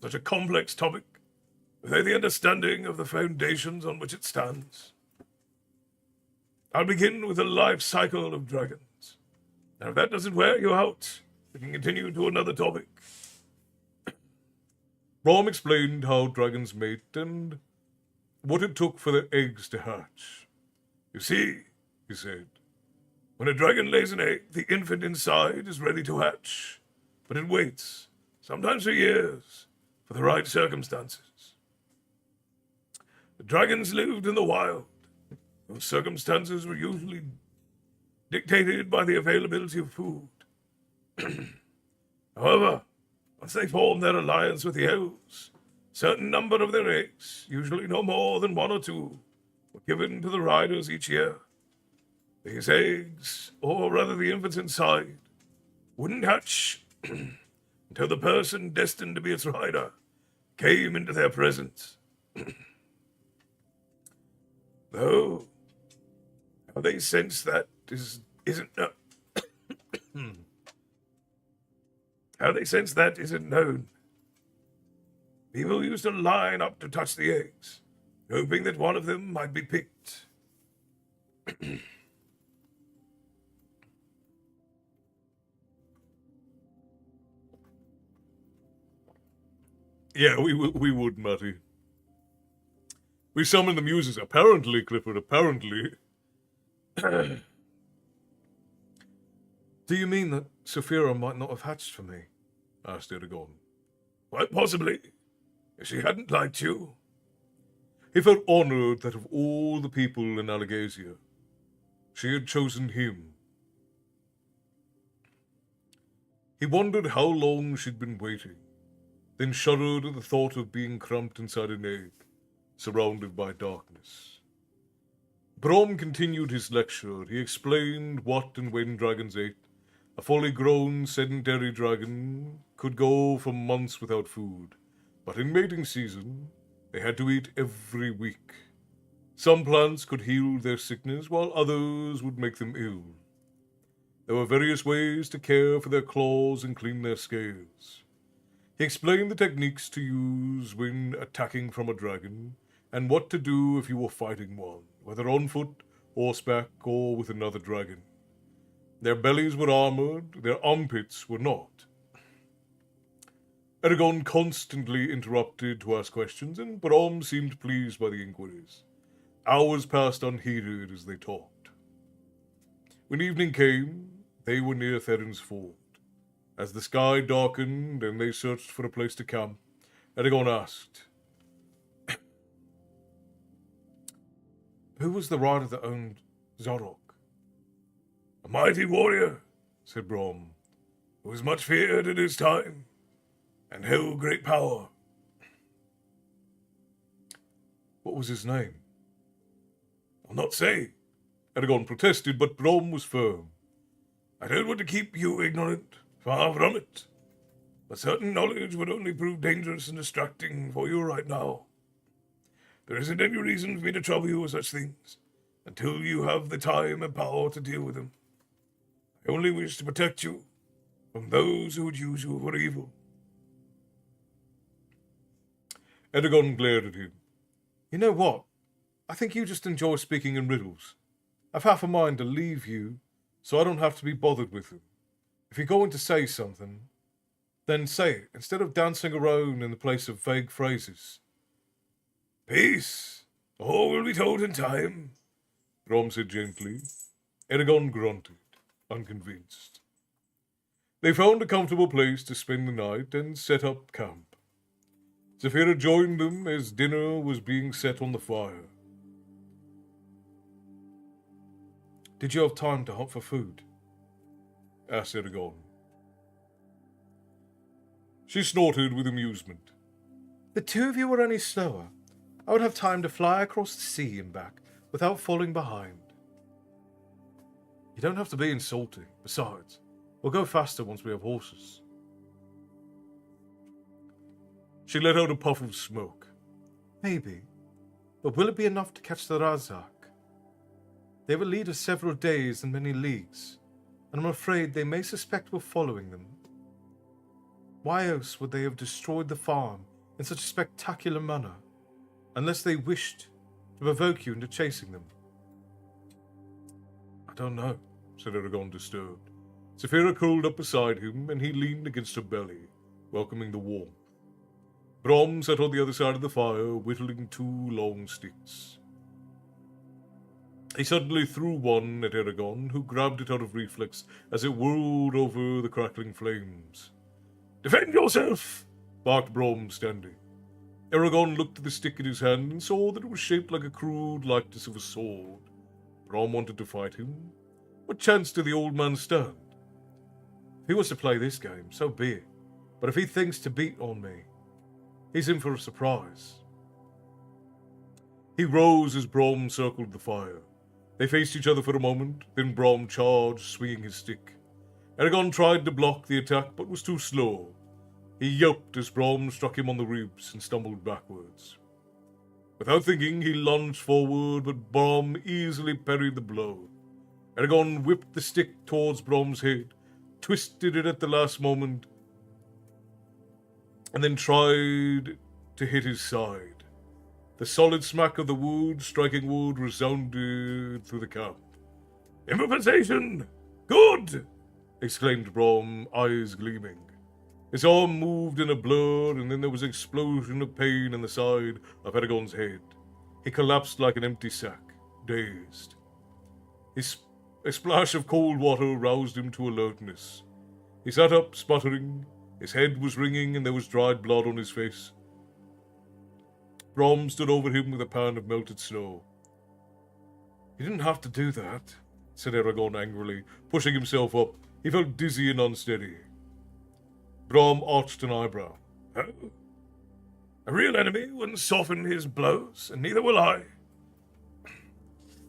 such a complex topic without the understanding of the foundations on which it stands. I'll begin with the life cycle of dragons. Now, if that doesn't wear you out, we can continue to another topic. Brom explained how dragons mate and what it took for their eggs to hatch. You see, He said, when a dragon lays an egg, the infant inside is ready to hatch, but it waits, sometimes for years, for the right circumstances. The dragons lived in the wild. Those circumstances were usually dictated by the availability of food. However, once they formed their alliance with the elves, a certain number of their eggs, usually no more than 1 or 2, were given to the riders each year. These eggs, or rather the infants inside, wouldn't hatch until the person destined to be its rider came into their presence. Though, how they sense that how they sense that isn't known. People used to line up to touch the eggs, hoping that one of them might be picked. Yeah, we would, Matty. We summoned the muses. Apparently, Clifford, apparently. Do you mean that Saphira might not have hatched for me? Asked Eragon. Quite possibly, if she hadn't liked you. He felt honored that of all the people in Allegasia, she had chosen him. He wondered how long she'd been waiting, then shuddered at the thought of being cramped inside an egg, surrounded by darkness. Brom continued his lecture. He explained what and when dragons ate. A fully grown, sedentary dragon could go for months without food, but in mating season, they had to eat every week. Some plants could heal their sickness, while others would make them ill. There were various ways to care for their claws and clean their scales. He explained the techniques to use when attacking from a dragon, and what to do if you were fighting one, whether on foot, horseback, or with another dragon. Their bellies were armored, their armpits were not. Eragon constantly interrupted to ask questions, and Brom seemed pleased by the inquiries. Hours passed unheeded as they talked. When evening came, they were near Theron's Ford. As the sky darkened and they searched for a place to camp, Eragon asked, "Who was the rider that owned Zorok?" A mighty warrior, said Brom, who was much feared in his time, and held great power. What was his name? I'll not say. Eragon protested, but Brom was firm. I don't want to keep you ignorant, far from it. But certain knowledge would only prove dangerous and distracting for you right now. There isn't any reason for me to trouble you with such things, until you have the time and power to deal with them. I only wish to protect you from those who would use you for evil. Eragon glared at him. You know what? I think you just enjoy speaking in riddles. I've half a mind to leave you, so I don't have to be bothered with them. If you're going to say something, then say it, instead of dancing around in the place of vague phrases. Peace. All will be told in time, Brom said gently. Eragon grunted, unconvinced. They found a comfortable place to spend the night and set up camp. Zafira joined them as dinner was being set on the fire. Did you have time to hunt for food? Asked Eragon. She snorted with amusement. The two of you were any slower. I would have time to fly across the sea and back without falling behind. You don't have to be insulting. Besides, we'll go faster once we have horses. She let out a puff of smoke. Maybe, but will it be enough to catch the Razak? They will lead us several days and many leagues, and I'm afraid they may suspect we're following them. Why else would they have destroyed the farm in such a spectacular manner, unless they wished to provoke you into chasing them? I don't know, said Eragon, disturbed. Zafira curled up beside him, and he leaned against her belly, welcoming the warmth. Brom sat on the other side of the fire, whittling 2 long sticks. He suddenly threw one at Eragon, who grabbed it out of reflex as it whirled over the crackling flames. Defend yourself, barked Brom, standing. Eragon looked at the stick in his hand and saw that it was shaped like a crude likeness of a sword. Brom wanted to fight him. What chance did the old man stand? If he wants to play this game, so be it. But if he thinks to beat on me, he's in for a surprise. He rose as Brom circled the fire. They faced each other for a moment, then Brom charged, swinging his stick. Eragon tried to block the attack, but was too slow. He yelped as Brom struck him on the ribs and stumbled backwards. Without thinking, he lunged forward, but Brom easily parried the blow. Eragon whipped the stick towards Brom's head, twisted it at the last moment, and then tried to hit his side. The solid smack of the wood striking wood resounded through the camp. Improvisation! Good! Exclaimed Brom, eyes gleaming. His arm moved in a blur, and then there was an explosion of pain in the side of Eragon's head. He collapsed like an empty sack, dazed. A splash of cold water roused him to alertness. He sat up, sputtering. His head was ringing, and there was dried blood on his face. Brom stood over him with a pan of melted snow. You didn't have to do that, said Eragon angrily, pushing himself up. He felt dizzy and unsteady. Brom arched an eyebrow. Oh, a real enemy wouldn't soften his blows, and neither will I.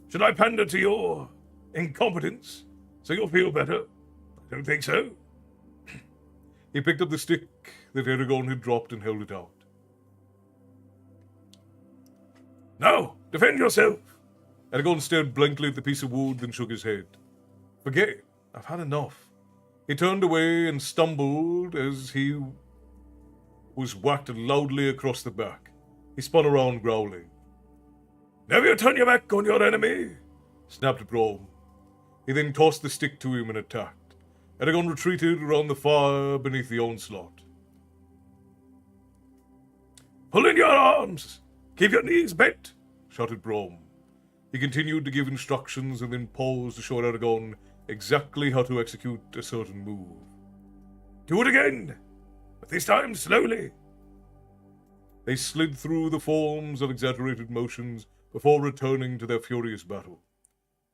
Should I pander to your incompetence so you'll feel better? I don't think so. He picked up the stick that Eragon had dropped and held it out. Now, defend yourself. Eragon stared blankly at the piece of wood, then shook his head. Forget it. I've had enough. He turned away and stumbled as he was whacked loudly across the back. He spun around, growling. Never you turn your back on your enemy, snapped Brom. He then tossed the stick to him and attacked. Eragon retreated around the fire beneath the onslaught. Pull in your arms! Keep your knees bent, shouted Brom. He continued to give instructions and then paused to show Eragon exactly how to execute a certain move. Do it again, but this time slowly. They slid through the forms of exaggerated motions before returning to their furious battle.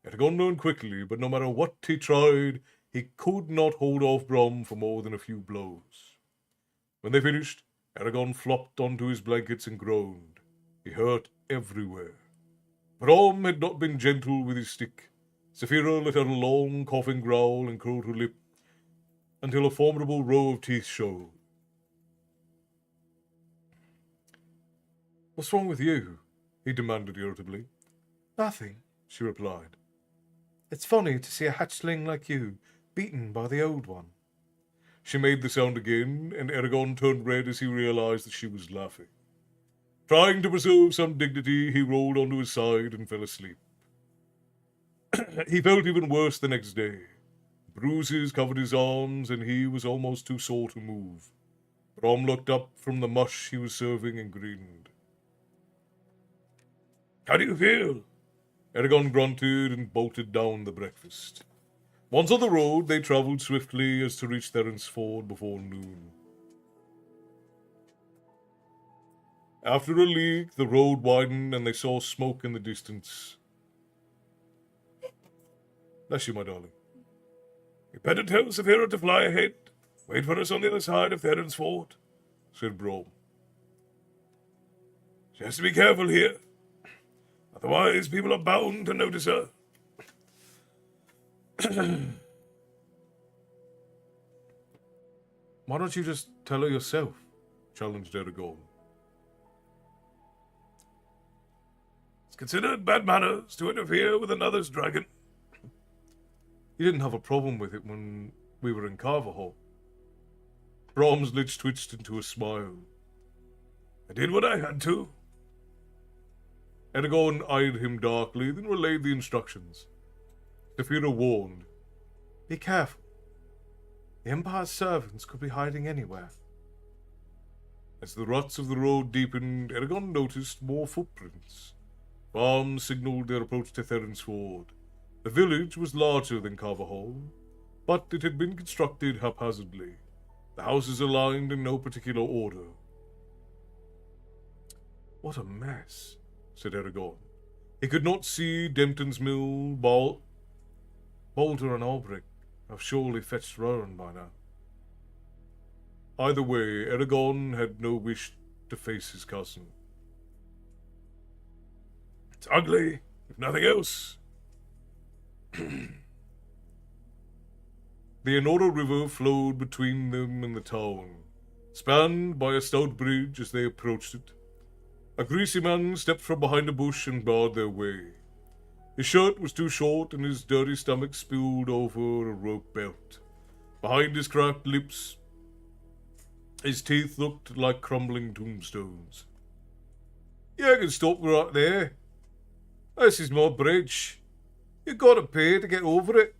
Eragon learned quickly, but no matter what he tried, he could not hold off Brom for more than a few blows. When they finished, Eragon flopped onto his blankets and groaned. He hurt everywhere. Brom had not been gentle with his stick. Zafira let out a long, coughing growl and curled her lip until a formidable row of teeth showed. What's wrong with you? He demanded irritably. Nothing, she replied. It's funny to see a hatchling like you beaten by the old one. She made the sound again, and Eragon turned red as he realized that she was laughing. Trying to preserve some dignity, he rolled onto his side and fell asleep. He felt even worse the next day. Bruises covered his arms, and he was almost too sore to move. Brom looked up from the mush he was serving and grinned. How do you feel? Eragon grunted and bolted down the breakfast. Once on the road, they travelled swiftly as to reach Theron's Ford before noon. After a league, the road widened and they saw smoke in the distance. Bless you, my darling. You better tell Saphira to fly ahead. Wait for us on the other side of Theron's Ford, said Brom. She has to be careful here. Otherwise, people are bound to notice her. Why don't you just tell her yourself? Challenged Eragon. It's considered bad manners to interfere with another's dragon. You didn't have a problem with it when we were in Carverhall. Brom's lips twitched into a smile. I did what I had to. Eragon eyed him darkly, then relayed the instructions. Saphira warned, "Be careful. The Empire's servants could be hiding anywhere." As the ruts of the road deepened, Eragon noticed more footprints. Farms signalled their approach to Theron's Ford. The village was larger than Carverhall, but it had been constructed haphazardly, the houses aligned in no particular order. "What a mess," said Eragon. He could not see Dempton's Mill, Boulder and Albrecht have surely fetched Rowan by now. Either way, Eragon had no wish to face his cousin. It's ugly, if nothing else. The Enora River flowed between them and the town, spanned by a stout bridge as they approached it. A greasy man stepped from behind a bush and barred their way. His shirt was too short and his dirty stomach spilled over a rope belt. Behind his cracked lips, his teeth looked like crumbling tombstones. "You can stop right there. This is my bridge. You gotta pay to get over it."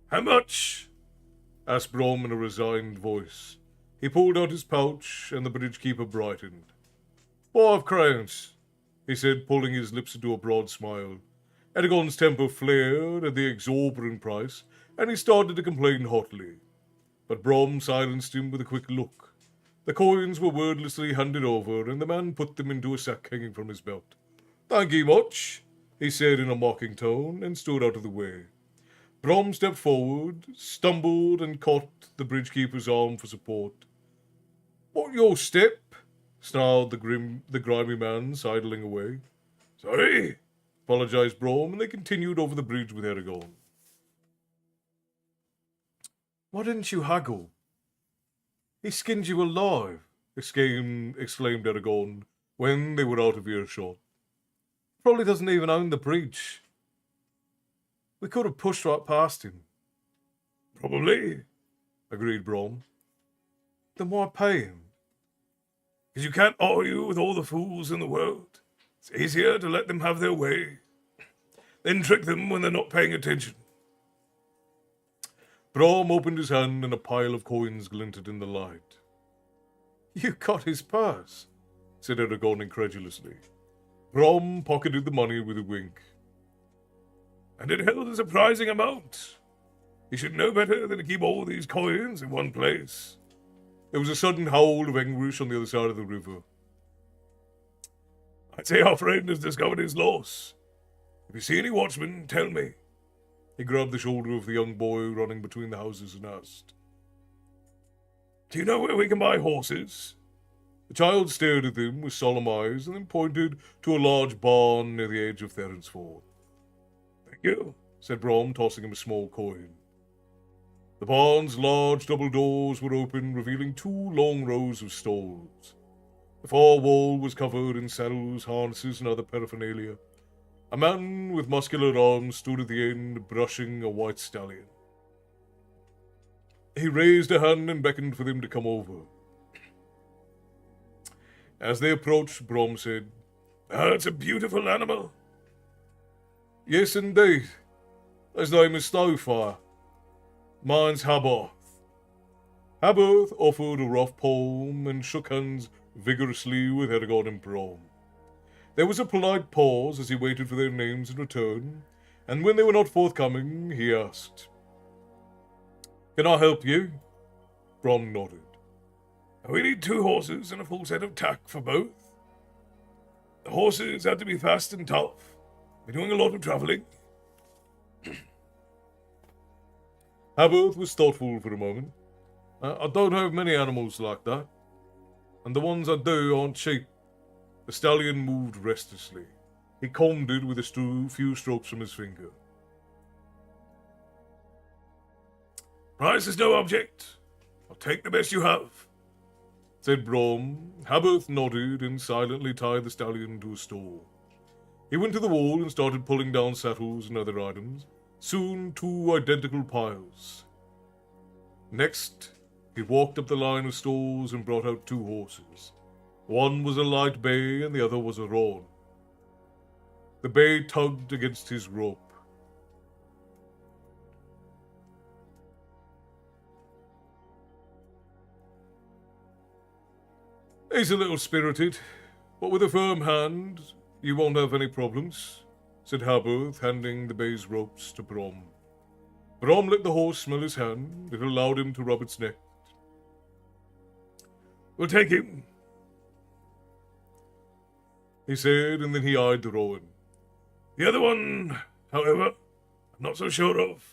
How much? Asked Brom in a resigned voice. He pulled out his pouch, and the bridge-keeper brightened. 5 crowns, he said, pulling his lips into a broad smile. Eragon's temper flared at the exorbitant price, and he started to complain hotly. But Brom silenced him with a quick look. The coins were wordlessly handed over, and the man put them into a sack hanging from his belt. "Thank ye much," he said in a mocking tone, and stood out of the way. Brom stepped forward, stumbled, and caught the bridge-keeper's arm for support. "What your step?" snarled the grimy man, sidling away. "Sorry," apologized Brom, and they continued over the bridge with Eragon. "Why didn't you haggle? He skinned you alive," exclaimed Eragon when they were out of earshot. "Probably doesn't even own the bridge. We could have pushed right past him." "Probably," agreed Brom. "Then why pay him?" "Because you can't argue with all the fools in the world. It's easier to let them have their way, then trick them when they're not paying attention." Brom opened his hand and a pile of coins glinted in the light. "You got his purse," said Eragon incredulously. Brom pocketed the money with a wink. "And it held a surprising amount. You should know better than to keep all these coins in one place." There was a sudden howl of anguish on the other side of the river. "I'd say our friend has discovered his loss. If you see any watchmen, tell me." He grabbed the shoulder of the young boy running between the houses and asked, "Do you know where we can buy horses?" The child stared at them with solemn eyes and then pointed to a large barn near the edge of Theron's Ford. "Thank you," said Brom, tossing him a small coin. The barn's large double doors were open, revealing 2 long rows of stalls. The far wall was covered in saddles, harnesses, and other paraphernalia. A man with muscular arms stood at the end, brushing a white stallion. He raised a hand and beckoned for them to come over. As they approached, Brom said, That's a beautiful animal. Yes, indeed. His name is Snowfire. Mine's Habarth. Habarth offered a rough palm and shook hands vigorously with Eragon and Brom. There was a polite pause as he waited for their names in return, and when they were not forthcoming, he asked, Can I help you? Brom nodded. We need 2 horses and a full set of tack for both. The horses have to be fast and tough. We're doing a lot of travelling. Habarth was thoughtful for a moment. I don't have many animals like that, and the ones I do aren't cheap. The stallion moved restlessly. He combed it with a few strokes from his finger. Price is no object. I'll take the best you have, said Brom. Habarth nodded and silently tied the stallion to a stall. He went to the wall and started pulling down saddles and other items, soon 2 identical piles. Next, he walked up the line of stalls and brought out 2 horses. One was a light bay and the other was a roan. The bay tugged against his rope. He's a little spirited, but with a firm hand, you won't have any problems, said Habarth, handing the bay's ropes to Brom. Brom let the horse smell his hand. It allowed him to rub its neck. We'll take him, he said, and then he eyed the roan. The other one, however, I'm not so sure of.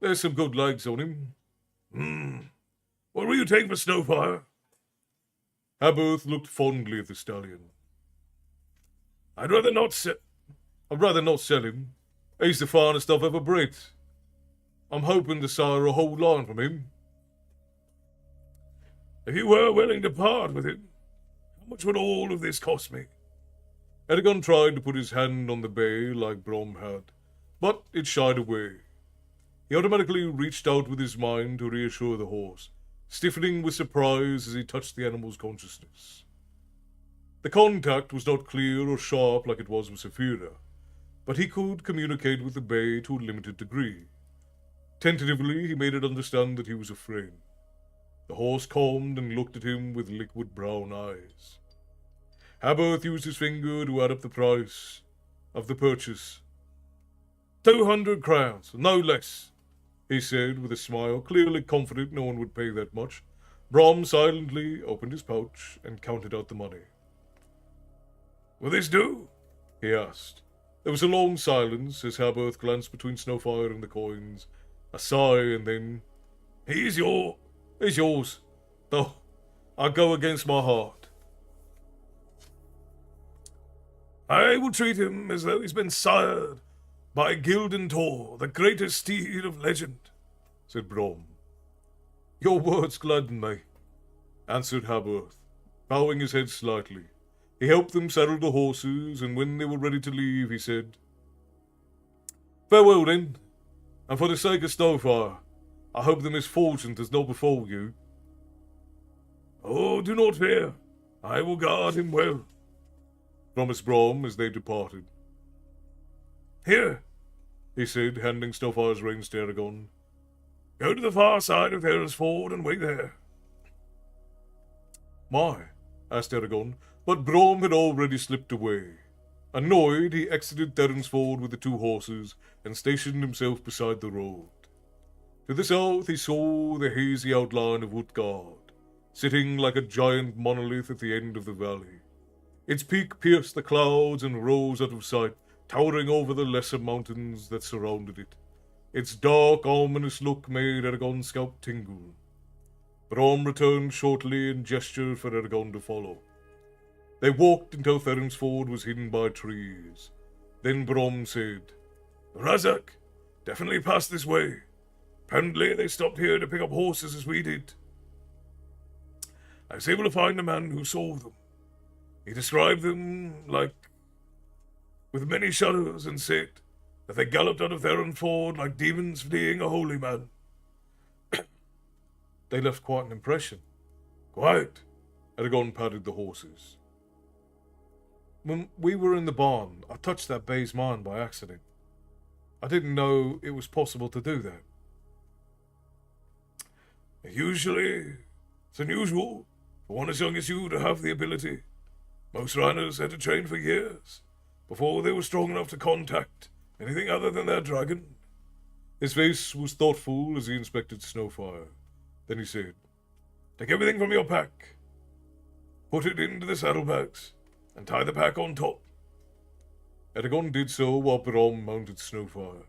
There's some good legs on him. What will you take for Snowfire? Habarth looked fondly at the stallion. I'd rather not sell him. He's the finest I've ever bred. I'm hoping to sire a whole line from him. If you were willing to part with him, how much would all of this cost me? Eragon tried to put his hand on the bay like Brom had, but it shied away. He automatically reached out with his mind to reassure the horse, stiffening with surprise as he touched the animal's consciousness. The contact was not clear or sharp like it was with Saphira, but he could communicate with the bay to a limited degree. Tentatively, he made it understand that he was afraid. The horse calmed and looked at him with liquid brown eyes. Habarth used his finger to add up the price of the purchase. 200 crowns, no less, he said with a smile, clearly confident no one would pay that much. Brom silently opened his pouch and counted out the money. Will this do? He asked. There was a long silence as Habarth glanced between Snowfire and the coins, a sigh, and then, He's yours, though I go against my heart. I will treat him as though he's been sired by Gildan Tor, the greatest steed of legend, said Brom. Your words gladden me, answered Habarth, bowing his head slightly. He helped them saddle the horses, and when they were ready to leave, he said, Farewell, then, and for the sake of Snowfire, I hope the misfortune does not befall you. Oh, do not fear. I will guard him well, promised Brom as they departed. Here, he said, handing Snowfire's reins to Eragon. Go to the far side of Theron's Ford and wait there. My, asked Eragon, but Brom had already slipped away. Annoyed, he exited Theron's Ford with the 2 horses and stationed himself beside the road. To the south he saw the hazy outline of Utgard, sitting like a giant monolith at the end of the valley. Its peak pierced the clouds and rose out of sight, towering over the lesser mountains that surrounded it. Its dark, ominous look made Eragon's scalp tingle. Brom returned shortly and gestured for Eragon to follow. They walked until Theron's Ford was hidden by trees. Then Brom said, Razak, definitely passed this way. Apparently they stopped here to pick up horses as we did. I was able to find a man who saw them. He described them with many shudders and said that they galloped out of Theron Ford like demons fleeing a holy man. They left quite an impression, Quiet. Eragon patted the horses. When we were in the barn, I touched that bay's mind by accident. I didn't know it was possible to do that. Usually, it's unusual for one as young as you to have the ability. Most rhinos had to train for years before they were strong enough to contact anything other than their dragon. His face was thoughtful as he inspected Snowfire. Then he said, Take everything from your pack, put it into the saddlebags, and tie the pack on top. Eragon did so while Brom mounted Snowfire.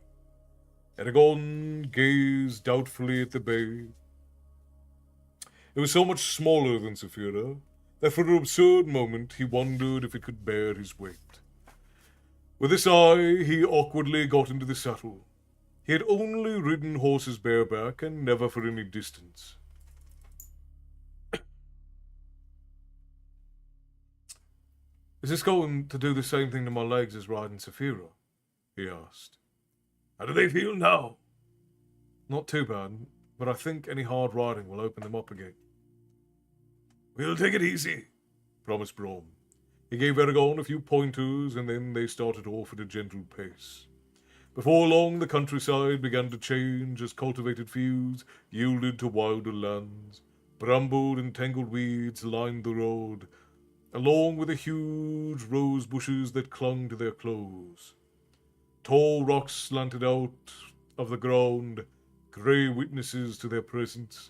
Eragon gazed doubtfully at the bay. It was so much smaller than Saphira that for an absurd moment he wondered if it could bear his weight. With a sigh, he awkwardly got into the saddle. He had only ridden horses bareback and never for any distance. Is this going to do the same thing to my legs as riding Saphira? He asked. How do they feel now? Not too bad, but I think any hard riding will open them up again. We'll take it easy, promised Brom. He gave Eragon a few pointers, and then they started off at a gentle pace. Before long, the countryside began to change as cultivated fields yielded to wilder lands. Brambled and tangled weeds lined the road, along with the huge rose bushes that clung to their clothes. Tall rocks slanted out of the ground, grey witnesses to their presence.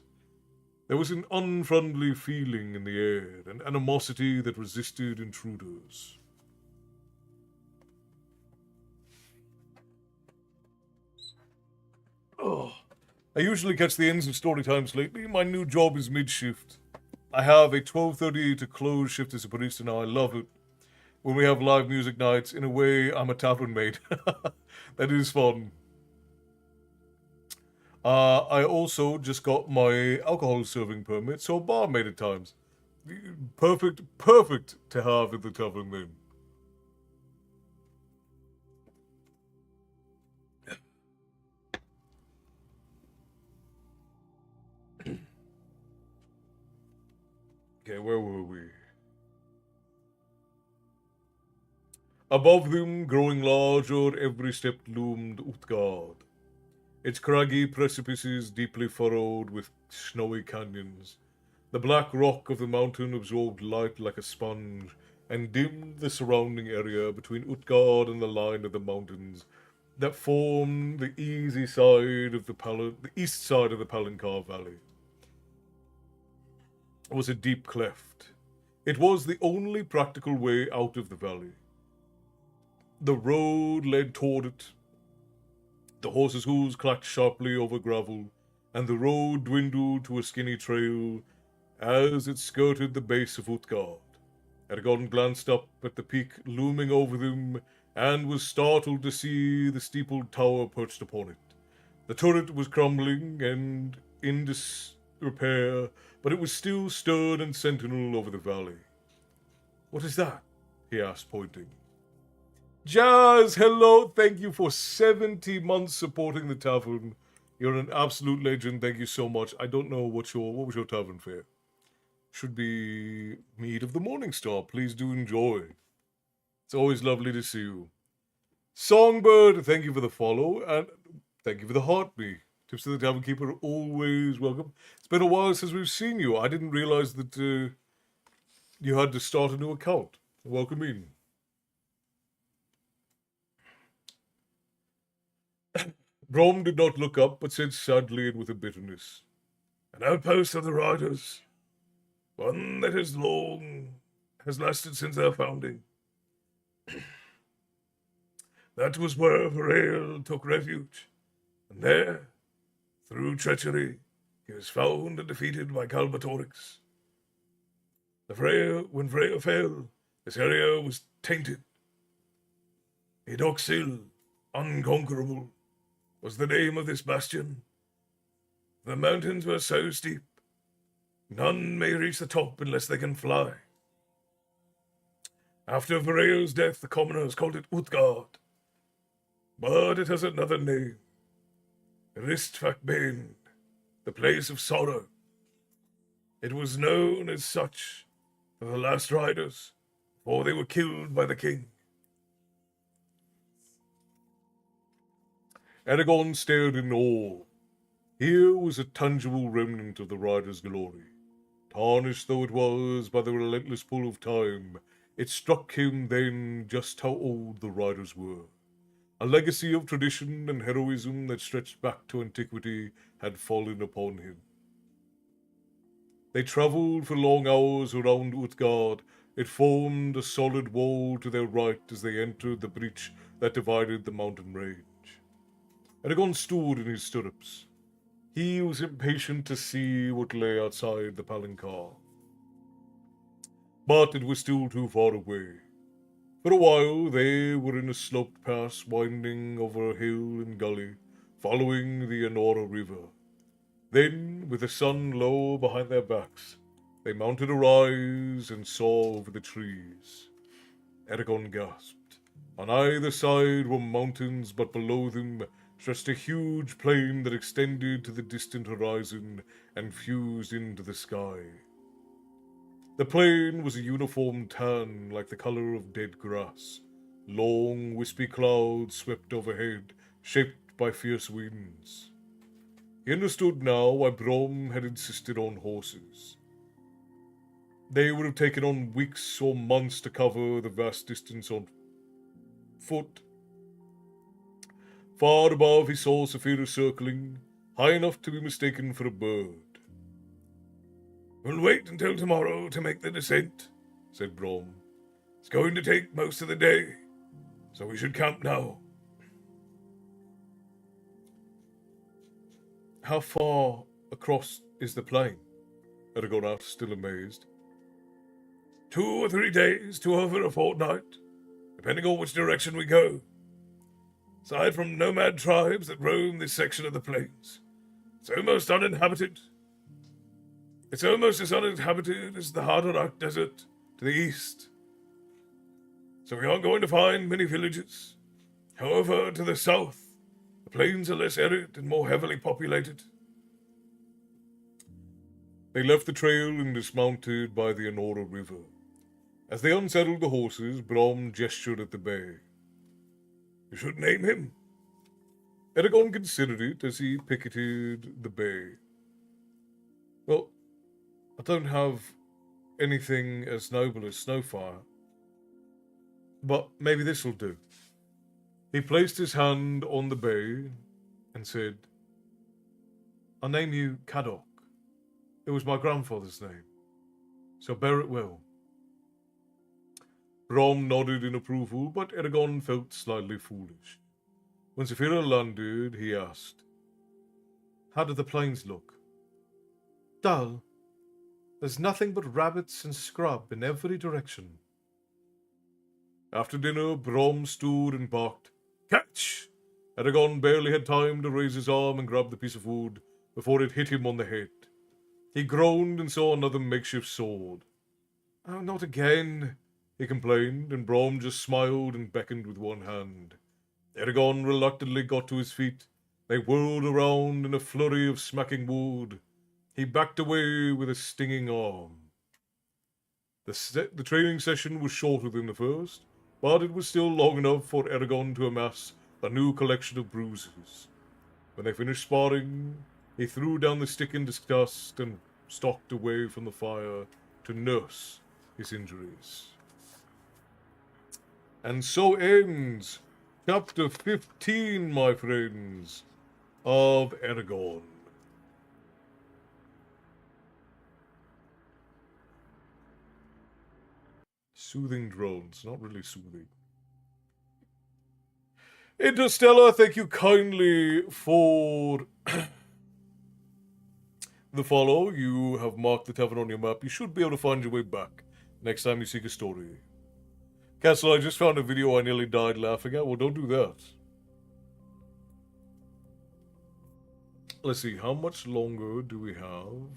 There was an unfriendly feeling in the air, an animosity that resisted intruders. Oh, I usually catch the ends of Storytimes lately. My new job is mid-shift. I have a 12:30 to close shift as a barista now. I love it. When we have live music nights, in a way, I'm a tavern mate. That is fun. I also just got my alcohol serving permit, so barmaid at times. Perfect to have at the tavern then. Okay, where were we? Above them, growing larger, every step loomed Utgard. Its craggy precipices deeply furrowed with snowy canyons. The black rock of the mountain absorbed light like a sponge and dimmed the surrounding area between Utgard and the line of the mountains that formed the east side of the Palancar Valley. It was a deep cleft. It was the only practical way out of the valley. The road led toward it. The horses' hooves clacked sharply over gravel, and the road dwindled to a skinny trail as it skirted the base of Utgard. Eragon glanced up at the peak looming over them and was startled to see the steepled tower perched upon it. The turret was crumbling and in disrepair, but it was still stern and sentinel over the valley. "What is that?" he asked, pointing. Jazz, hello. Thank you for 70 months supporting the tavern. You're an absolute legend. Thank you so much. I don't know what was your tavern fare. Should be Mead of the Morning Star. Please do enjoy. It's always lovely to see you. Songbird, thank you for the follow, and thank you for the heartbeat. Tips to the Tavern Keeper are always welcome. It's been a while since we've seen you. I didn't realize that you had to start a new account. Welcome in. Brom did not look up, but said sadly and with a bitterness, "An outpost of the riders, one that has lasted since their founding. That was where Varail took refuge, and there, through treachery, he was found and defeated by Kalbatorix. When Freya fell, this area was tainted. Edoxil, unconquerable, was the name of this bastion. The mountains were so steep, none may reach the top unless they can fly. After Varail's death, the commoners called it Utgard, but it has another name, Ristvakbane, the place of sorrow. It was known as such for the last riders, before they were killed by the king. Eragon stared in awe. Here was a tangible remnant of the rider's glory. Tarnished though it was by the relentless pull of time, it struck him then just how old the riders were. A legacy of tradition and heroism that stretched back to antiquity had fallen upon him. They travelled for long hours around Utgard. It formed a solid wall to their right as they entered the breach that divided the mountain range. Eragon stood in his stirrups. He was impatient to see what lay outside the palancar. But it was still too far away. For a while they were in a sloped pass winding over hill and gully, following the Anora River. Then, with the sun low behind their backs, they mounted a rise and saw over the trees. Eragon gasped. On either side were mountains, but below them stretched a huge plain that extended to the distant horizon and fused into the sky. The plain was a uniform tan like the color of dead grass. Long, wispy clouds swept overhead, shaped by fierce winds. He understood now why Brom had insisted on horses. They would have taken on weeks or months to cover the vast distance on foot. Far above he saw Saphira circling, high enough to be mistaken for a bird. "We'll wait until tomorrow to make the descent," said Brom. "It's going to take most of the day, so we should camp now." How far across is the plain? Eragon asked, still amazed. 2 or 3 days to over a fortnight, depending on which direction we go. Aside from nomad tribes that roam this section of the plains, it's almost uninhabited. It's almost as uninhabited as the Haderach Desert to the east. So we aren't going to find many villages. However, to the south, the plains are less arid and more heavily populated. They left the trail and dismounted by the Anora River. As they unsaddled the horses, Brom gestured at the bay. "You should name him." Eragon considered it as he picketed the bay. Well, I don't have anything as noble as Snowfire, but maybe this'll do. He placed his hand on the bay and said, "I'll name you Kadok. It was my grandfather's name, so bear it well." Brom nodded in approval, but Eragon felt slightly foolish. When Saphira landed, he asked, "How do the plains look?" "Dull. There's nothing but rabbits and scrub in every direction." After dinner, Brom stood and barked, "Catch!" Eragon barely had time to raise his arm and grab the piece of wood before it hit him on the head. He groaned and saw another makeshift sword. "Oh, not again," he complained, and Brom just smiled and beckoned with one hand. Eragon reluctantly got to his feet. They whirled around in a flurry of smacking wood. He backed away with a stinging arm. The training session was shorter than the first, but it was still long enough for Eragon to amass a new collection of bruises. When they finished sparring, he threw down the stick in disgust and stalked away from the fire to nurse his injuries. And so ends Chapter 15, my friends, of Eragon. Soothing drones, not really soothing. Interstellar, thank you kindly for the follow. You have marked the tavern on your map. You should be able to find your way back next time you seek a story. Castle, I just found a video I nearly died laughing at. Well, don't do that. Let's see, how much longer do we have?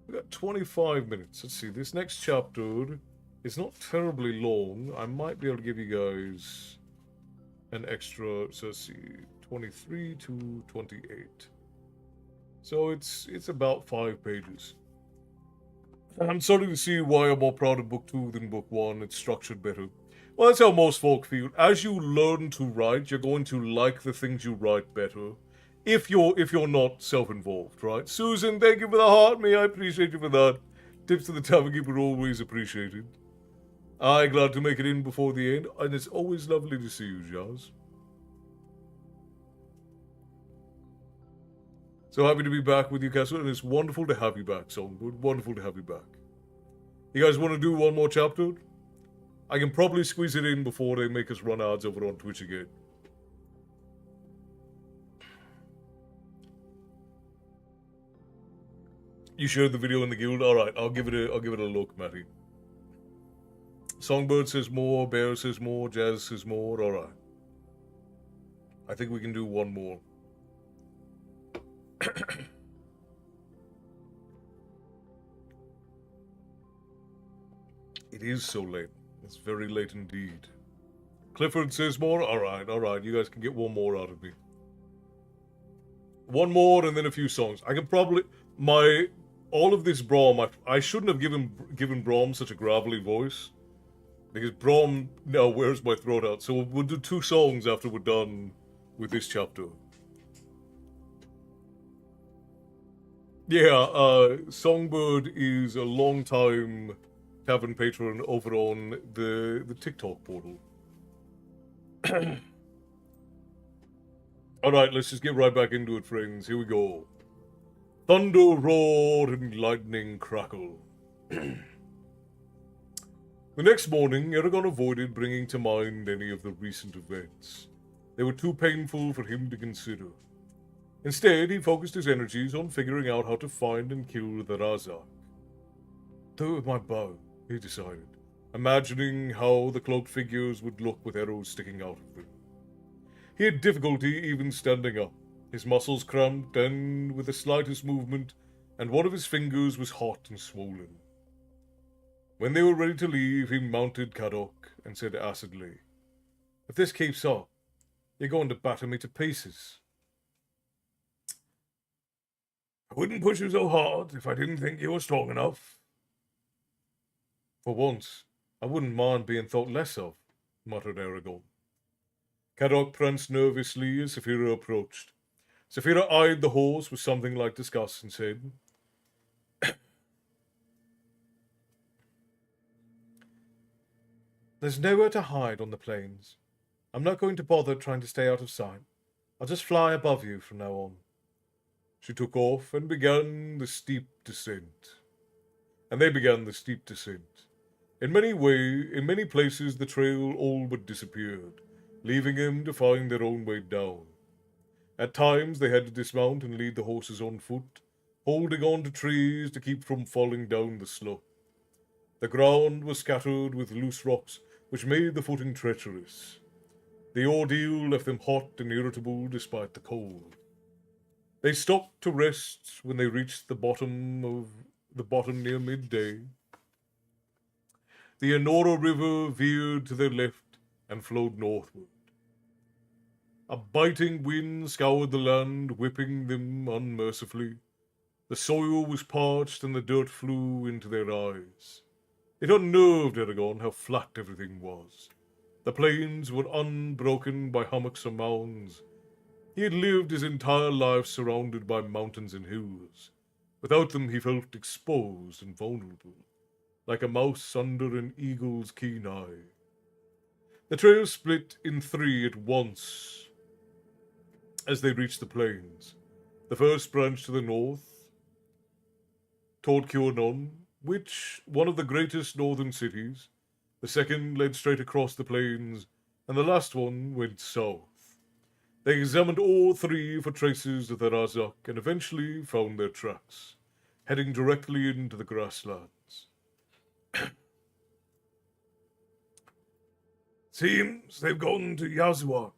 We got 25 minutes. Let's see, this next chapter is not terribly long. I might be able to give you guys an extra, so let's see, 23 to 28. So it's about 5 pages. And I'm starting to see why I'm more proud of book 2 than book 1. It's structured better. Well, that's how most folk feel. As you learn to write, you're going to like the things you write better. If you're not self-involved, right? Susan, thank you for the heart, me. I appreciate you for that. Tips to the tavern keeper always appreciated. I glad to make it in before the end, and it's always lovely to see you, Jazz. So happy to be back with you, Castle, and it's wonderful to have you back, Songbird. Wonderful to have you back. You guys want to do one more chapter? I can probably squeeze it in before they make us run ads over on Twitch again. You shared the video in the guild? Alright, I'll give it a look, Matty. Songbird says more, Bear says more, Jazz says more, alright. I think we can do one more. It is so late. It's very late indeed. Clifford says more? Alright, alright. You guys can get one more out of me. One more and then a few songs. I can probably... all of this Braum, I shouldn't have given Braum such a gravelly voice. Because Braum now wears my throat out. So we'll do 2 songs after we're done with this chapter. Yeah, Songbird is a long-time tavern patron over on the TikTok portal. Alright, let's just get right back into it, friends. Here we go. Thunder roar and lightning crackle. The next morning, Eragon avoided bringing to mind any of the recent events. They were too painful for him to consider. Instead, he focused his energies on figuring out how to find and kill the Razak. Do it with my bow, he decided, imagining how the cloaked figures would look with arrows sticking out of them. He had difficulty even standing up, his muscles cramped and with the slightest movement, and one of his fingers was hot and swollen. When they were ready to leave, he mounted Kadok and said acidly, "If this keeps up, you're going to batter me to pieces." I wouldn't push you so hard if I didn't think you were strong enough. For once, I wouldn't mind being thought less of, muttered Eragon. Kadok pranced nervously as Saphira approached. Saphira eyed the horse with something like disgust and said, "There's nowhere to hide on the plains. I'm not going to bother trying to stay out of sight. I'll just fly above you from now on." She took off and began the steep descent. And they began the steep descent. In many places the trail all but disappeared, leaving them to find their own way down. At times they had to dismount and lead the horses on foot, holding on to trees to keep from falling down the slope. The ground was scattered with loose rocks, which made the footing treacherous. The ordeal left them hot and irritable despite the cold. They stopped to rest when they reached the bottom near midday. The Enora River veered to their left and flowed northward. A biting wind scoured the land, whipping them unmercifully. The soil was parched and the dirt flew into their eyes. It unnerved Eragon how flat everything was. The plains were unbroken by hummocks or mounds. He had lived his entire life surrounded by mountains and hills. Without them he felt exposed and vulnerable, like a mouse under an eagle's keen eye. The trail split in 3 at once as they reached the plains. The first branch to the north, toward Kyornon, which one of the greatest northern cities. The second led straight across the plains, and the last one went south. They examined all 3 for traces of the Razak and eventually found their tracks, heading directly into the grasslands. Seems they've gone to Yazuak,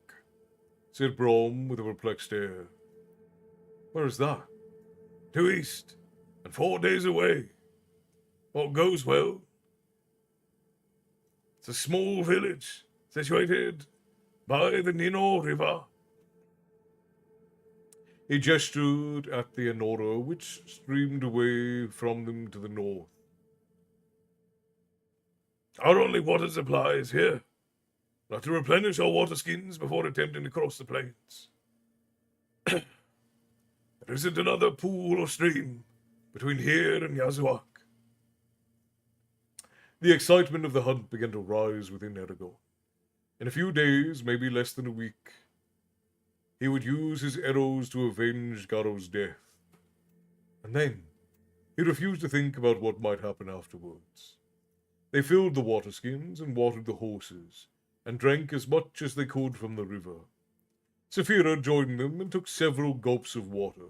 said Braum with a perplexed air. Where is that? Due east, and 4 days away. All goes well. It's a small village situated by the Nino River. He gestured at the Anora, which streamed away from them to the north. Our only water supply is here. We'll have to replenish our water skins before attempting to cross the plains. There isn't another pool or stream between here and Yazuak. The excitement of the hunt began to rise within Eragon. In a few days, maybe less than a week, he would use his arrows to avenge Garo's death. And then, he refused to think about what might happen afterwards. They filled the water skins and watered the horses, and drank as much as they could from the river. Saphira joined them and took several gulps of water.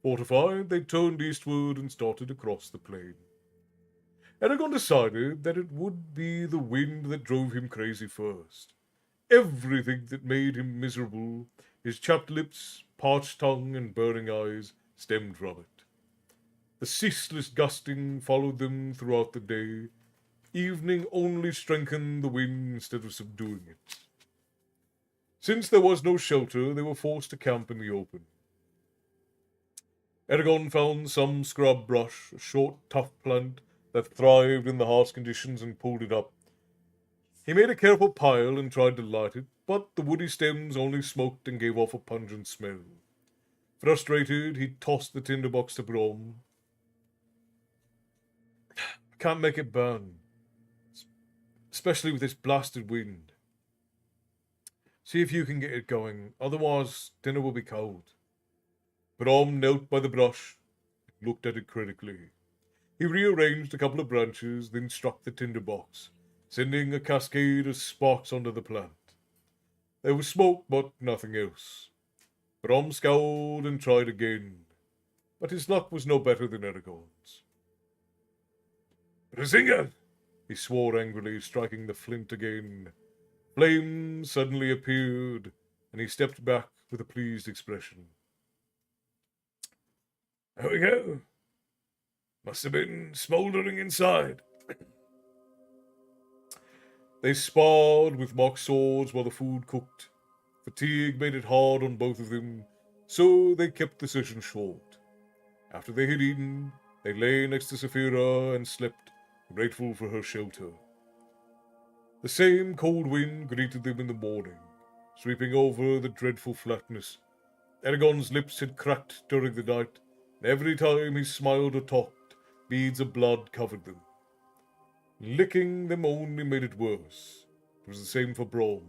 Fortified, they turned eastward and started across the plain. Eragon decided that it would be the wind that drove him crazy first. Everything that made him miserable, his chapped lips, parched tongue, and burning eyes, stemmed from it. The ceaseless gusting followed them throughout the day. Evening only strengthened the wind instead of subduing it. Since there was no shelter, they were forced to camp in the open. Eragon found some scrub brush, a short, tough plant that thrived in the harsh conditions, and pulled it up. He made a careful pile and tried to light it, but the woody stems only smoked and gave off a pungent smell. Frustrated, he tossed the tinderbox to Brom. I can't make it burn, especially with this blasted wind. See if you can get it going, otherwise dinner will be cold. Brom knelt by the brush and looked at it critically. He rearranged a couple of branches, then struck the tinderbox, sending a cascade of sparks onto the plant. There was smoke, but nothing else. Brom scowled and tried again, but his luck was no better than Eragon's. Razinga! He swore angrily, striking the flint again. Flames suddenly appeared, and he stepped back with a pleased expression. There we go. Must have been smouldering inside. They sparred with mock swords while the food cooked. Fatigue made it hard on both of them, so they kept the session short. After they had eaten, they lay next to Saphira and slept, grateful for her shelter. The same cold wind greeted them in the morning, sweeping over the dreadful flatness. Eragon's lips had cracked during the night, and every time he smiled or talked, beads of blood covered them. Licking them only made it worse. It was the same for Brom.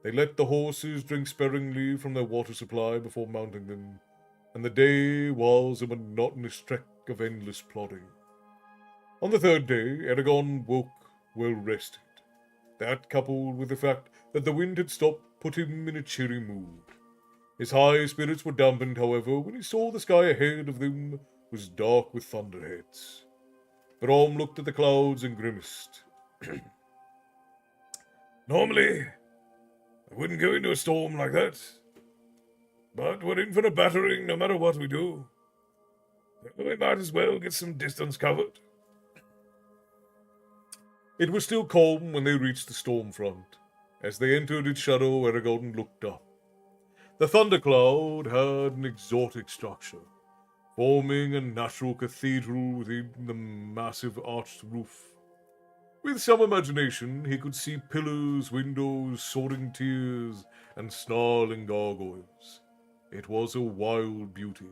They let the horses drink sparingly from their water supply before mounting them, and the day was a monotonous trek of endless plodding. On the third day, Eragon woke well rested. That, coupled with the fact that the wind had stopped, put him in a cheery mood. His high spirits were dampened, however, when he saw the sky ahead of them was dark with thunderheads. Brom looked at the clouds and grimaced. Normally, I wouldn't go into a storm like that. But we're in for a battering no matter what we do. We might as well get some distance covered. It was still calm when they reached the storm front. As they entered its shadow, Eragon looked up. The thundercloud had an exotic structure, forming a natural cathedral within the massive arched roof. With some imagination, he could see pillars, windows, soaring tiers, and snarling gargoyles. It was a wild beauty.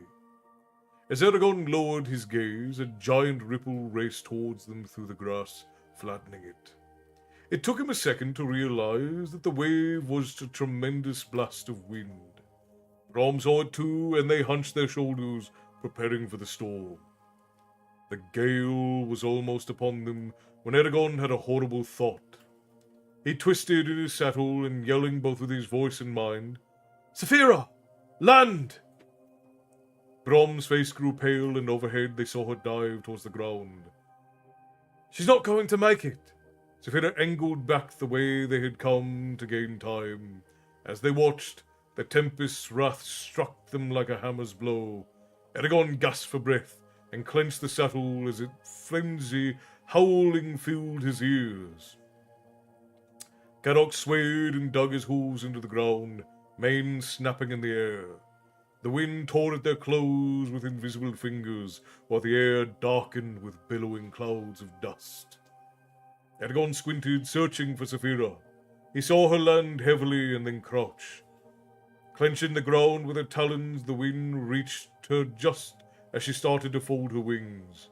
As Eragon lowered his gaze, a giant ripple raced towards them through the grass, flattening it. It took him a second to realize that the wave was a tremendous blast of wind. Brom saw it too, and they hunched their shoulders, preparing for the storm. The gale was almost upon them when Eragon had a horrible thought. He twisted in his saddle and, yelling both with his voice and mind, "Saphira! Land!" Brom's face grew pale, and overhead they saw her dive towards the ground. "She's not going to make it!" Saphira angled back the way they had come to gain time. As they watched, the tempest's wrath struck them like a hammer's blow. Eragon gasped for breath and clenched the saddle as frenzy howling filled his ears. Caddock swayed and dug his hooves into the ground, mane snapping in the air. The wind tore at their clothes with invisible fingers, while the air darkened with billowing clouds of dust. Eragon squinted, searching for Saphira. He saw her land heavily and then crouch. Clenching the ground with her talons, the wind reached her just as she started to fold her wings,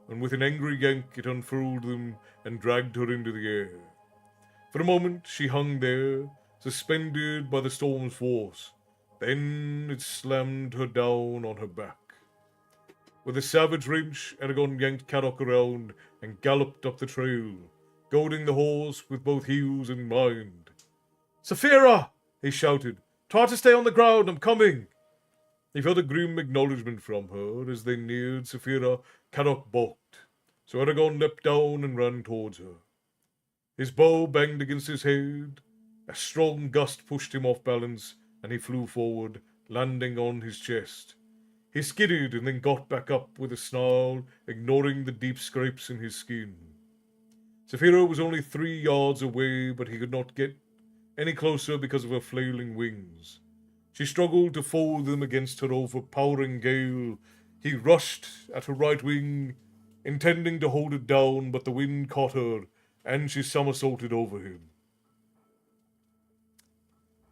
and with an angry yank it unfurled them and dragged her into the air. For a moment she hung there, suspended by the storm's force. Then it slammed her down on her back. With a savage wrench, Eragon yanked Kadok around and galloped up the trail, goading the horse with both heels and mind. "Saphira!" he shouted. "Try to stay on the ground, I'm coming!" He felt a grim acknowledgement from her. As they neared Saphira, Kadok balked, so Eragon leapt down and ran towards her. His bow banged against his head. A strong gust pushed him off balance, and he flew forward, landing on his chest. He skidded and then got back up with a snarl, ignoring the deep scrapes in his skin. Saphira was only 3 yards away, but he could not get any closer because of her flailing wings. She struggled to fold them against her overpowering gale. He rushed at her right wing, intending to hold it down, but the wind caught her, and she somersaulted over him.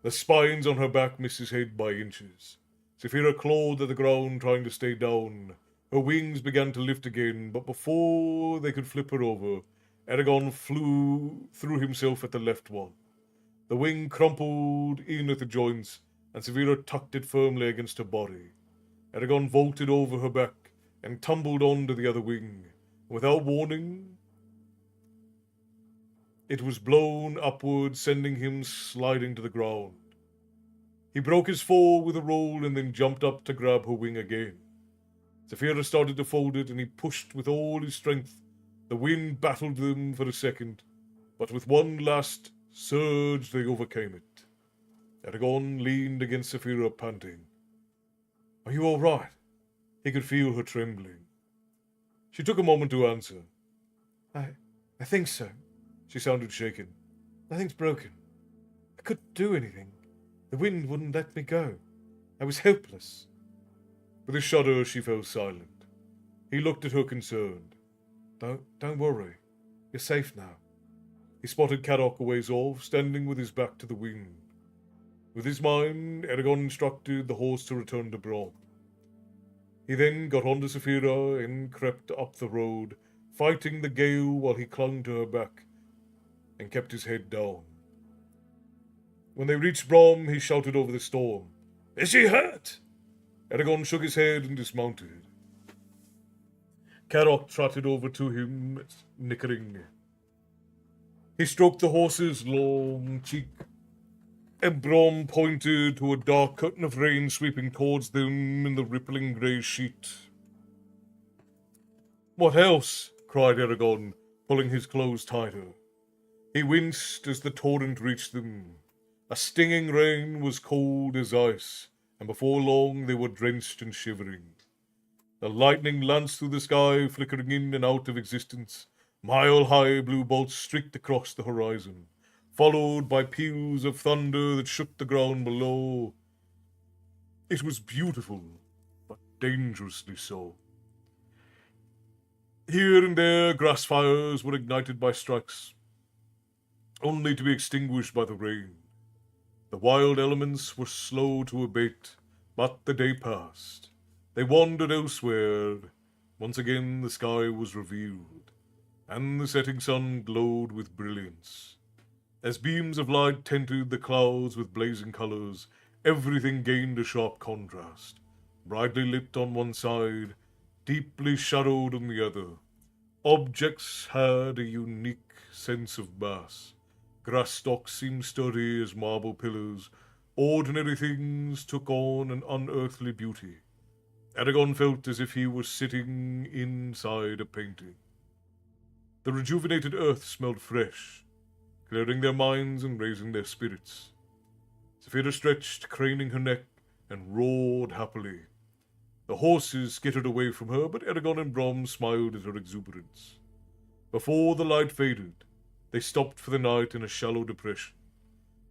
The spines on her back missed his head by inches. Saphira clawed at the ground, trying to stay down. Her wings began to lift again, but before they could flip her over, Eragon threw himself at the left one. The wing crumpled in at the joints, and Saphira tucked it firmly against her body. Eragon vaulted over her back and tumbled onto the other wing. Without warning, it was blown upward, sending him sliding to the ground. He broke his fall with a roll and then jumped up to grab her wing again. Saphira started to fold it, and he pushed with all his strength. The wind battled them for a second, but with one last surge they overcame it. Eragon leaned against Saphira, panting. "Are you all right?" He could feel her trembling. She took a moment to answer. I think so." She sounded shaken. "Nothing's broken. I couldn't do anything. The wind wouldn't let me go. I was helpless." With a shudder, she fell silent. He looked at her concerned. Don't worry. You're safe now." He spotted Kadok a ways off, standing with his back to the wind. With his mind, Eragon instructed the horse to return to Brom. He then got onto Saphira and crept up the road, fighting the gale while he clung to her back and kept his head down. When they reached Brom, he shouted over the storm, "Is she hurt?" Eragon shook his head and dismounted. Kadok trotted over to him, nickering. He stroked the horse's long cheek, and Brom pointed to a dark curtain of rain sweeping towards them in the rippling grey sheet. "What else?" cried Eragon, pulling his clothes tighter. He winced as the torrent reached them. A stinging rain was cold as ice, and before long they were drenched and shivering. The lightning lanced through the sky, flickering in and out of existence. Mile-high blue bolts streaked across the horizon, followed by peals of thunder that shook the ground below. It was beautiful, but dangerously so. Here and there, grass fires were ignited by strikes, only to be extinguished by the rain. The wild elements were slow to abate, but the day passed. They wandered elsewhere. Once again the sky was revealed, and the setting sun glowed with brilliance. As beams of light tinted the clouds with blazing colors, everything gained a sharp contrast. Brightly lit on one side, deeply shadowed on the other. Objects had a unique sense of mass. Grass stalks seemed sturdy as marble pillars. Ordinary things took on an unearthly beauty. Eragon felt as if he were sitting inside a painting. The rejuvenated earth smelled fresh, clearing their minds and raising their spirits. Saphira stretched, craning her neck, and roared happily. The horses skittered away from her, but Eragon and Brom smiled at her exuberance. Before the light faded, they stopped for the night in a shallow depression.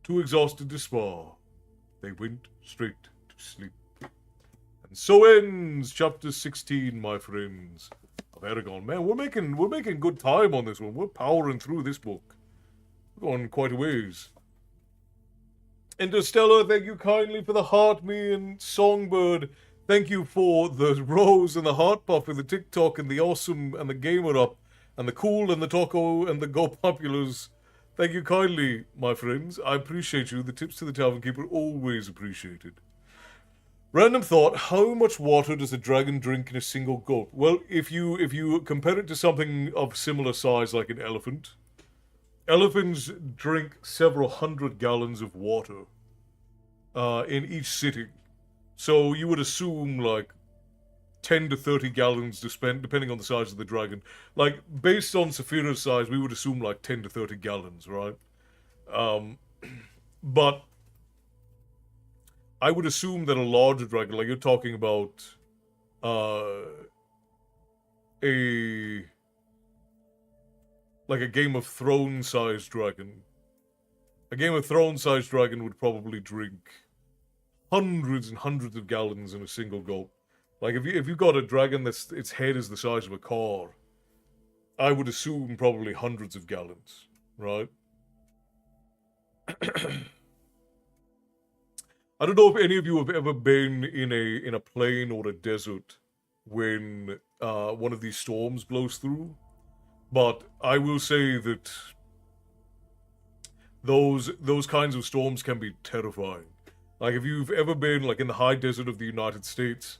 Too exhausted to spar, they went straight to sleep. So ends chapter 16, my friends, of Eragon. Man, we're making good time on this one. We're powering through this book. We're going quite a ways. Interstellar, thank you kindly for the heart me, and Songbird, thank you for the rose and the heart puff and the TikTok and the awesome and the gamer up and the cool and the taco and the go populars. Thank you kindly, my friends. I appreciate you. The tips to the Tavern Keeper always appreciated. Random thought, how much water does a dragon drink in a single gulp? Well, if you compare it to something of similar size like an elephant, elephants drink several hundred gallons of water in each sitting. So you would assume like 10 to 30 gallons to spend, depending on the size of the dragon. Like, based on Saphira's size, we would assume like 10 to 30 gallons, right? But I would assume that a larger dragon, like you're talking about a Game of Thrones sized dragon. A Game of Thrones sized dragon would probably drink hundreds and hundreds of gallons in a single gulp. Like if you got a dragon that's its head is the size of a car, I would assume probably hundreds of gallons, right? I don't know if any of you have ever been in a plain or a desert when one of these storms blows through, but I will say that those kinds of storms can be terrifying. Like if you've ever been like in the high desert of the United States,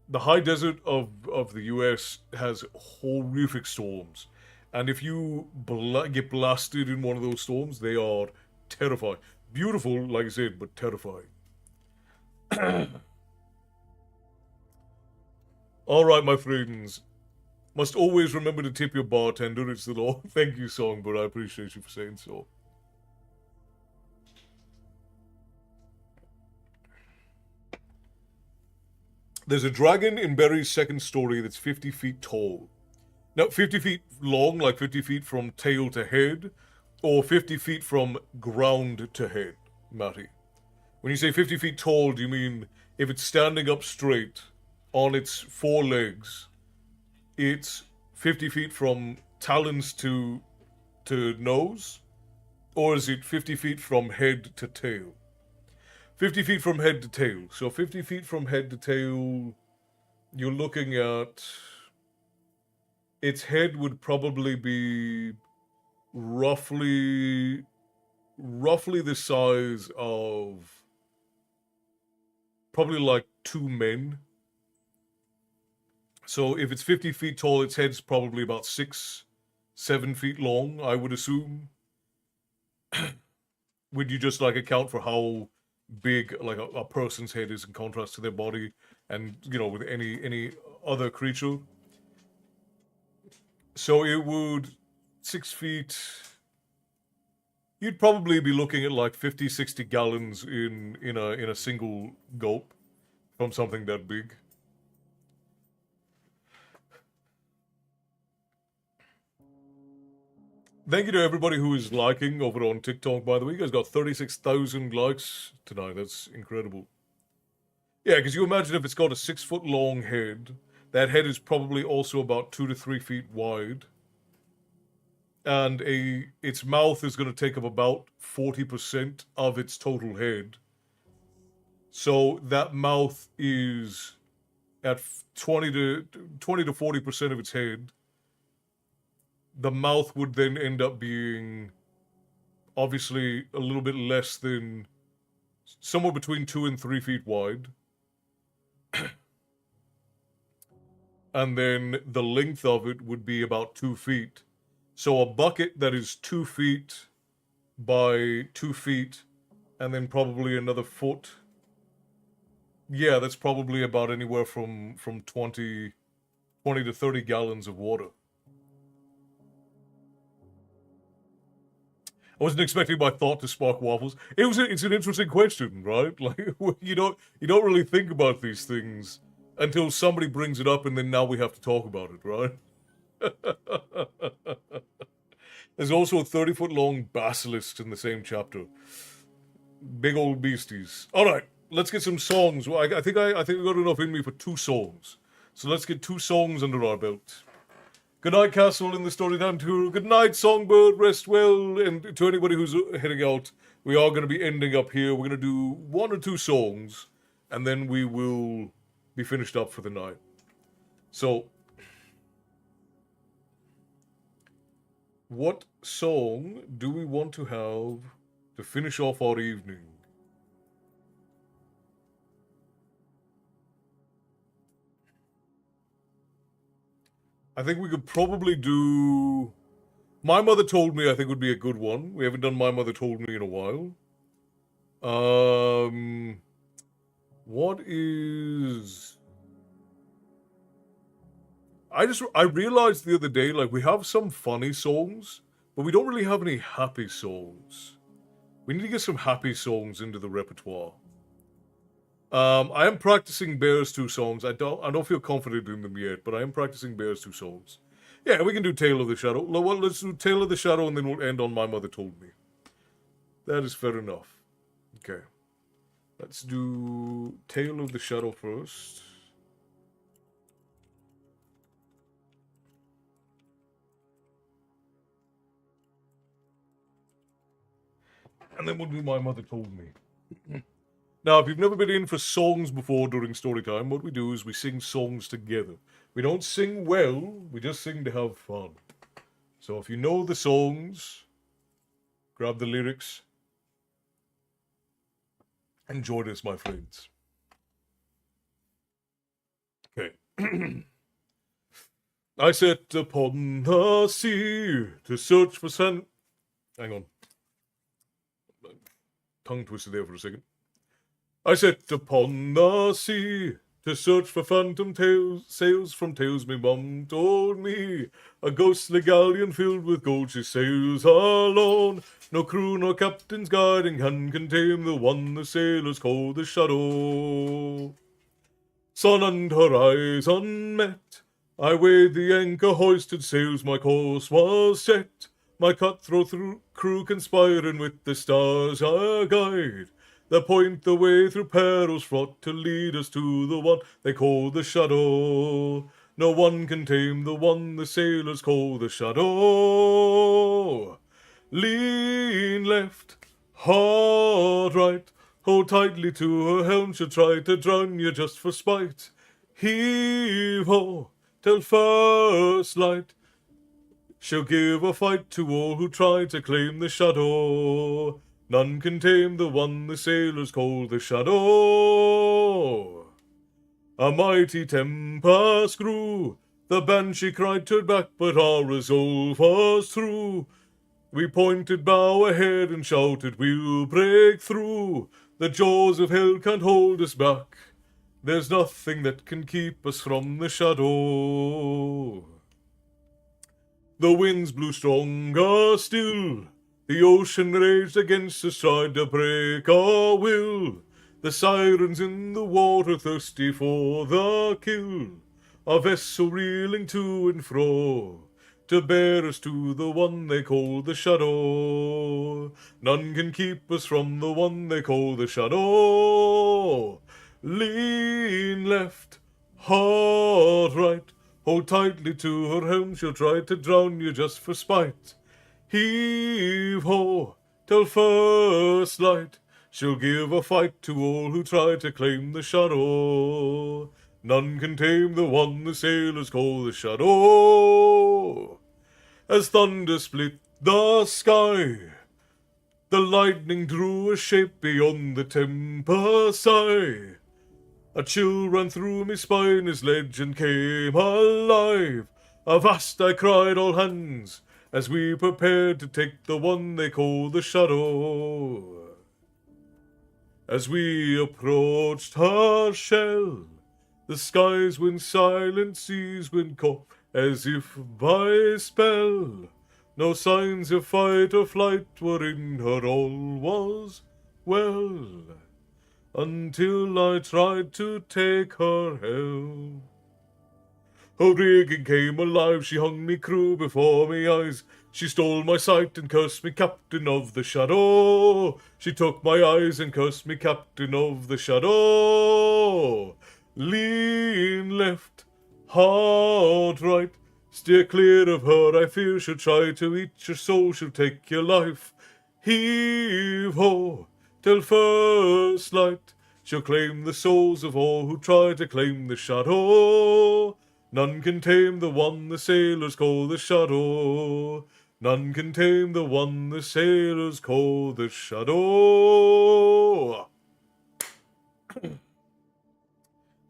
the high desert of the US has horrific storms, and if you get blasted in one of those storms, they are terrifying. Beautiful, like I said, but terrifying. Alright, my friends. Must always remember to tip your bartender, it's the law. Thank you, Songbird, I appreciate you for saying so. There's a dragon in Barry's second story that's 50 feet tall. Now, 50 feet long, like 50 feet from tail to head, or 50 feet from ground to head, Matty? When you say 50 feet tall, do you mean if it's standing up straight on its four legs, it's 50 feet from talons to nose? Or is it 50 feet from head to tail? 50 feet from head to tail. So 50 feet from head to tail, you're looking at... Its head would probably be roughly the size of probably like two men. So if it's 50 feet tall, its head's probably about 6-7 feet long, I would assume. Would you just like account for how big like a person's head is in contrast to their body, and you know, with any other creature? So it would 6 feet. You'd probably be looking at like 50-60 gallons in a single gulp from something that big. Thank you to everybody who is liking over on TikTok, by the way. You guys got 36,000 likes tonight. That's incredible. Yeah, because you imagine if it's got a 6-foot long head, that head is probably also about 2 to 3 feet wide. And its mouth is going to take up about 40% of its total head. So that mouth is at 20 to 40% of its head. The mouth would then end up being obviously a little bit less than somewhere between 2 and 3 feet wide. And then the length of it would be about 2 feet. So a bucket that is 2 feet by 2 feet, and then probably another foot. Yeah, that's probably about anywhere from 20 to 30 gallons of water. I wasn't expecting my thought to spark waffles. It's an interesting question, right? Like you don't really think about these things until somebody brings it up, and then now we have to talk about it, right? There's also a 30-foot long basilisk in the same chapter. Big old beasties. All right. let's get some songs. Well, I think I got enough in me for 2 songs. So let's get 2 songs under our belt. Good night, Castle, in the Storytime tour. Good night, Songbird. Rest well. And to anybody who's heading out, we are going to be ending up here. We're going to do 1 or 2 songs, and then we will be finished up for the night. So, what song do we want to have to finish off our evening? I think we could probably do... My Mother Told Me, I think, would be a good one. We haven't done My Mother Told Me in a while. What is... I realized the other day, like, we have some funny songs, but we don't really have any happy songs. We need to get some happy songs into the repertoire. I am practicing Bear's 2 songs. I don't feel confident in them yet, but I am practicing Bear's 2 songs. Yeah, we can do Tale of the Shadow. Well, let's do Tale of the Shadow, and then we'll end on My Mother Told Me. That is fair enough. Okay. Let's do Tale of the Shadow first. And then we'll do My Mother Told Me. Now, if you've never been in for songs before during Storytime, what we do is we sing songs together. We don't sing well, we just sing to have fun. So if you know the songs, grab the lyrics, and join us, my friends. Okay. I set upon the sea to search for sand... Hang on. Tongue twisted there for a second. I set upon the sea to search for phantom sails from tales me mum told me. A ghostly galleon filled with gold she sails alone. No crew nor captain's guiding hand can tame the one the sailors call the Shadow. Sun and horizon met. I weighed the anchor, hoisted sails, my course was set. My cutthroat crew conspiring with the stars a guide. They point the way through perils fraught to lead us to the one they call the Shadow. No one can tame the one the sailors call the Shadow. Lean left, hard right, hold tightly to her helm, she'll try to drown you just for spite. Heave ho, till first light, she'll give a fight to all who try to claim the Shadow. None can tame the one the sailors call the Shadow. A mighty tempest grew, the banshee cried, "Turn back," but our resolve was true. We pointed bow ahead and shouted, "We'll break through. The jaws of hell can't hold us back. There's nothing that can keep us from the Shadow." The winds blew stronger still. The ocean raged against us, tried to break our will. The sirens in the water thirsty for the kill. Our vessel reeling to and fro, to bear us to the one they call the Shadow. None can keep us from the one they call the Shadow. Lean left, hard right, hold tightly to her helm, she'll try to drown you just for spite. Heave ho, till first light, she'll give a fight to all who try to claim the Shadow. None can tame the one the sailors call the Shadow. As thunder split the sky, the lightning drew a shape beyond the tempest's eye. A chill ran through me spine as legend came alive. Avast, I cried, all hands, as we prepared to take the one they call the Shadow. As we approached her shell, the skies went silent, seas went calm, as if by spell. No signs of fight or flight were in her, all was well. Until I tried to take her helm. Her rigging came alive, she hung me crew before me eyes. She stole my sight and cursed me captain of the shadow. She took my eyes and cursed me captain of the shadow. Lean left, hard right. Steer clear of her, I fear she'll try to eat your soul, she'll take your life. Heave ho, till first light. She'll claim the souls of all who try to claim the shadow. None can tame the one the sailors call the shadow. None can tame the one the sailors call the shadow. Thank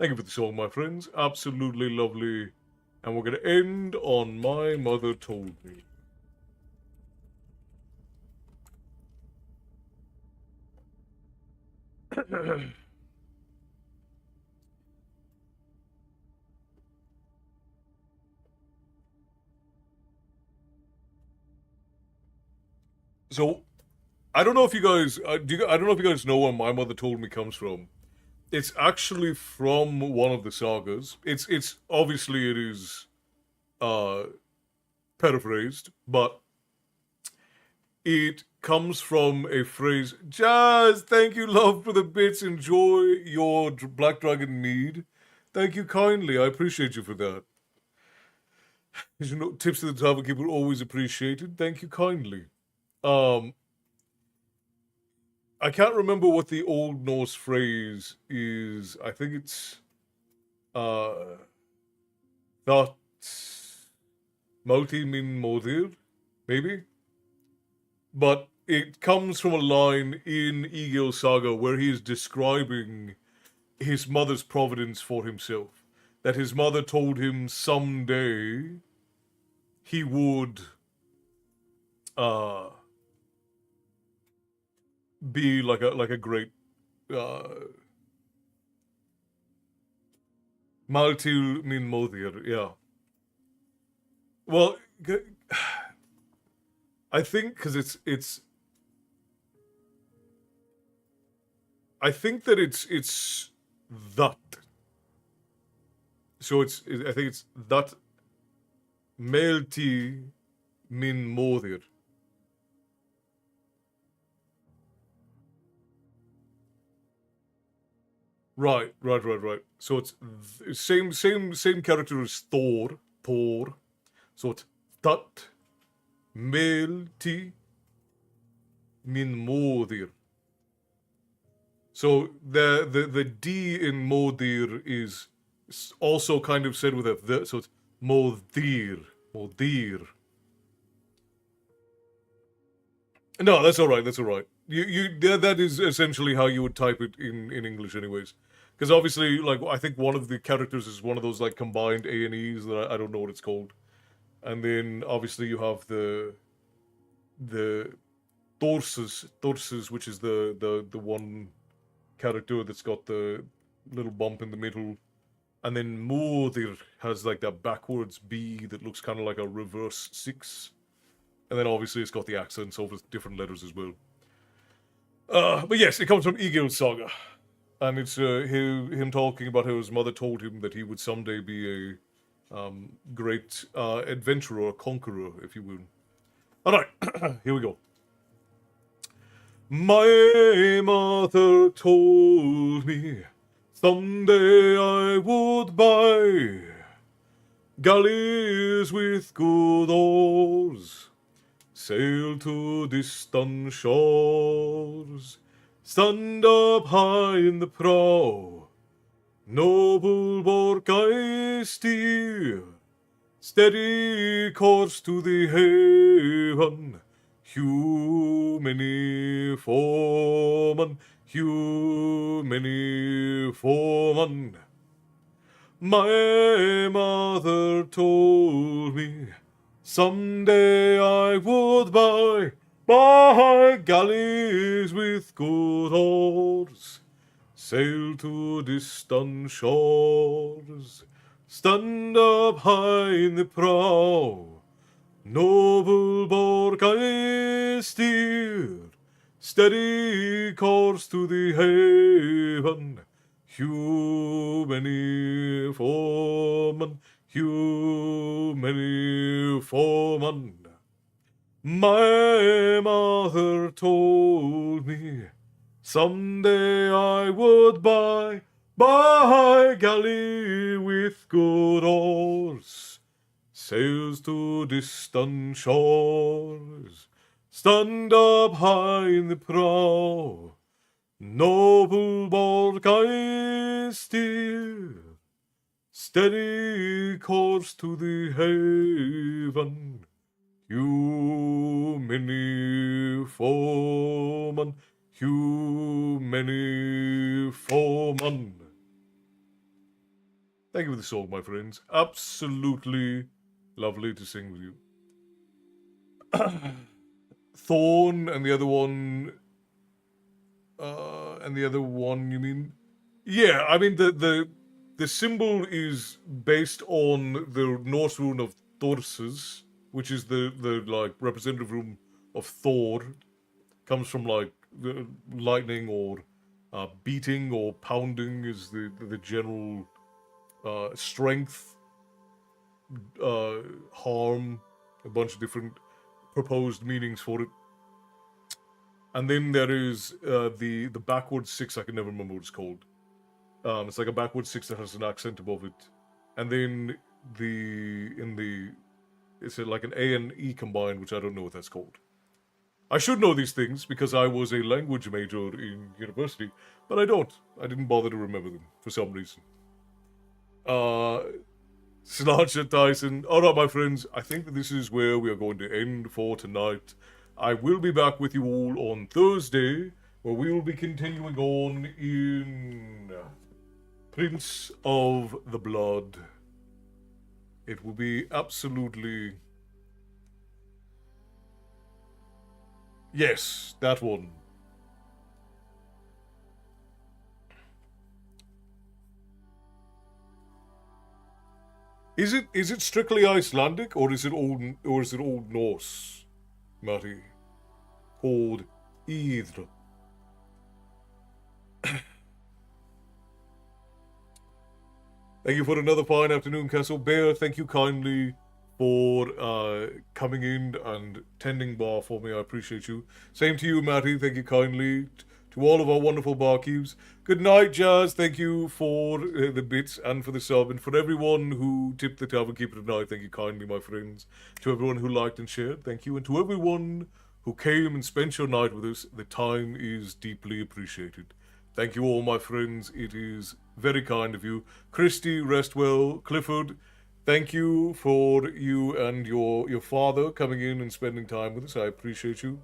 you for the song, my friends. Absolutely lovely. And we're going to end on My Mother Told Me. So, I don't know if you guys, I don't know if you guys know where My Mother Told Me comes from. It's actually from one of the sagas. It's obviously it is paraphrased, but it comes from a phrase. Jazz, thank you, love, for the bits. Enjoy your Black Dragon mead. Thank you kindly. I appreciate you for that. As you know, tips to the tavern keeper always appreciated. Thank you kindly. I can't remember what the Old Norse phrase is. I think it's that Moti min modir, maybe? But it comes from a line in Egil's saga where he is describing his mother's providence for himself. That his mother told him someday he would be like a great Maltil min modir, yeah. Well, I think because it's I think that it's that. So I think it's that Melti min modir. Right. So it's same character as Thor. So it's that Melti min modir. So the D in modir is also kind of said with a the, so it's modir. No, that's all right. That is essentially how you would type it in English, anyways. Because obviously, like I think one of the characters is one of those like combined A and E's that I don't know what it's called, and then obviously you have the Torsus, which is the one character that's got the little bump in the middle, and then Modir has like that backwards B that looks kind of like a reverse 6, and then obviously it's got the accents over different letters as well. But yes, it comes from Egil's saga, and it's him talking about how his mother told him that he would someday be a great adventurer, conqueror, if you will. All right, here we go. My mother told me someday I would buy galleys with good oars, sail to distant shores, stand up high in the prow, noble bark I steer, steady course to the haven, hew many foemen, My mother told me someday I would buy galleys with good oars, sail to distant shores, stand up high in the prow, noble bark I steer, steady course to the haven, hew many foemen. My mother told me someday I would buy galley with good oars, sails to distant shores, stand up high in the prow, noble bark I steer, steady course to the haven. You many foeman, you many foeman. Thank you for the song, my friends. Absolutely lovely to sing with you. Thorn and the other one, you mean? Yeah, I mean the symbol is based on the Norse rune of Thorses, which is the like representative rune of Thor. Comes from like the lightning or beating or pounding is the general strength, harm, a bunch of different proposed meanings for it. And then there is the backwards six. I can never remember what it's called. It's like a backwards six that has an accent above it, and then it's like an A and E combined, which I don't know what that's called. I should know these things because I was a language major in university, but I don't. I didn't bother to remember them for some reason. Sláinte Tyson. Alright, my friends, I think that this is where we are going to end for tonight. I will be back with you all on Thursday, where we will be continuing on in Prince of the Blood. It will be absolutely... Yes, that one. Is it strictly Icelandic or is it Old Norse, Matty? Called Íðr. Thank you for another fine afternoon, Castle Bear. Thank you kindly for coming in and tending bar for me. I appreciate you. Same to you, Matty. Thank you kindly. To all of our wonderful barkeeps. Good night, Jazz. Thank you for the bits and for the sub. And for everyone who tipped the tavern keeper tonight, thank you kindly, my friends. To everyone who liked and shared, thank you. And to everyone who came and spent your night with us, the time is deeply appreciated. Thank you all, my friends. It is very kind of you. Christy, rest well. Clifford, thank you for you and your father coming in and spending time with us. I appreciate you.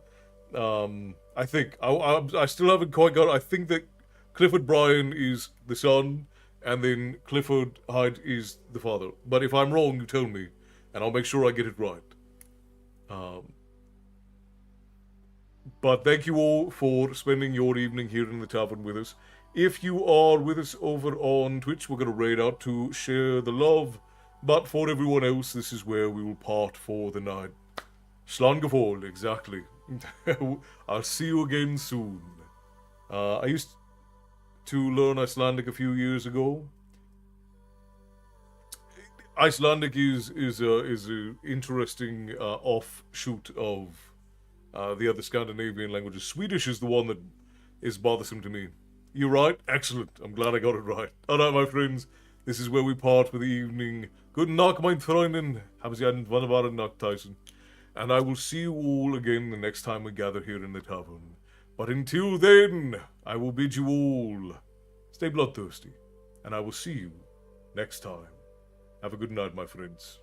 I think I still haven't quite got it. I think that Clifford Bryan is the son, and then Clifford Hyde is the father. But if I'm wrong, you tell me, and I'll make sure I get it right. But thank you all for spending your evening here in the tavern with us. If you are with us over on Twitch, we're going to raid out to share the love. But for everyone else, this is where we will part for the night. Slangefall, exactly. I'll see you again soon. I used to learn Icelandic a few years ago. Icelandic is a interesting offshoot of the other Scandinavian languages. Swedish is the one that is bothersome to me. You're right? Excellent. I'm glad I got it right. Alright, my friends. This is where we part for the evening. Good night, mein Freunden. Haben Sie einen wunderbaren Nacht, Tyson. And I will see you all again the next time we gather here in the tavern. But until then, I will bid you all stay bloodthirsty. And I will see you next time. Have a good night, my friends.